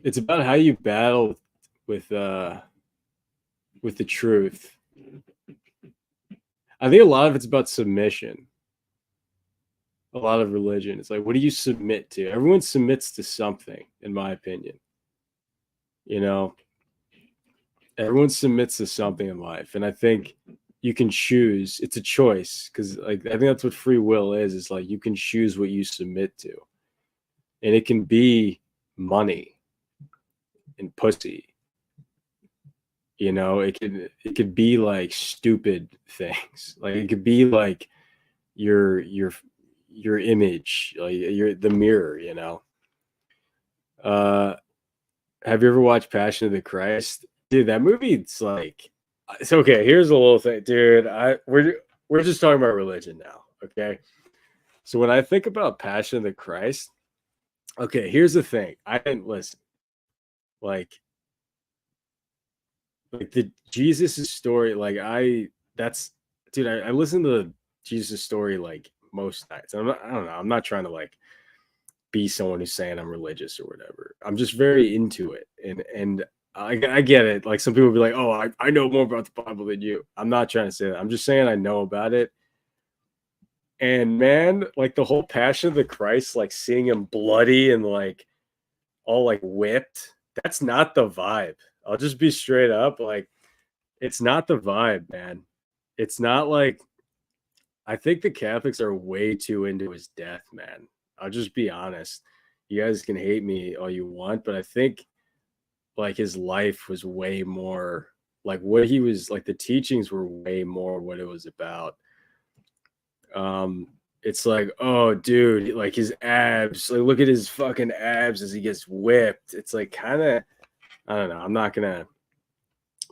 It's about how you battle with uh with the truth. I think a lot of it's about submission. A lot of religion. It's like, what do you submit to? Everyone submits to something, in my opinion. You know, everyone submits to something in life. And I think you can choose. It's a choice. Cause like I think that's what free will is. It's like you can choose what you submit to. And it can be money and pussy. You know, it could be like stupid things. Like it could be like your your your image, like your the mirror, you know. Uh have you ever watched Passion of the Christ? Dude, that movie, it's like it's okay. Here's a little thing, dude. We're just talking about religion now, okay? So when I think about Passion of the Christ, okay, here's the thing. I didn't listen. Like the Jesus' story, like that's dude, I listen to Jesus' story like most nights. I don't know. I'm not trying to like be someone who's saying I'm religious or whatever. I'm just very into it. And I get it. Like some people be like, oh, I know more about the Bible than you. I'm not trying to say that. I'm just saying I know about it. And man, like the whole Passion of the Christ, like seeing him bloody and like all like whipped, that's not the vibe. I'll just be straight up. Like, it's not the vibe, man. It's not like I think the Catholics are way too into his death, man. I'll just be honest. You guys can hate me all you want, but I think like his life was way more like what he was like the teachings were way more what it was about. It's like, oh dude, like his abs, like look at his fucking abs as he gets whipped. It's like kind of I don't know. I'm not gonna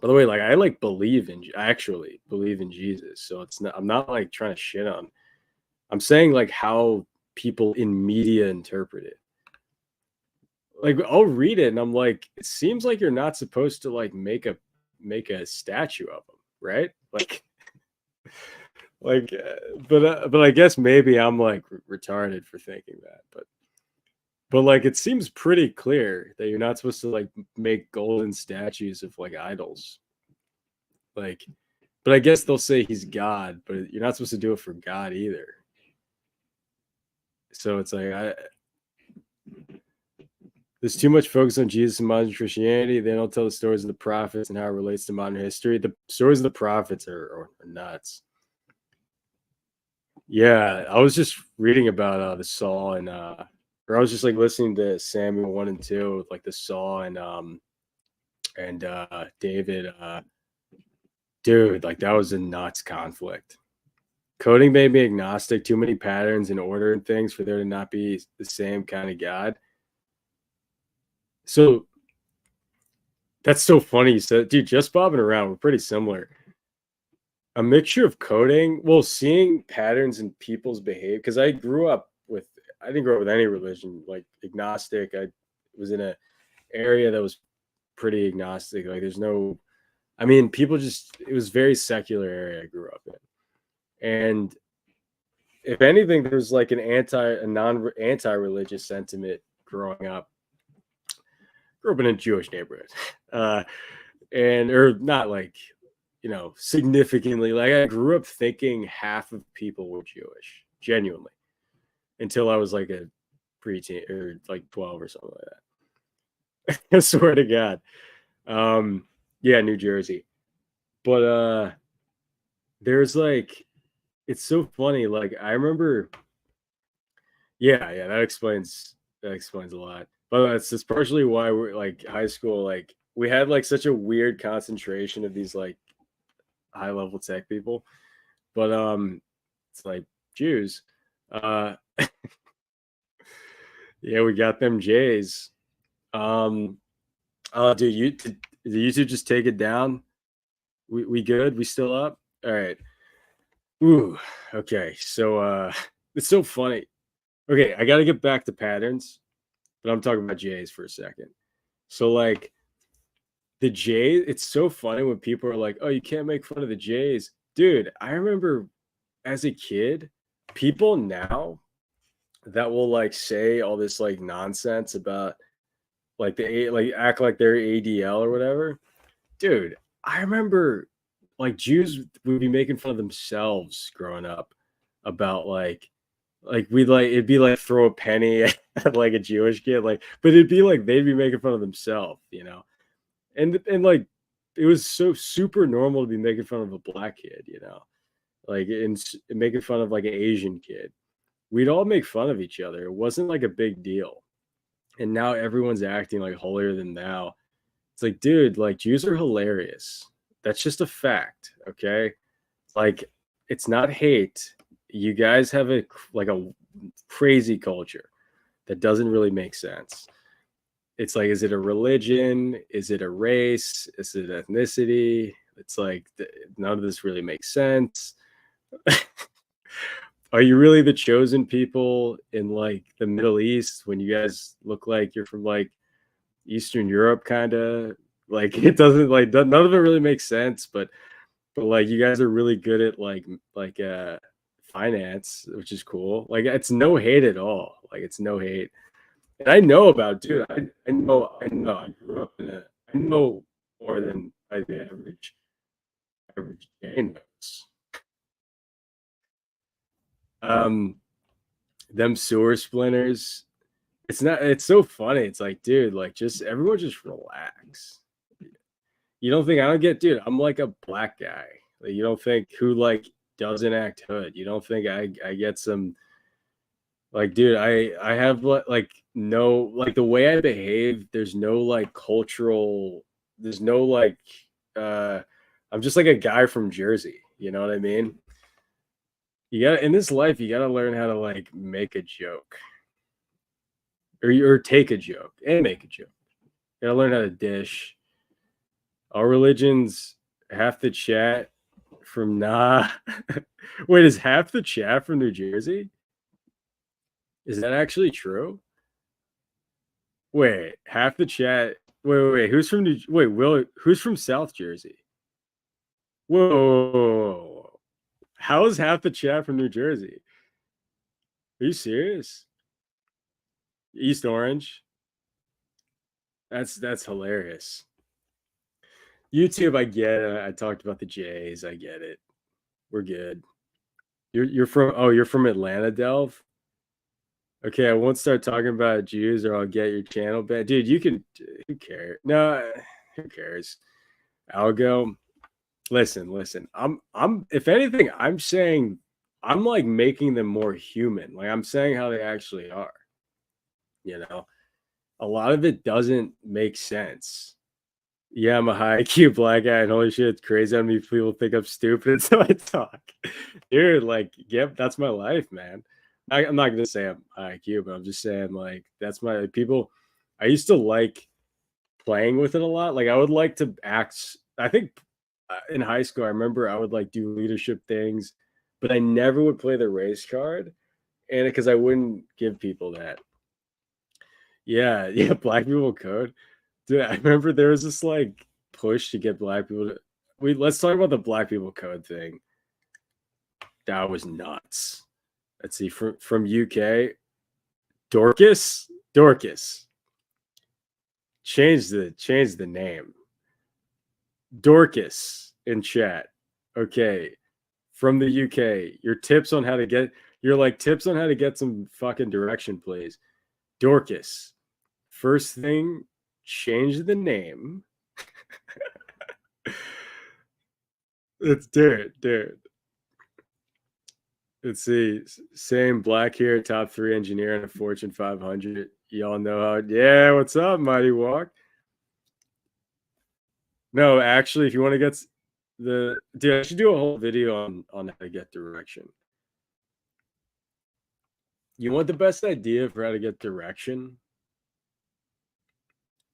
by the way, like I like believe in I actually believe in Jesus. So it's not I'm not like trying to shit on. I'm saying like how people in media interpret it. Like I'll read it and I'm like, it seems like you're not supposed to like make a statue of him, right? Like, but I guess maybe I'm like retarded for thinking that, but like it seems pretty clear that you're not supposed to like make golden statues of like idols, like. But I guess they'll say he's God, but you're not supposed to do it for God either. So it's like there's too much focus on Jesus and modern Christianity. They don't tell the stories of the prophets and how it relates to modern history. The stories of the prophets are nuts. Yeah, I was just reading about the Saul and or I was just like listening to Samuel 1 and 2 with like the Saul and David. Dude, like that was a nuts conflict. Coding made me agnostic. Too many patterns and order and things for there to not be the same kind of God. So that's so funny. You said, dude, just bobbing around. We're pretty similar. A mixture of coding, well, seeing patterns in people's behavior. Because I didn't grow up with any religion, like agnostic. I was in a area that was pretty agnostic. Like, there's no, I mean, people just, it was very secular area I grew up in. And if anything, there was like anti religious sentiment growing up. Grew up in a Jewish neighborhood. Uh, and or not like significantly, like I grew up thinking half of people were Jewish genuinely until I was like a preteen or like 12 or something like that. I swear to God. Yeah, New Jersey. But there's like it's so funny, like I remember. Yeah, that explains a lot, but that's partially why we're like high school, like we had like such a weird concentration of these like high level tech people. But it's like Jews. Uh Yeah, we got them Jays. Um, dude, did you two just take it down? We good? We still up? All right. Ooh, okay. So it's so funny. Okay, I gotta get back to patterns, but I'm talking about Jays for a second. So like the Jays, it's so funny when people are like, "Oh, you can't make fun of the Jays." Dude, I remember as a kid, people now that will like say all this like nonsense about like like act like they're ADL or whatever. Dude, I remember like Jews would be making fun of themselves growing up about like we'd like it'd be like throw a penny at like a Jewish kid, like, but it'd be like they'd be making fun of themselves, you know. And like it was so super normal to be making fun of a black kid, you know, like and making fun of like an Asian kid. We'd all make fun of each other. It wasn't like a big deal. And now everyone's acting like holier than thou. It's like, dude, like Jews are hilarious. That's just a fact, okay? Like, it's not hate. You guys have like a crazy culture that doesn't really make sense. It's like, is it a religion? Is it a race? Is it ethnicity? It's like none of this really makes sense. Are you really the chosen people in like the Middle East when you guys look like you're from like Eastern Europe kind of? Like it doesn't like none of it really makes sense, but like you guys are really good at like finance, which is cool. Like it's no hate at all. Like it's no hate. And I know about dude, I know I grew up in a I know more than the average Jay knows. Um them sewer splinters. It's so funny. It's like, dude, like just everyone just relax. You don't think I don't get, dude, I'm like a black guy. Like, you don't think who like doesn't act hood. You don't think I get some like, dude, I have like no like the way I behave, there's no like cultural, there's no like uh I'm just like a guy from Jersey, you know what I mean? You gotta in this life, you gotta learn how to like make a joke or take a joke and make a joke. You gotta learn how to dish. All religions half the chat from nah. Wait, is half the chat from New Jersey? Is that actually true? Wait, half the chat. Wait. Who's from Wait, Will? Who's from South Jersey? Whoa. How is half the chat from New Jersey? Are you serious? East Orange? That's hilarious. YouTube, I get it. I talked about the Jays. I get it. We're good. You're from Atlanta, Delve? Okay, I won't start talking about Jews or I'll get your channel banned. Dude, you can who cares? No, who cares? I'll go. Listen. I'm if anything, I'm saying I'm like making them more human. Like I'm saying how they actually are. You know, a lot of it doesn't make sense. Yeah, I'm a high IQ black guy, and holy shit, it's crazy how many people think I'm stupid, so I talk. Dude, like, yep, that's my life, man. I'm not gonna say I'm high IQ, but I'm just saying, like, that's my people. I used to like playing with it a lot. Like, I would like to act. I think in high school, I remember I would like do leadership things, but I never would play the race card, and because I wouldn't give people that. Yeah, black people code. Dude, I remember there was this like push to get black people to let's talk about the black people code thing. That was nuts. Let's see from UK. Dorcas. Change the name. Dorcas in chat. Okay. From the UK. Your like tips on how to get some fucking direction, please. Dorcas. First thing, change the name. It's dude. Let's see. Same black hair, top 3 engineer in a Fortune 500. Y'all know how. Yeah, what's up, Mighty Walk? No, actually, if you want to get dude, I should do a whole video on how to get direction. You want the best idea for how to get direction?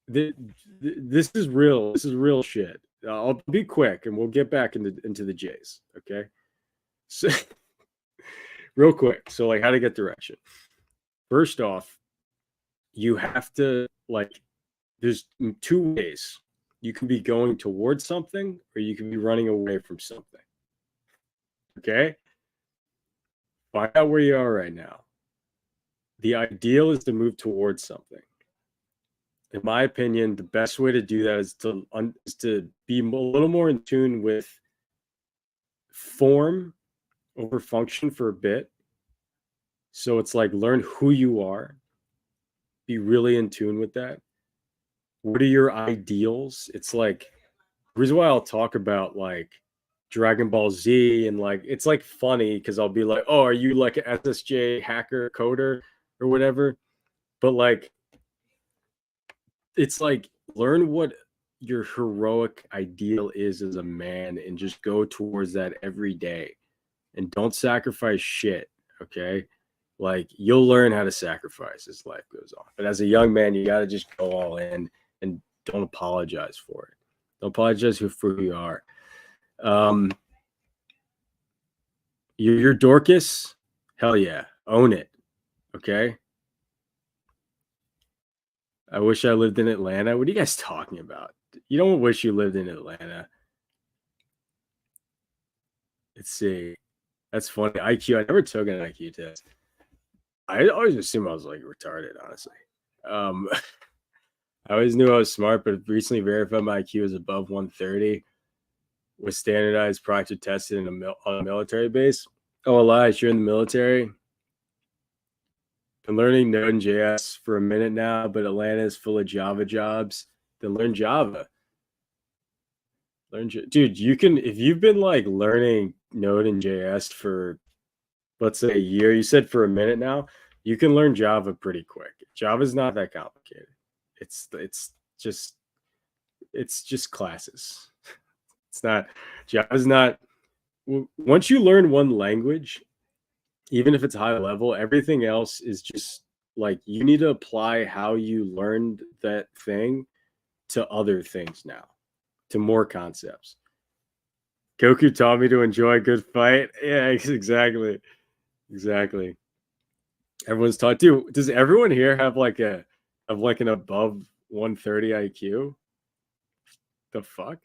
This is real. This is real shit. I'll be quick, and we'll get back into the J's. Okay. So, real quick. So, like, how to get direction? First off, you have to like. There's two ways. You can be going towards something, or you can be running away from something. Okay. Find out where you are right now. The ideal is to move towards something. In my opinion, the best way to do that is to be a little more in tune with form over function for a bit. So it's like learn who you are, be really in tune with that. What are your ideals? It's like the reason why I'll talk about like Dragon Ball Z and like it's like funny because I'll be like, oh, are you like an SSJ hacker coder or whatever? But like it's like learn what your heroic ideal is as a man and just go towards that every day and don't sacrifice shit. Okay. Like you'll learn how to sacrifice as life goes on. But as a young man, you got to just go all in and don't apologize for it. Don't apologize for who you are. You're Dorcas. Hell yeah. Own it. Okay. I wish I lived in Atlanta. What are you guys talking about? You don't wish you lived in Atlanta. Let's see. That's funny. IQ. I never took an IQ test. I always assumed I was like retarded, honestly. I always knew I was smart, but recently verified my IQ is above 130. Was standardized, proctor tested on a military base. Oh, Elias, you're in the military. Been learning Node.js for a minute now, but Atlanta is full of Java jobs. Then learn Java. Dude, you can if you've been like learning Node and JS for let's say a year, you said for a minute now, you can learn Java pretty quick. Java's not that complicated. It's just classes. It's not Java's not once you learn one language, even if it's high level, everything else is just like you need to apply how you learned that thing to other things now, to more concepts. Goku taught me to enjoy a good fight. Yeah, exactly. Exactly. Everyone's taught to. Does everyone here have like an above 130 IQ? The fuck?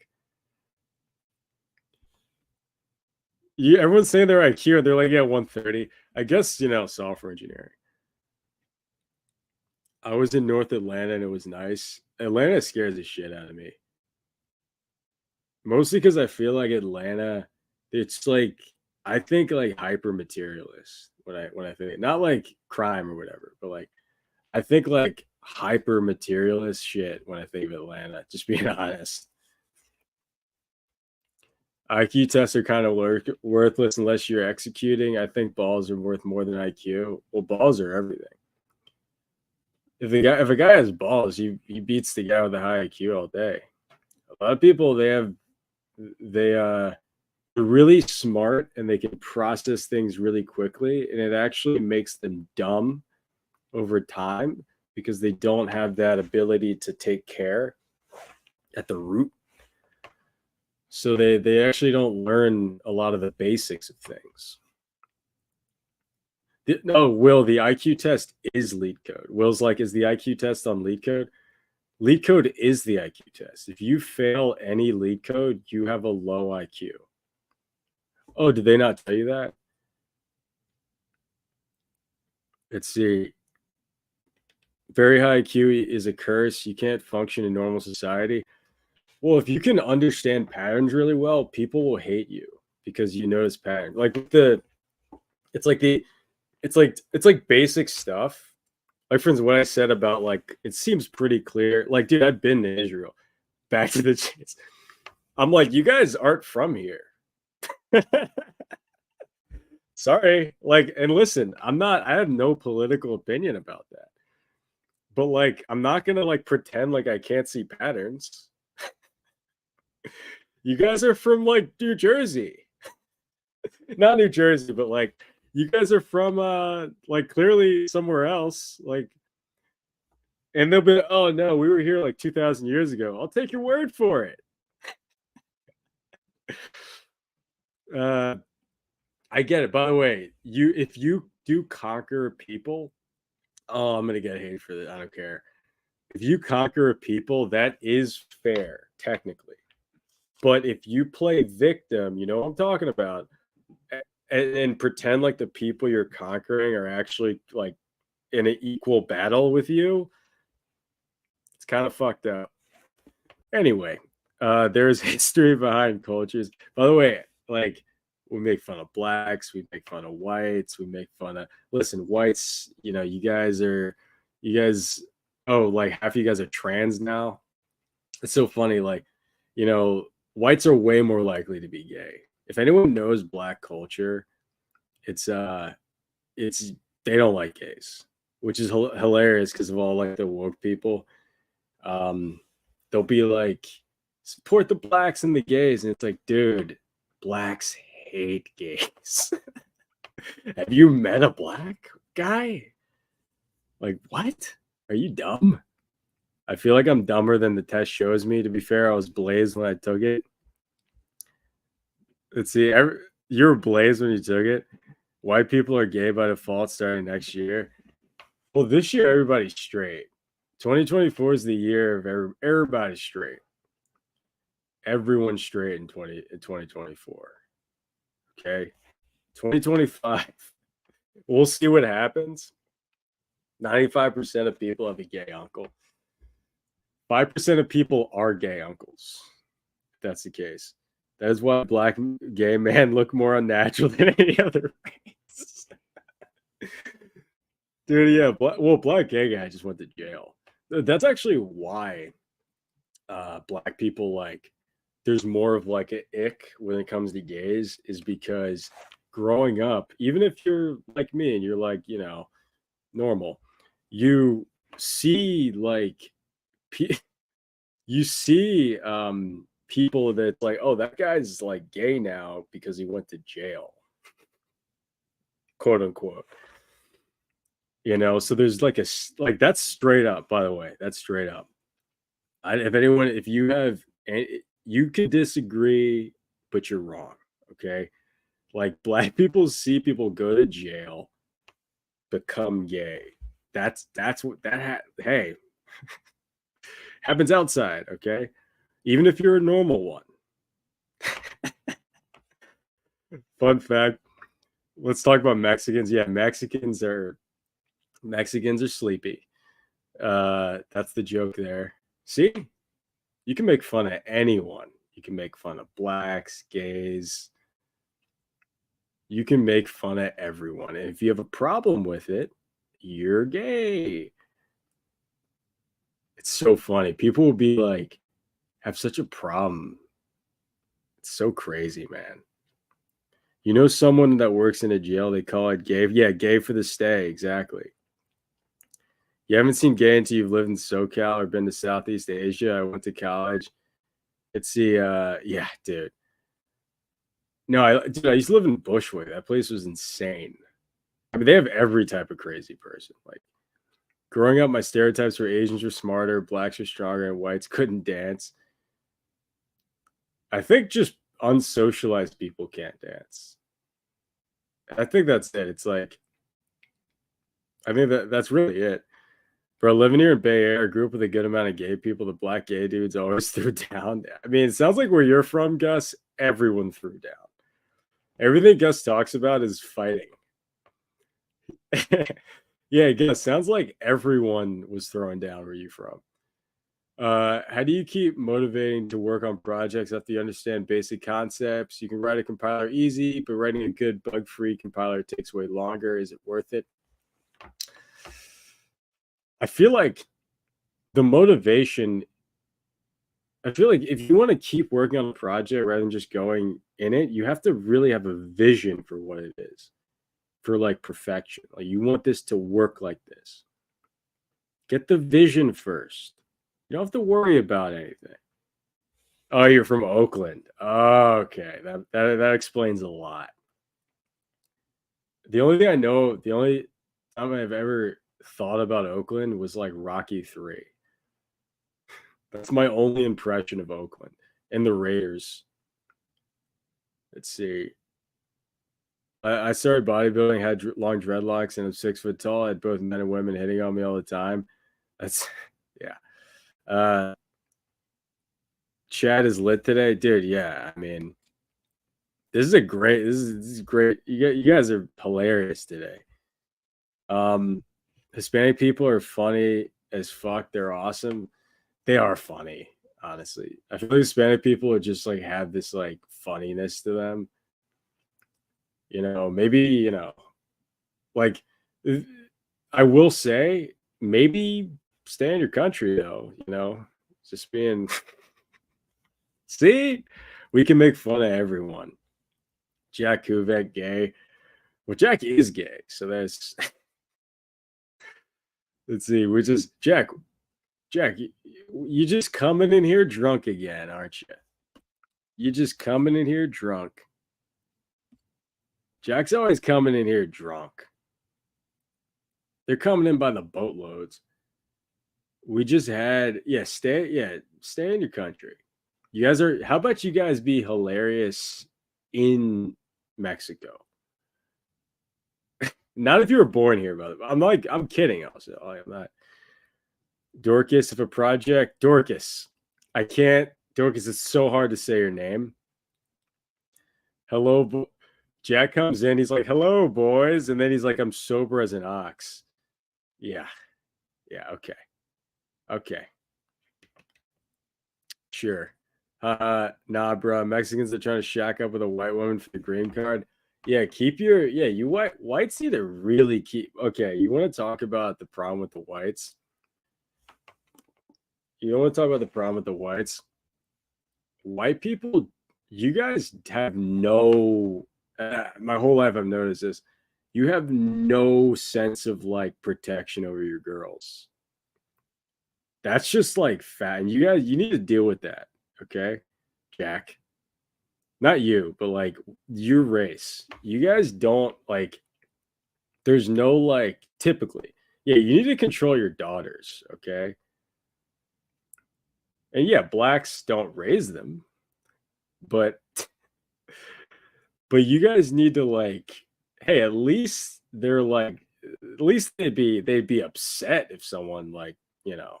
Yeah, everyone's saying their IQ and they're like, yeah, 130. I guess, software engineering. I was in North Atlanta and it was nice. Atlanta scares the shit out of me. Mostly because I feel like Atlanta, it's like I think like hyper materialist when I think not like crime or whatever, but like I think like hyper materialist shit when I think of Atlanta, just being honest. IQ tests are kind of worthless unless you're executing. I think balls are worth more than IQ. Well, balls are everything. If a guy has balls, he beats the guy with a high IQ all day. A lot of people they're really smart and they can process things really quickly, and it actually makes them dumb over time because they don't have that ability to take care at the root. So they actually don't learn a lot of the basics of things. No, Will, the IQ test is lead code. Will's like, is the IQ test on lead code? Lead code is the IQ test. If you fail any lead code, you have a low IQ. Oh, did they not tell you that? Let's see. Very high IQ is a curse. You can't function in normal society. Well, if you can understand patterns really well, people will hate you because you notice patterns. It's like basic stuff. Like, for instance, what I said about like it seems pretty clear. Like, dude, I've been to Israel. Back to the chase. I'm like, you guys aren't from here. Sorry. Like, and listen, I have no political opinion about that. But like, I'm not gonna like pretend like I can't see patterns. You guys are from like New Jersey. Not New Jersey, but like You guys are from like clearly somewhere else. Like, and they'll be, oh no, we were here like 2,000 years ago. I'll take your word for it. Uh, I get it. By the way, if you do conquer people, oh, I'm gonna get hate for this. I don't care. If you conquer a people, that is fair, technically. But if you play victim, you know what I'm talking about, and pretend like the people you're conquering are actually like in an equal battle with you, it's kind of fucked up. Anyway, there's history behind cultures. By the way, like we make fun of blacks, we make fun of whites, we make fun of listen, whites, you know, you guys oh, like half of you guys are trans now. It's so funny, like, you know, whites are way more likely to be gay. If anyone knows black culture, it's it's they don't like gays, which is hilarious because of all like the woke people. Um, they'll be like, support the blacks and the gays, and it's like, dude, blacks hate gays. Have you met a black guy? Like, what? Are you dumb? I feel like I'm dumber than the test shows me. To be fair, I was blazed when I took it. Let's see. You were blazed when you took it. White people are gay by default starting next year. Well, this year everybody's straight. 2024 is the year of everybody's straight. Everyone's straight in 2024. Okay. 2025. We'll see what happens. 95% of people have a gay uncle. 5% of people are gay uncles. If that's the case. That is why black gay men look more unnatural than any other race. Dude, yeah. Black gay guy just went to jail. That's actually why black people like there's more of like an ick when it comes to gays is because growing up, even if you're like me and you're like, you know, normal, you see like you see people that like, oh, that guy's like gay now because he went to jail, quote unquote. You know, so there's like like that's straight up, by the way, that's straight up. If you have, you could disagree, but you're wrong. Okay. Like black people see people go to jail, become gay. That's what hey, happens outside. Okay. Even if you're a normal one. Fun fact. Let's talk about Mexicans. Yeah. Mexicans are sleepy. That's the joke there. See, you can make fun of anyone. You can make fun of blacks, gays. You can make fun of everyone. And if you have a problem with it, you're gay. It's so funny. People will be like, have such a problem. It's so crazy, man. You know, someone that works in a jail, they call it gay. Yeah, gay for the stay. Exactly. You haven't seen gay until you've lived in SoCal or been to Southeast Asia. I went to college. It's the, yeah, dude. No, I used to live in Bushwick. That place was insane. I mean, they have every type of crazy person. Like, growing up, my stereotypes were Asians were smarter, blacks were stronger, and whites couldn't dance. I think just unsocialized people can't dance. I think that's it. It's like, I think that's really it. Bro, living here in Bay Area, I grew up with a good amount of gay people. The black gay dudes always threw down. I mean, it sounds like where you're from, Gus, everyone threw down. Everything Gus talks about is fighting. Yeah, Gus, sounds like everyone was throwing down where you from. How do you keep motivating to work on projects after you understand basic concepts? You can write a compiler easy, but writing a good bug-free compiler takes way longer. Is it worth it? I feel like the motivation, I feel like if you want to keep working on a project rather than just going in it, you have to really have a vision for what it is, for like perfection. Like you want this to work like this. Get the vision first. You don't have to worry about anything. Oh, you're from Oakland. Oh, okay. That explains a lot. The only thing I know, the only time I've ever thought about Oakland was like Rocky 3. That's my only impression of Oakland and the Raiders. Let's see. I started bodybuilding, had long dreadlocks, and I'm 6 foot tall. I had both men and women hitting on me all the time. That's yeah. Uh, Chad is lit today, dude. Yeah, I mean, this is great. You guys are hilarious today. Um, Hispanic people are funny as fuck. They're awesome. They are funny, honestly. I feel like Hispanic people are just like have this like funniness to them. Maybe, like uh, I will say, maybe stay in your country though, just being see, we can make fun of everyone. Jack Kuvek gay. Well, Jack is gay, so that's let's see. We just Jack, you just coming in here drunk again, aren't you? You just coming in here drunk. Jack's always coming in here drunk. They're coming in by the boatloads. We just had, stay in your country. You guys are, how about you guys be hilarious in Mexico? Not if you were born here, brother. I'm kidding. Also, I'm not. Dorcas, if a project, Dorcas, I can't. Dorcas, it's so hard to say your name. Hello, Jack comes in. He's like, "Hello, boys," and then he's like, "I'm sober as an ox." Yeah, yeah, okay, sure. Nah, bro. Mexicans are trying to shack up with a white woman for the green card. Yeah, you whites need to really keep. Okay, you want to talk about the problem with the whites? You don't want to talk about the problem with the whites? White people, you guys have no. My whole life, I've noticed this. You have no sense of like protection over your girls. That's just like fat, and you need to deal with that. Okay, Jack. Not you, but like your race. You guys don't like. There's no like typically. Yeah, you need to control your daughters. Okay, and yeah, blacks don't raise them, but you guys need to like, hey, at least they're like, at least they'd be upset if someone like, you know,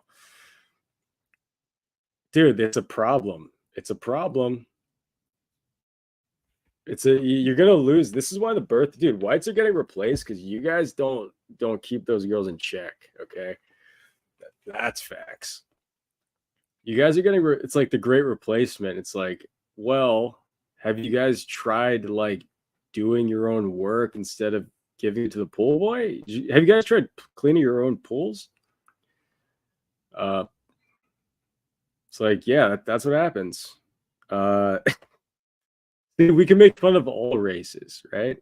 dude, it's a problem. It's a problem. You're gonna lose. This is why the birth, dude, whites are getting replaced because you guys don't keep those girls in check. Okay, that's facts. You guys are getting. It's like the great replacement. It's like, well, have you guys tried like doing your own work instead of giving it to the pool boy? Have you guys tried cleaning your own pools? Uh, it's like, yeah, that's what happens. Uh, we can make fun of all races, right?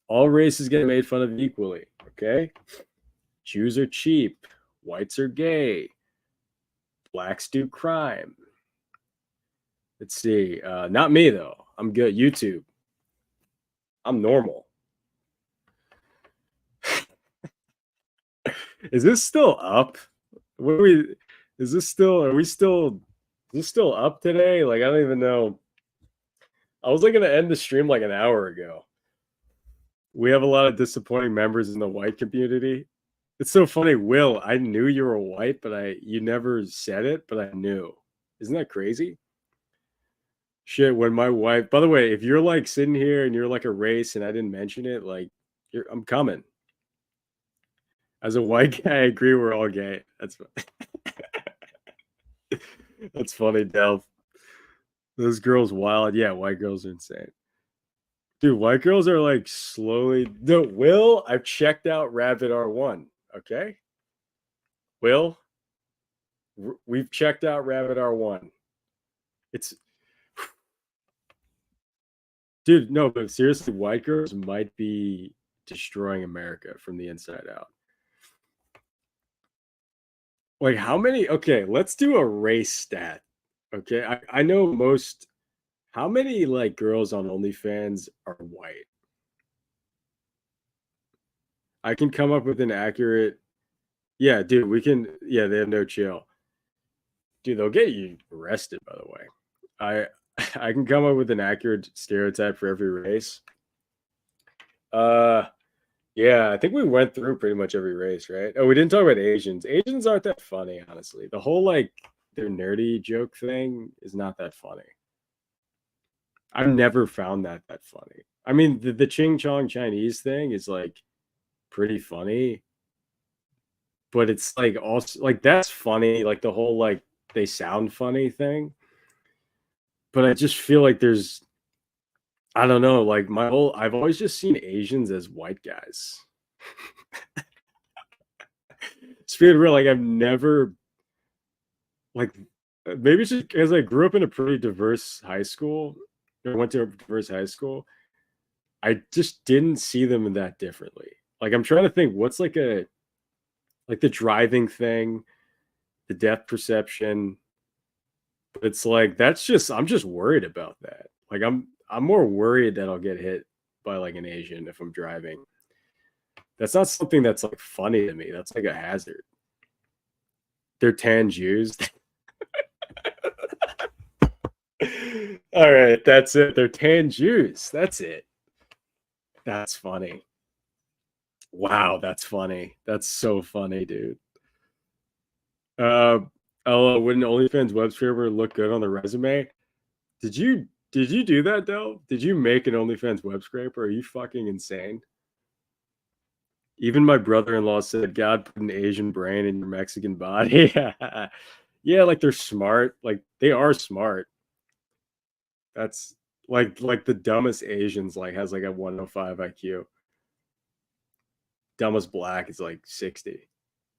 All races get made fun of equally. Okay, Jews are cheap, whites are gay, blacks do crime. Let's see. Not me though. I'm good. YouTube. I'm normal. Is this still up? What are we? Is this still? Are we still? Is this still up today? Like I don't even know. I was like gonna end the stream like an hour ago. We have a lot of disappointing members in the white community. It's so funny, Will. I knew you were white, but you never said it, but I knew. Isn't that crazy? Shit, when my wife, by the way, if you're like sitting here and you're like a race and I didn't mention it, like I'm coming. As a white guy, I agree we're all gay. That's funny, Delph. Those girls wild. Yeah, white girls are insane. Dude, white girls are like slowly. No, Will, I've checked out Rabbit R1. Okay. Will, we've checked out Rabbit R1. It's, dude, no, but seriously, white girls might be destroying America from the inside out. Like, how many? Okay, let's do a race stat. Okay. I know most. How many like girls on OnlyFans are white? I can come up with an accurate. Yeah, dude, we can. Yeah, they have no chill. Dude, they'll get you arrested, by the way. I I can come up with an accurate stereotype for every race. Uh yeah, I think we went through pretty much every race, right? Oh, we didn't talk about Asians. Asians aren't that funny, honestly. The whole like their nerdy joke thing is not that funny. I've never found that funny. I mean, the Ching Chong Chinese thing is like pretty funny, but it's like also like that's funny, like the whole like they sound funny thing. But I just feel like there's I don't know, like my whole I've always just seen Asians as white guys. It's being real, like I've never like maybe it's just because I grew up in a pretty diverse high school, or went to a diverse high school. I just didn't see them in that differently. Like I'm trying to think what's like the driving thing, the depth perception. But it's like that's just I'm just worried about that. Like I'm more worried that I'll get hit by like an Asian if I'm driving. That's not something that's like funny to me. That's like a hazard. They're tan Jews. All right, that's it. They're tan Jews. That's it. That's funny. Wow, that's funny. That's so funny, dude. Uh, oh, wouldn't OnlyFans web scraper look good on the resume? Did you do that though? Did you make an OnlyFans web scraper? Are you fucking insane? Even my brother-in-law said, "God put an Asian brain in your Mexican body." Yeah, like they're smart. Like they are smart. That's like the dumbest Asians like has like a 105 IQ. Dumbest black is like 60.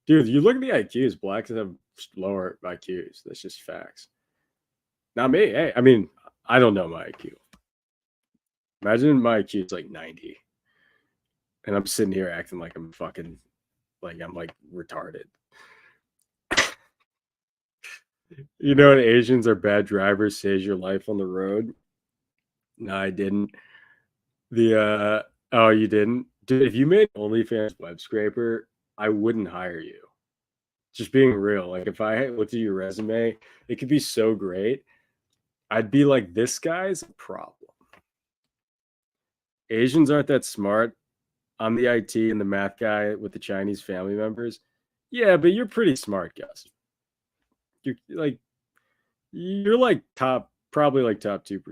Dude, you look at the IQs, blacks have lower IQs. That's just facts. Not me. Hey, I mean, I don't know my IQ. Imagine my IQ is like 90. And I'm sitting here acting like I'm fucking like I'm like retarded. You know what Asians are bad drivers, saves your life on the road? No, I didn't. The oh, you didn't? Dude, if you made OnlyFans web scraper, I wouldn't hire you. Just being real. Like if I looked at your resume, it could be so great. I'd be like, this guy's a problem. Asians aren't that smart. I'm the IT and the math guy with the Chinese family members. Yeah, but you're pretty smart, Gus. You're like top, probably like top 2%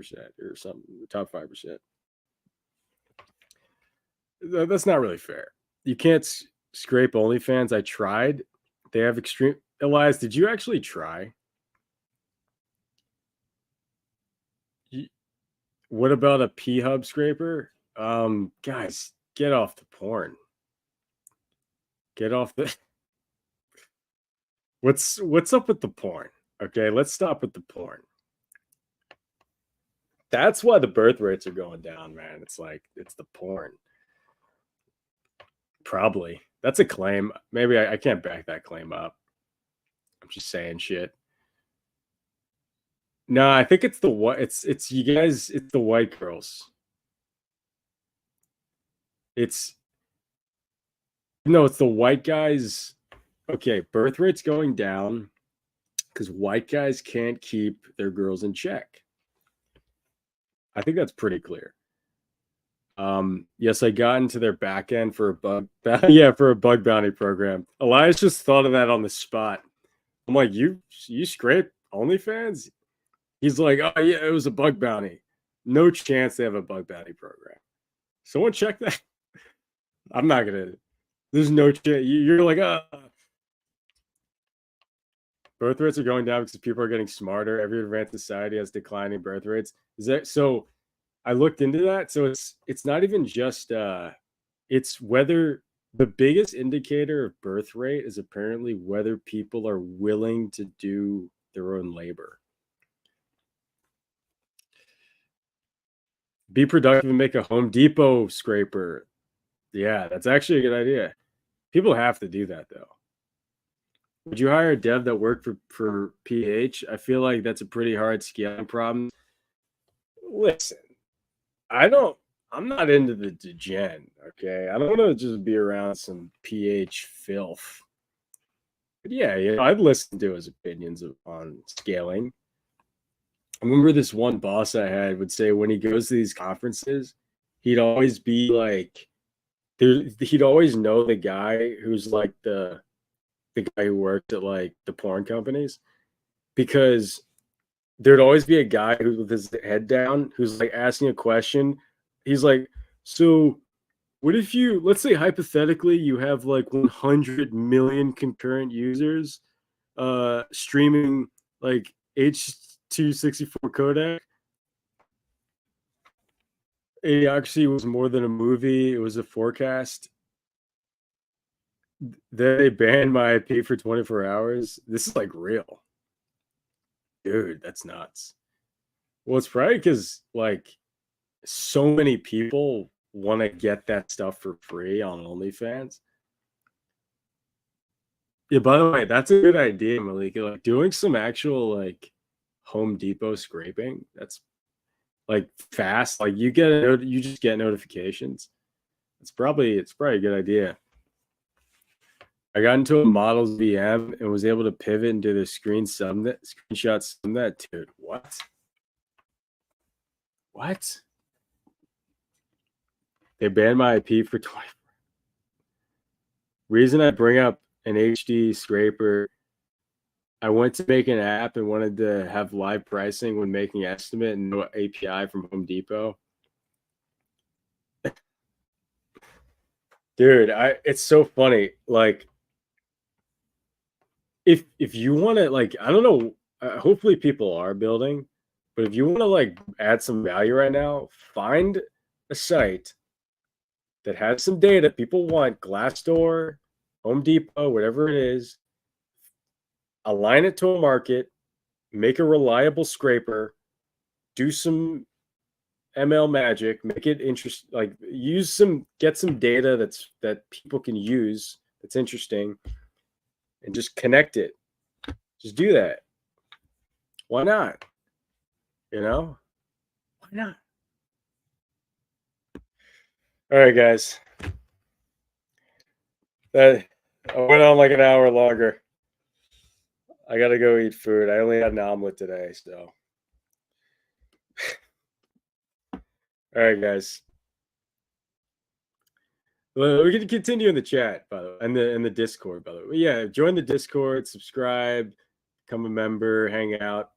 or something, top 5%. That's not really fair. You can't scrape OnlyFans. I tried. They have extreme. Elias, did you actually try? What about a P Hub scraper? Guys, get off the porn. Get off the. What's up with the porn? Okay, let's stop with the porn. That's why the birth rates are going down, man. It's like it's the porn. Probably. That's a claim. Maybe I can't back that claim up. I'm just saying shit. No, I think it's the what it's you guys, it's the white girls. It's no, it's the white guys. Okay, birth rate's going down because white guys can't keep their girls in check. I think that's pretty clear. Yes, I got into their back end for a yeah, for a bug bounty program. Elias just thought of that on the spot. I'm like, you scrape OnlyFans? He's like, oh yeah, it was a bug bounty. No chance they have a bug bounty program. Someone check that. I'm not gonna. There's no chance. You're like, birth rates are going down because people are getting smarter. Every advanced society has declining birth rates. Is that so? I looked into that. So it's not even just it's whether the biggest indicator of birth rate is apparently whether people are willing to do their own labor. Be productive and make a Home Depot scraper. Yeah, that's actually a good idea. People have to do that though. Would you hire a dev that worked for PH? I feel like that's a pretty hard scaling problem. Listen, I don't. I'm not into the degen. Okay, I don't want to just be around some pH filth. But yeah, I'd listen to his opinions on scaling. I remember this one boss I had would say when he goes to these conferences, he'd always be like, he'd always know the guy who's like the guy who worked at like the porn companies because there'd always be a guy who with his head down who's like asking a question. He's like, so what if you, let's say hypothetically, you have like 100 million concurrent users streaming like H.264 codec. It actually was more than a movie. It was a forecast. Then they banned my IP for 24 hours. This is like real. Dude, that's nuts. Well, it's probably because like so many people want to get that stuff for free on OnlyFans. Yeah, by the way, that's a good idea, Malika. Like doing some actual like Home Depot scraping. That's like fast. Like you just get notifications. It's probably a good idea. I got into a Models VM and was able to pivot into the screenshot subnet. Dude, what? What? They banned my IP for 20. Reason I bring up an HD scraper, I went to make an app and wanted to have live pricing when making estimate and no API from Home Depot. Dude, it's so funny. Like if you want to like I don't know, hopefully people are building, but if you want to like add some value right now, find a site that has some data people want, Glassdoor, Home Depot, whatever it is, align it to a market, make a reliable scraper, do some ML magic, make it interesting, like get some data that people can use that's interesting and just connect it. Just do that. Why not? You know? Why not? All right, guys. That I went on like an hour longer. I gotta go eat food. I only had an omelet today, so all right, guys. Well, we can continue in the chat, by the way, and the Discord, by the way. Yeah, join the Discord, subscribe, become a member, hang out.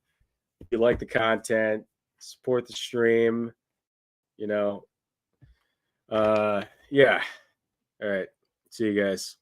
If you like the content, support the stream. You know, yeah. All right. See you guys.